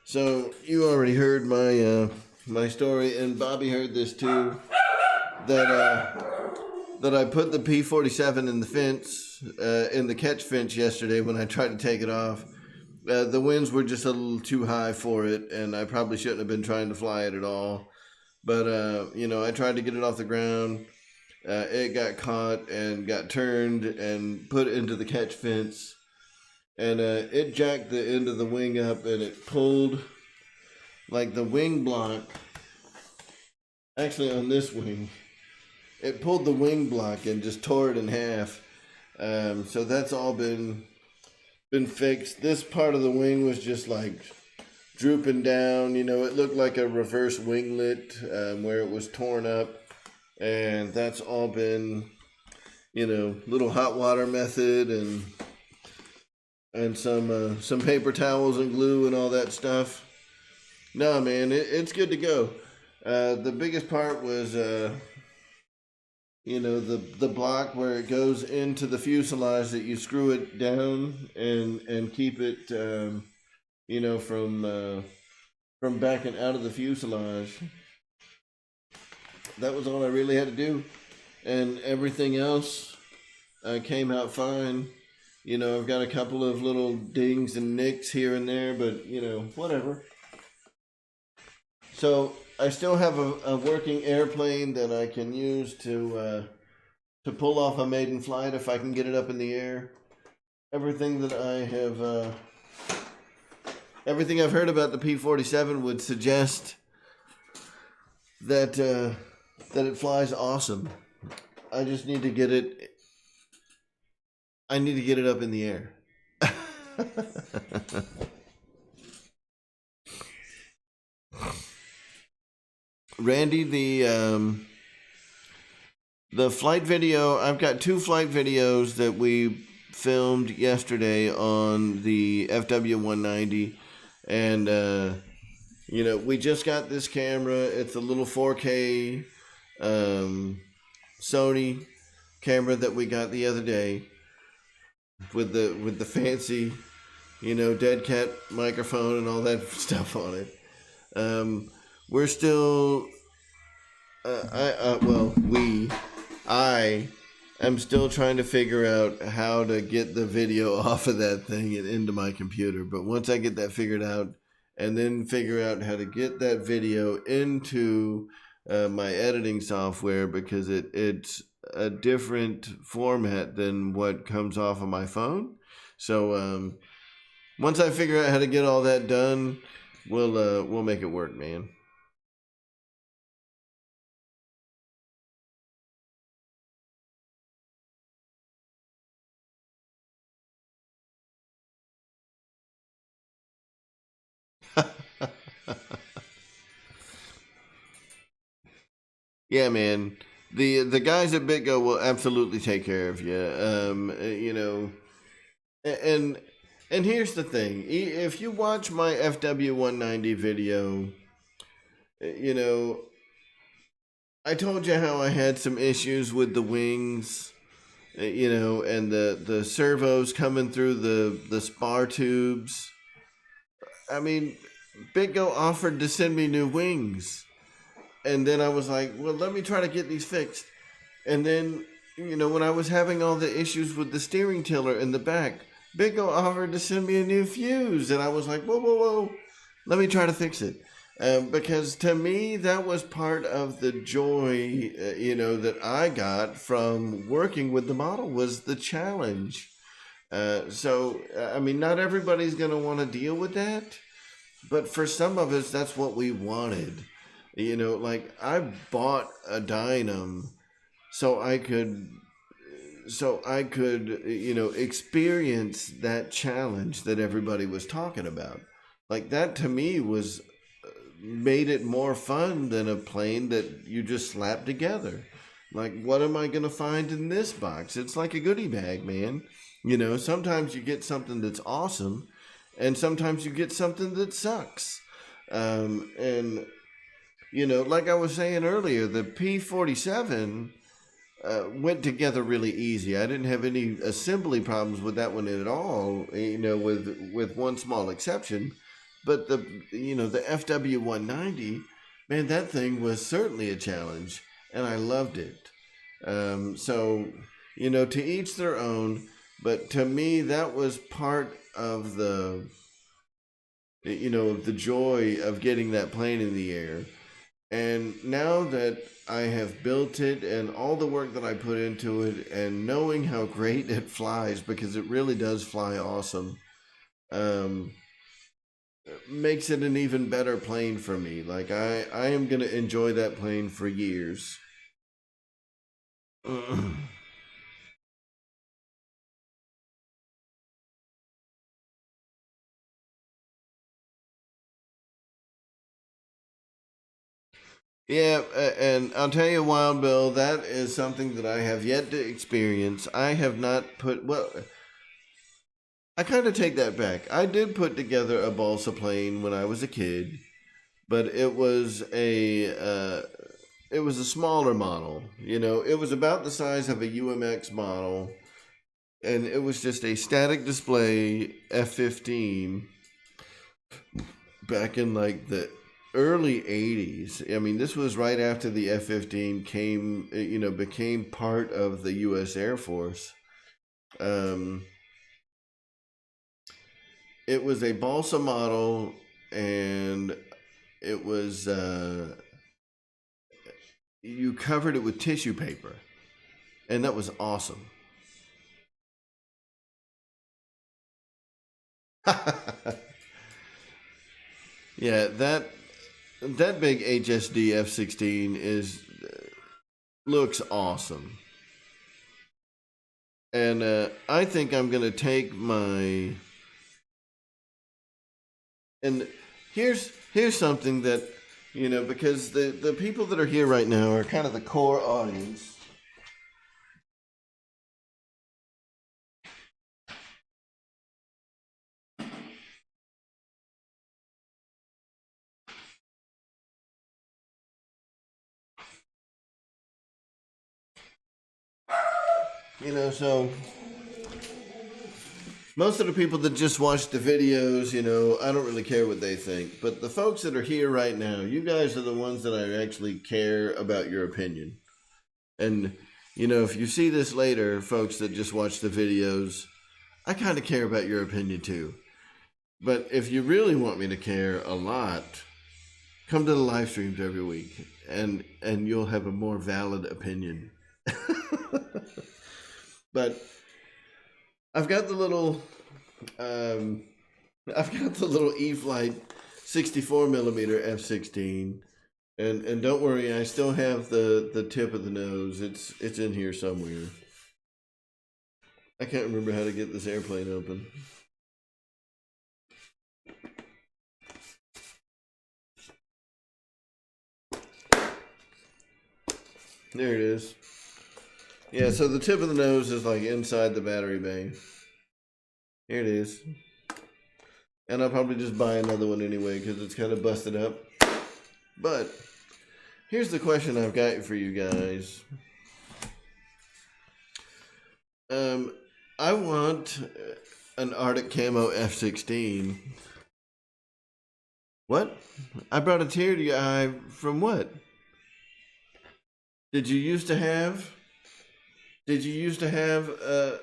so you already heard my story, and Bobby heard this too. That I put the P-47 in the fence, in the catch fence yesterday when I tried to take it off. The winds were just a little too high for it, and I probably shouldn't have been trying to fly it at all. But you know, I tried to get it off the ground. It got caught and got turned and put into the catch fence, and it jacked the end of the wing up, and it pulled like the wing block. Actually, on this wing, it pulled the wing block and just tore it in half. So that's all been fixed. This part of the wing was just like drooping down. You know, it looked like a reverse winglet where it was torn up, and that's all been, you know, little hot water method and some paper towels and glue and all that stuff. No, man, it's good to go. The biggest part was you know, the block where it goes into the fuselage, that you screw it down and keep it you know, from backing out of the fuselage. That was all I really had to do, and everything else came out fine. You know, I've got a couple of little dings and nicks here and there, but you know, whatever. So I still have a working airplane that I can use to pull off a maiden flight if I can get it up in the air. Everything that I have, everything I've heard about the P-47 would suggest that that it flies awesome. I just need to get it. I need to get it up in the air. Randy, the flight video, I've got 2 flight videos that we filmed yesterday on the FW-190. And, we just got this camera. It's a little 4K Sony camera that we got the other day with the fancy, dead cat microphone and all that stuff on it. We're still, I am still trying to figure out how to get the video off of that thing and into my computer. But once I get that figured out, and then figure out how to get that video into my editing software, because it's a different format than what comes off of my phone. So once I figure out how to get all that done, we'll make it work, man. Yeah, man. The guys at BitGo will absolutely take care of you. And here's the thing: if you watch my FW-190 video, I told you how I had some issues with the wings, and the servos coming through the spar tubes. I mean, BitGo offered to send me new wings. And then I was like, well, let me try to get these fixed. And then, when I was having all the issues with the steering tiller in the back, BitGo offered to send me a new fuse. And I was like, whoa, let me try to fix it. Because to me, that was part of the joy, that I got from working with the model, was the challenge. Not everybody's going to want to deal with that. But for some of us, that's what we wanted. I bought a Dynam so I could experience that challenge that everybody was talking about. Like, that to me was made it more fun than a plane that you just slap together. Like, what am I going to find in this box? It's like a goodie bag, man. Sometimes you get something that's awesome, and sometimes you get something that sucks. Like I was saying earlier, the P-47 went together really easy. I didn't have any assembly problems with that one at all, with one small exception. But the FW-190, man, that thing was certainly a challenge, and I loved it. To each their own. But to me, that was part of the joy of getting that plane in the air. And now that I have built it and all the work that I put into it, and knowing how great it flies, because it really does fly awesome, makes it an even better plane for me. Like, I am going to enjoy that plane for years. Yeah, and I'll tell you, Wild Bill, that is something that I have yet to experience. I have not I kind of take that back. I did put together a balsa plane when I was a kid, but it was a smaller model. It was about the size of a UMX model, and it was just a static display F-15 back in like the early 80s. I mean, this was right after the F-15 became part of the U.S. Air Force. It was a balsa model, and it was you covered it with tissue paper, and that was awesome. Yeah, that big HSD F-16 looks awesome. And I think I'm going to take my And here's something that, you know, because the people that are here right now are kind of the core audience. You know, so most of the people that just watch the videos, you know, I don't really care what they think. But the folks that are here right now, you guys are the ones that I actually care about your opinion. And, you know, if you see this later, folks that just watch the videos, I kind of care about your opinion too. But if you really want me to care a lot, come to the live streams every week and you'll have a more valid opinion. But I've got the little E-flite 64mm f/16, and don't worry, I still have the tip of the nose. It's in here somewhere. I can't remember how to get this airplane open. There it is. Yeah, so the tip of the nose is like inside the battery bay. Here it is. And I'll probably just buy another one anyway because it's kind of busted up. But here's the question I've got for you guys. I want an Arctic Camo F-16. What? I brought a tear to your eye from what? Did you used to have a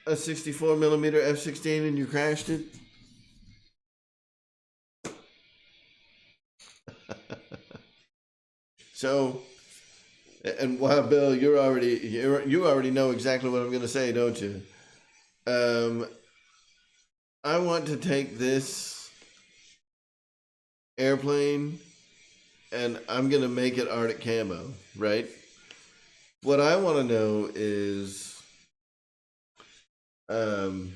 64mm F-16 and you crashed it? So, and Wild Bill, you already know exactly what I'm going to say, don't you? I want to take this airplane and I'm going to make it Arctic Camo, right? What I want to know is, do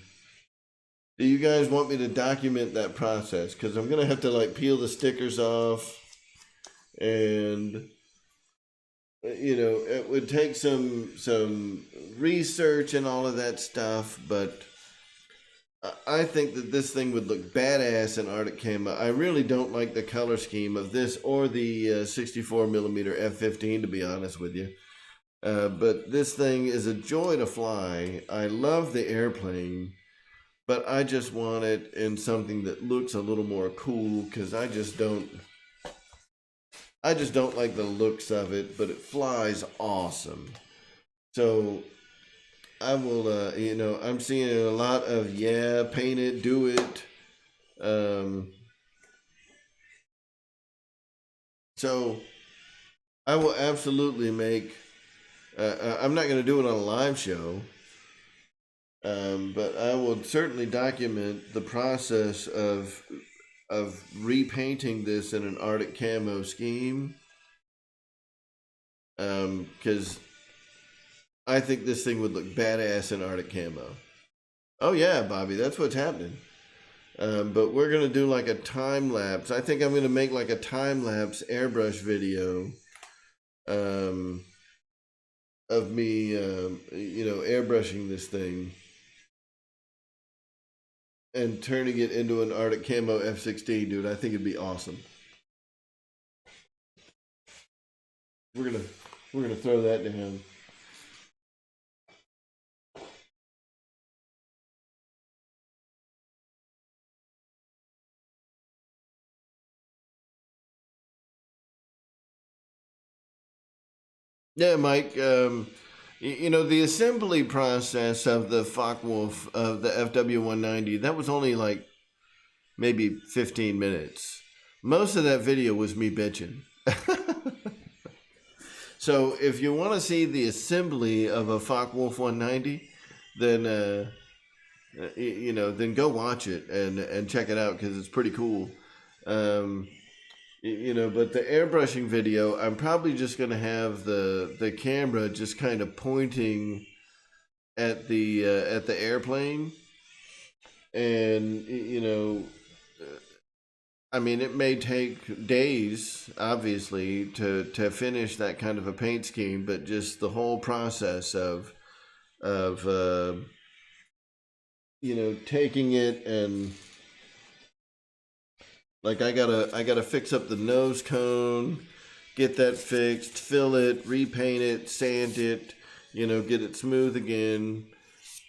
you guys want me to document that process? Because I'm going to have to like peel the stickers off and, you know, it would take some research and all of that stuff, but I think that this thing would look badass in Arctic Camo. I really don't like the color scheme of this or the 64mm F-15, to be honest with you. But this thing is a joy to fly. I love the airplane, but I just want it in something that looks a little more cool because I just don't like the looks of it, but it flies awesome. So I will, you know, I'm seeing a lot of, yeah, paint it, do it. So I will absolutely make, I'm not going to do it on a live show, but I will certainly document the process of repainting this in an Arctic Camo scheme. Because I think this thing would look badass in Arctic Camo. Oh yeah, Bobby, that's what's happening. But we're gonna do like a time lapse. I think I'm gonna make like a time lapse airbrush video of me, you know, airbrushing this thing and turning it into an Arctic Camo F-16, dude. I think it'd be awesome. We're gonna throw that down. Yeah, Mike. You know, the assembly process of the Focke Wulf of the FW-190, that was only like maybe 15 minutes. Most of that video was me bitching. So if you want to see the assembly of a Focke Wulf 190, then you know, then go watch it and check it out because it's pretty cool. You know, but the airbrushing video, I'm probably just going to have the camera just kind of pointing at the airplane, and you know, I mean, it may take days, obviously, to finish that kind of a paint scheme, but just the whole process of taking it and like I gotta fix up the nose cone, get that fixed, fill it, repaint it, sand it, get it smooth again,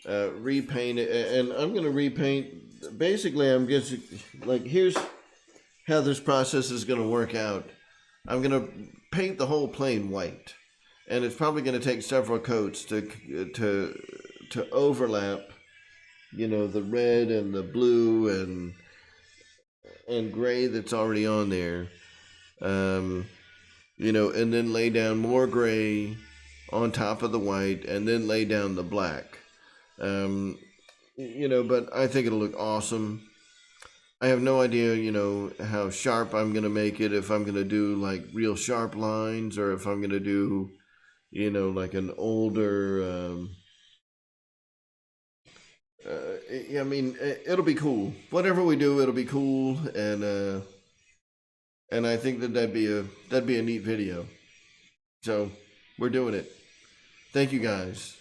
repaint it, and I'm gonna repaint. Basically, I'm just like, here's how this process is gonna work out. I'm gonna paint the whole plane white, and it's probably gonna take several coats to overlap, the red and the blue and gray that's already on there. And then lay down more gray on top of the white, and then lay down the black. But I think it'll look awesome. I have no idea, how sharp I'm going to make it, if I'm going to do like real sharp lines, or if I'm going to do, like an older, I mean, it'll be cool. Whatever we do, it'll be cool. And I think that'd be a neat video. So we're doing it. Thank you guys.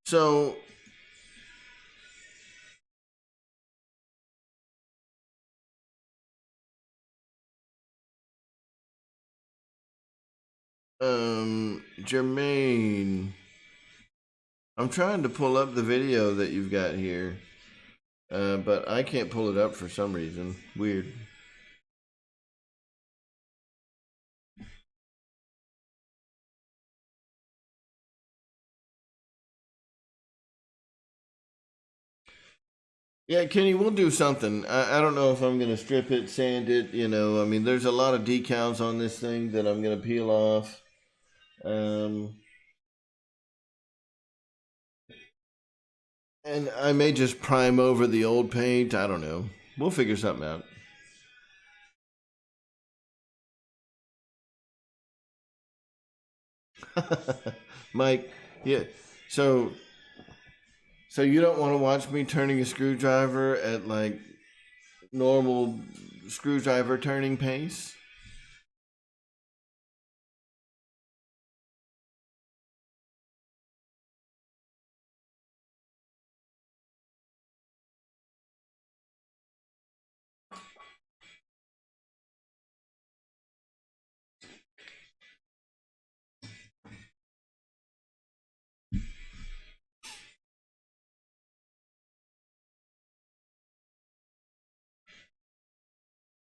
So Jermaine, I'm trying to pull up the video that you've got here, but I can't pull it up for some reason. Weird. Yeah, Kenny, we'll do something. I don't know if I'm going to strip it, sand it, I mean, there's a lot of decals on this thing that I'm going to peel off. And I may just prime over the old paint. I don't know. We'll figure something out. Mike, yeah. So you don't want to watch me turning a screwdriver at like normal screwdriver turning pace?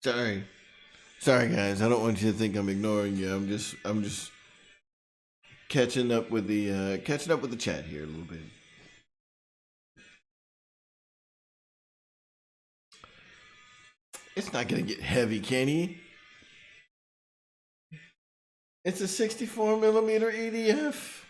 Sorry. Sorry guys, I don't want you to think I'm ignoring you. I'm just catching up with the chat here a little bit. It's not gonna get heavy, Kenny. It's a 64 millimeter EDF.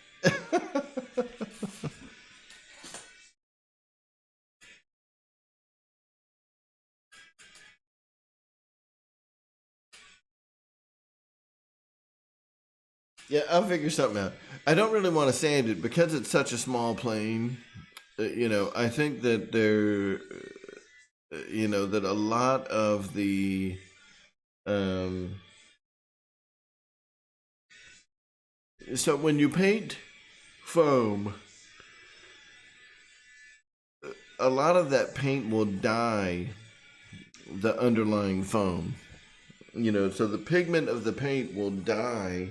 Yeah, I'll figure something out. I don't really want to sand it because it's such a small plane. I think that that a lot of the, so when you paint foam, a lot of that paint will dye the underlying foam. So the pigment of the paint will dye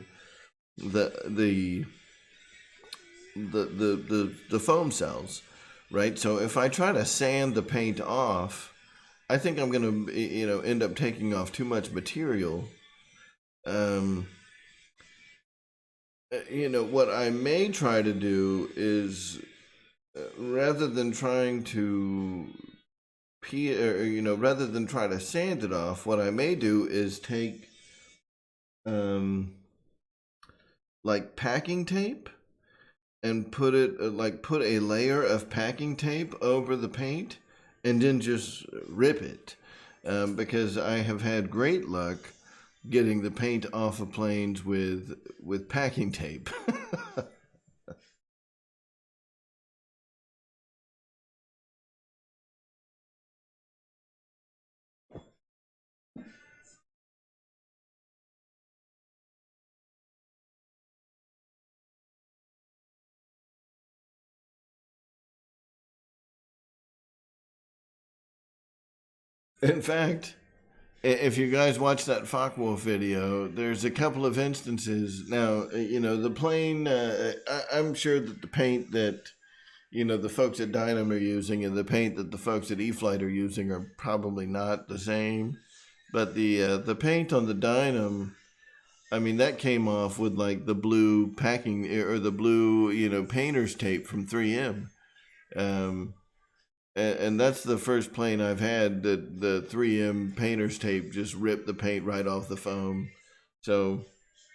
the foam cells, right? So if I try to sand the paint off, I think I'm gonna, end up taking off too much material. What I may try to do is, rather than trying to rather than try to sand it off, what I may do is take, like packing tape and put a layer of packing tape over the paint and then just rip it, because I have had great luck getting the paint off of planes with packing tape. In fact, if you guys watch that Focke Wulf video, there's a couple of instances. Now, the plane, I'm sure that the paint that, the folks at Dynam are using and the paint that the folks at E-Flight are using are probably not the same. But the paint on the Dynam, I mean, that came off with like the blue packing or the blue, painter's tape from 3M. And that's the first plane I've had that the 3M painter's tape just ripped the paint right off the foam. So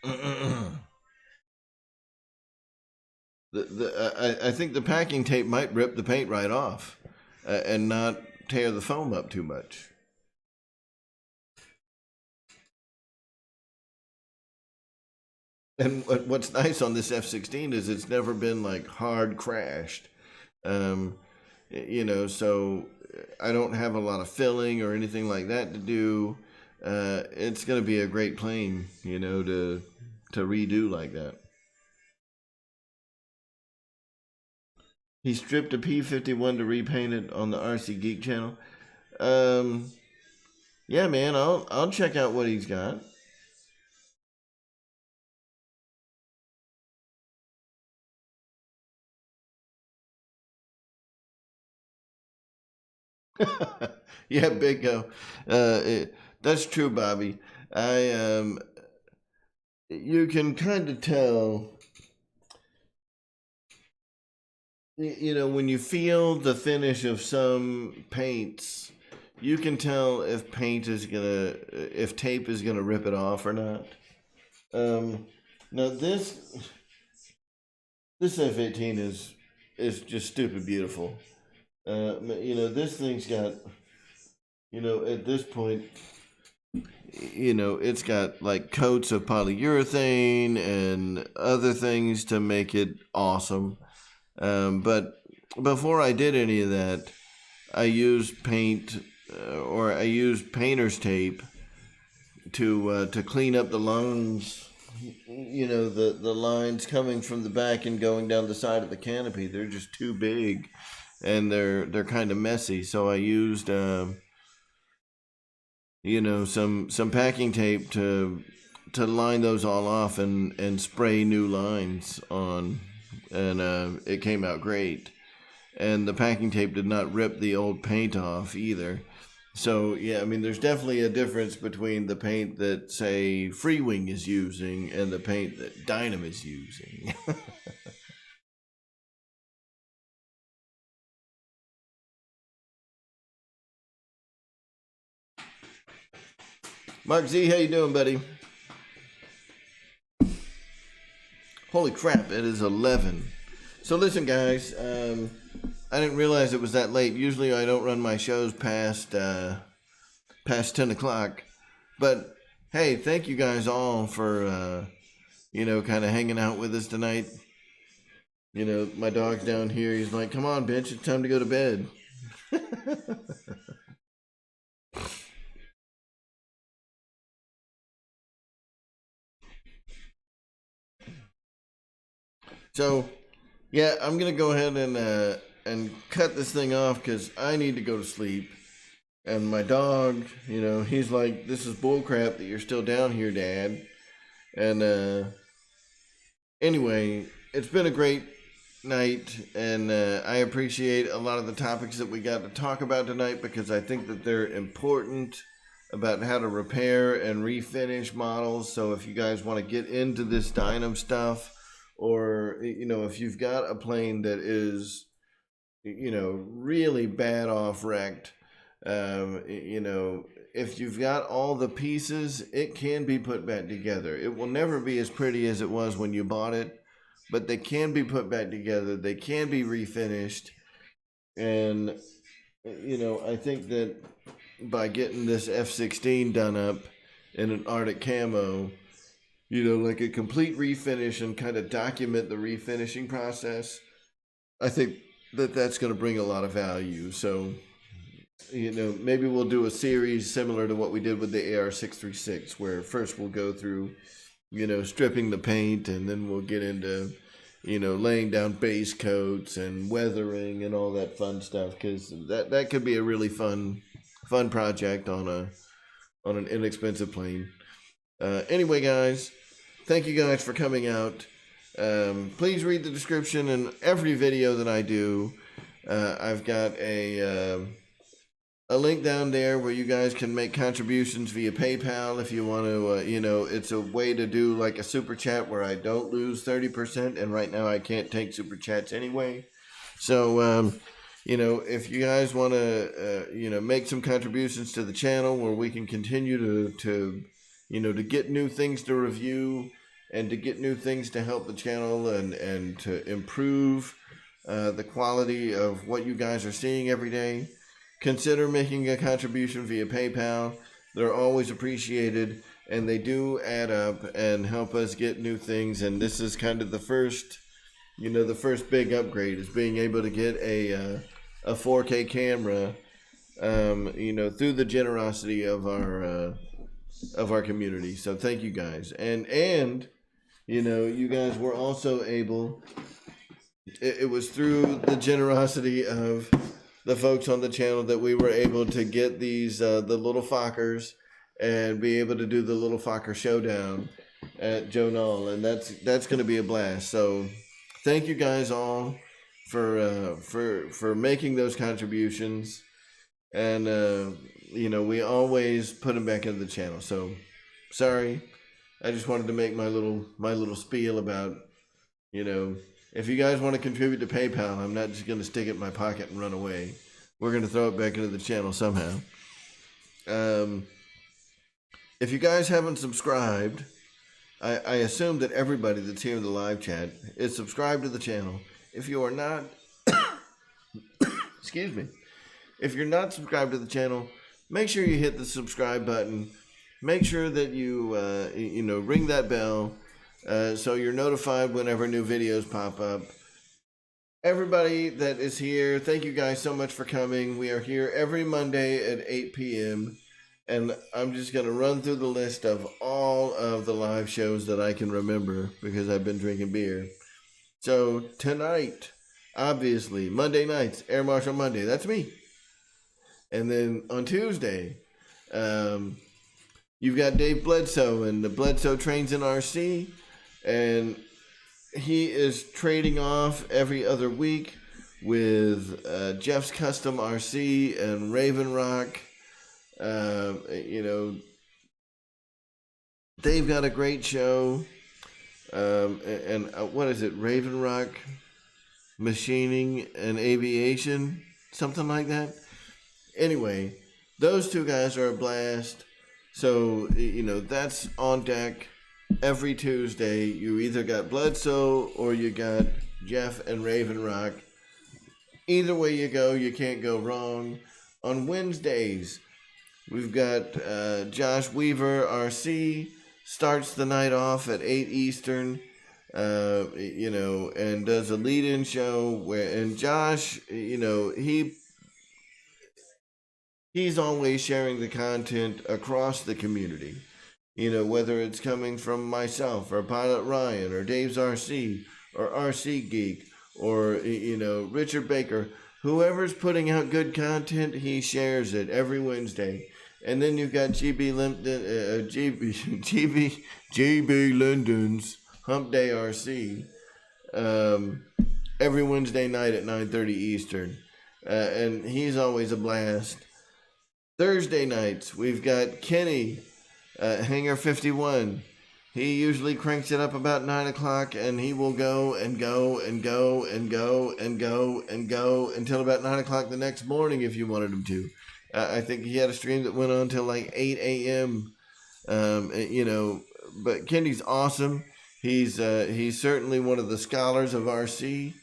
I think the packing tape might rip the paint right off, and not tear the foam up too much. And what's nice on this F-16 is it's never been like hard crashed. So I don't have a lot of filling or anything like that to do. It's going to be a great plane, to redo like that. He stripped a P-51 to repaint it on the RC Geek channel. Yeah, man, I'll check out what he's got. Yeah, Bingo. That's true, Bobby. You can kind of tell, when you feel the finish of some paints, you can tell if tape is gonna rip it off or not. Now this F-18 is just stupid beautiful. This thing's got, at this point, it's got like coats of polyurethane and other things to make it awesome. But before I did any of that, I used painter's tape to clean up the lines. The lines coming from the back and going down the side of the canopy. They're just too big, and they're kind of messy. So I used some packing tape to line those all off and spray new lines on, and it came out great. And the packing tape did not rip the old paint off either. So yeah, I mean, there's definitely a difference between the paint that, say, Free Wing is using and the paint that Dynam is using. Mark Z, how you doing, buddy? Holy crap, it is 11. So listen, guys, I didn't realize it was that late. Usually I don't run my shows past 10 o'clock. But hey, thank you guys all for, kind of hanging out with us tonight. My dog's down here. He's like, come on, bitch, it's time to go to bed. So, yeah, I'm going to go ahead and cut this thing off because I need to go to sleep. And my dog, he's like, this is bullcrap that you're still down here, Dad. And anyway, it's been a great night, and I appreciate a lot of the topics that we got to talk about tonight because I think that they're important about how to repair and refinish models. So if you guys want to get into this Dynam stuff, or if you've got a plane that is really bad off wrecked, if you've got all the pieces, it can be put back together. It will never be as pretty as it was when you bought it, but they can be put back together. They can be refinished. And, I think that by getting this F-16 done up in an Arctic camo, like a complete refinish and kind of document the refinishing process, I think that that's going to bring a lot of value. So, maybe we'll do a series similar to what we did with the AR-636, where first we'll go through, stripping the paint, and then we'll get into, laying down base coats and weathering and all that fun stuff, because that could be a really fun project on an inexpensive plane. Anyway, guys, thank you guys for coming out. Please read the description in every video that I do. I've got a link down there where you guys can make contributions via PayPal if you want to. It's a way to do like a super chat where I don't lose 30%, and right now I can't take super chats anyway. So, if you guys want to, make some contributions to the channel where we can continue to get new things to review and to get new things to help the channel and to improve the quality of what you guys are seeing every day, consider making a contribution via PayPal. They're always appreciated, and they do add up and help us get new things. And this is kind of the first big upgrade, is being able to get a 4K camera, through the generosity of our community. So thank you guys. And you guys were also able, it was through the generosity of the folks on the channel that we were able to get these, the little Fokkers, and be able to do the little Fokker showdown at Joe Knoll. And that's going to be a blast. So thank you guys all for making those contributions. And, we always put them back into the channel. So sorry. I just wanted to make my little spiel about, if you guys want to contribute to PayPal, I'm not just going to stick it in my pocket and run away. We're going to throw it back into the channel somehow. If you guys haven't subscribed, I assume that everybody that's here in the live chat is subscribed to the channel. If you are not, excuse me, if you're not subscribed to the channel, make sure you hit the subscribe button. Make sure that you, ring that bell so you're notified whenever new videos pop up. Everybody that is here, thank you guys so much for coming. We are here every Monday at 8 p.m. And I'm just going to run through the list of all of the live shows that I can remember because I've been drinking beer. So tonight, obviously, Monday nights, Air Marshal Monday, that's me. And then on Tuesday, you've got Dave Bledsoe, and the Bledsoe Trains in RC, and he is trading off every other week with Jeff's Custom RC and Raven Rock. They've got a great show. And what is it? Raven Rock Machining and Aviation, something like that. Anyway, those two guys are a blast. So, that's on deck every Tuesday. You either got Bledsoe or you got Jeff and Raven Rock. Either way you go, you can't go wrong. On Wednesdays, we've got Josh Weaver, RC, starts the night off at 8 Eastern, and does a lead-in show and Josh, he's always sharing the content across the community, whether it's coming from myself or Pilot Ryan or Dave's RC or RC Geek or, Richard Baker. Whoever's putting out good content, he shares it every Wednesday. And then you've got GB London's Hump Day RC. every Wednesday night at 9:30 Eastern. And he's always a blast. Thursday nights, we've got Kenny, Hangar 51. He usually cranks it up about 9 o'clock, and he will go and go and go and go and go and go until about 9 o'clock the next morning if you wanted him to. I think he had a stream that went on till like 8 a.m. But Kenny's awesome. He's certainly one of the scholars of RC,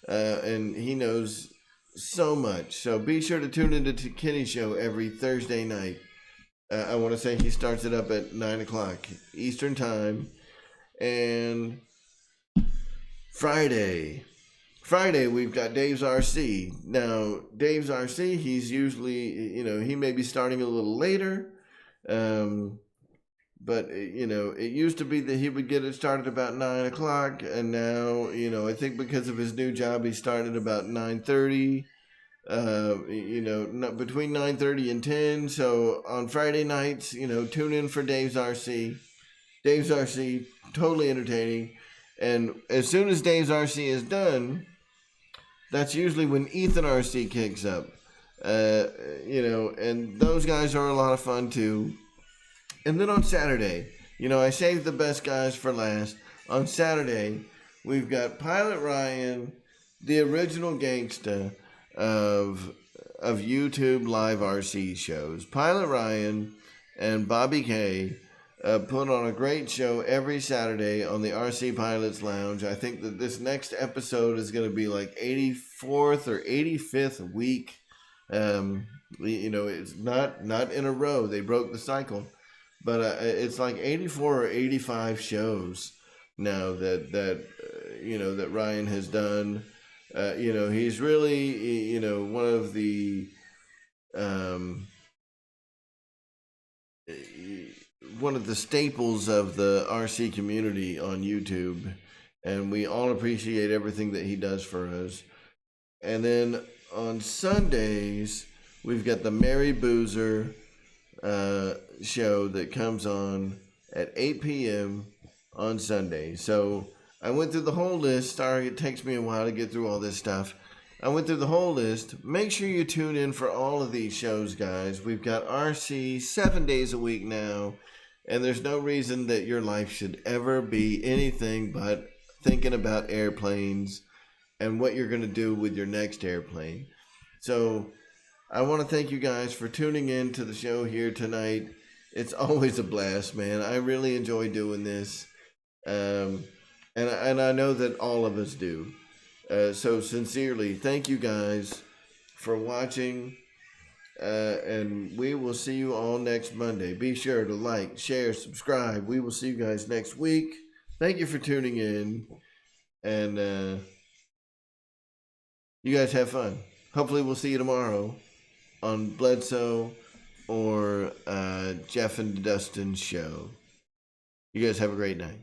and he knows so much. So be sure to tune into Kenny's show every Thursday night. I want to say he starts it up at 9 o'clock Eastern Time. And Friday, we've got Dave's RC. Now, Dave's RC, he's usually, he may be starting a little later. But, it used to be that he would get it started about 9 o'clock. And now, I think because of his new job, he started about 9:30. Between 9:30 and 10. So on Friday nights, tune in for Dave's RC. Dave's RC, totally entertaining. And as soon as Dave's RC is done, that's usually when Ethan RC kicks up. And those guys are a lot of fun too. And then on Saturday, I saved the best guys for last. On Saturday, we've got Pilot Ryan, the original gangsta of YouTube live RC shows. Pilot Ryan and Bobby K put on a great show every Saturday on the RC Pilots Lounge. I think that this next episode is going to be like 84th or 85th week. It's not in a row. They broke the cycle, but it's like 84 or 85 shows now that Ryan has done. He's really, one of the staples of the RC community on YouTube, and we all appreciate everything that he does for us. And then on Sundays, we've got the Mary Boozer show that comes on at 8 p.m. on Sunday. So I went through the whole list. Sorry, it takes me a while to get through all this stuff. I went through the whole list. Make sure you tune in for all of these shows, guys. We've got RC 7 days a week now, and there's no reason that your life should ever be anything but thinking about airplanes and what you're going to do with your next airplane. So I want to thank you guys for tuning in to the show here tonight. It's always a blast, man. I really enjoy doing this. And I know that all of us do. So sincerely, thank you guys for watching. And we will see you all next Monday. Be sure to like, share, subscribe. We will see you guys next week. Thank you for tuning in. And you guys have fun. Hopefully we'll see you tomorrow on Bledsoe or Jeff and Dustin's show. You guys have a great night.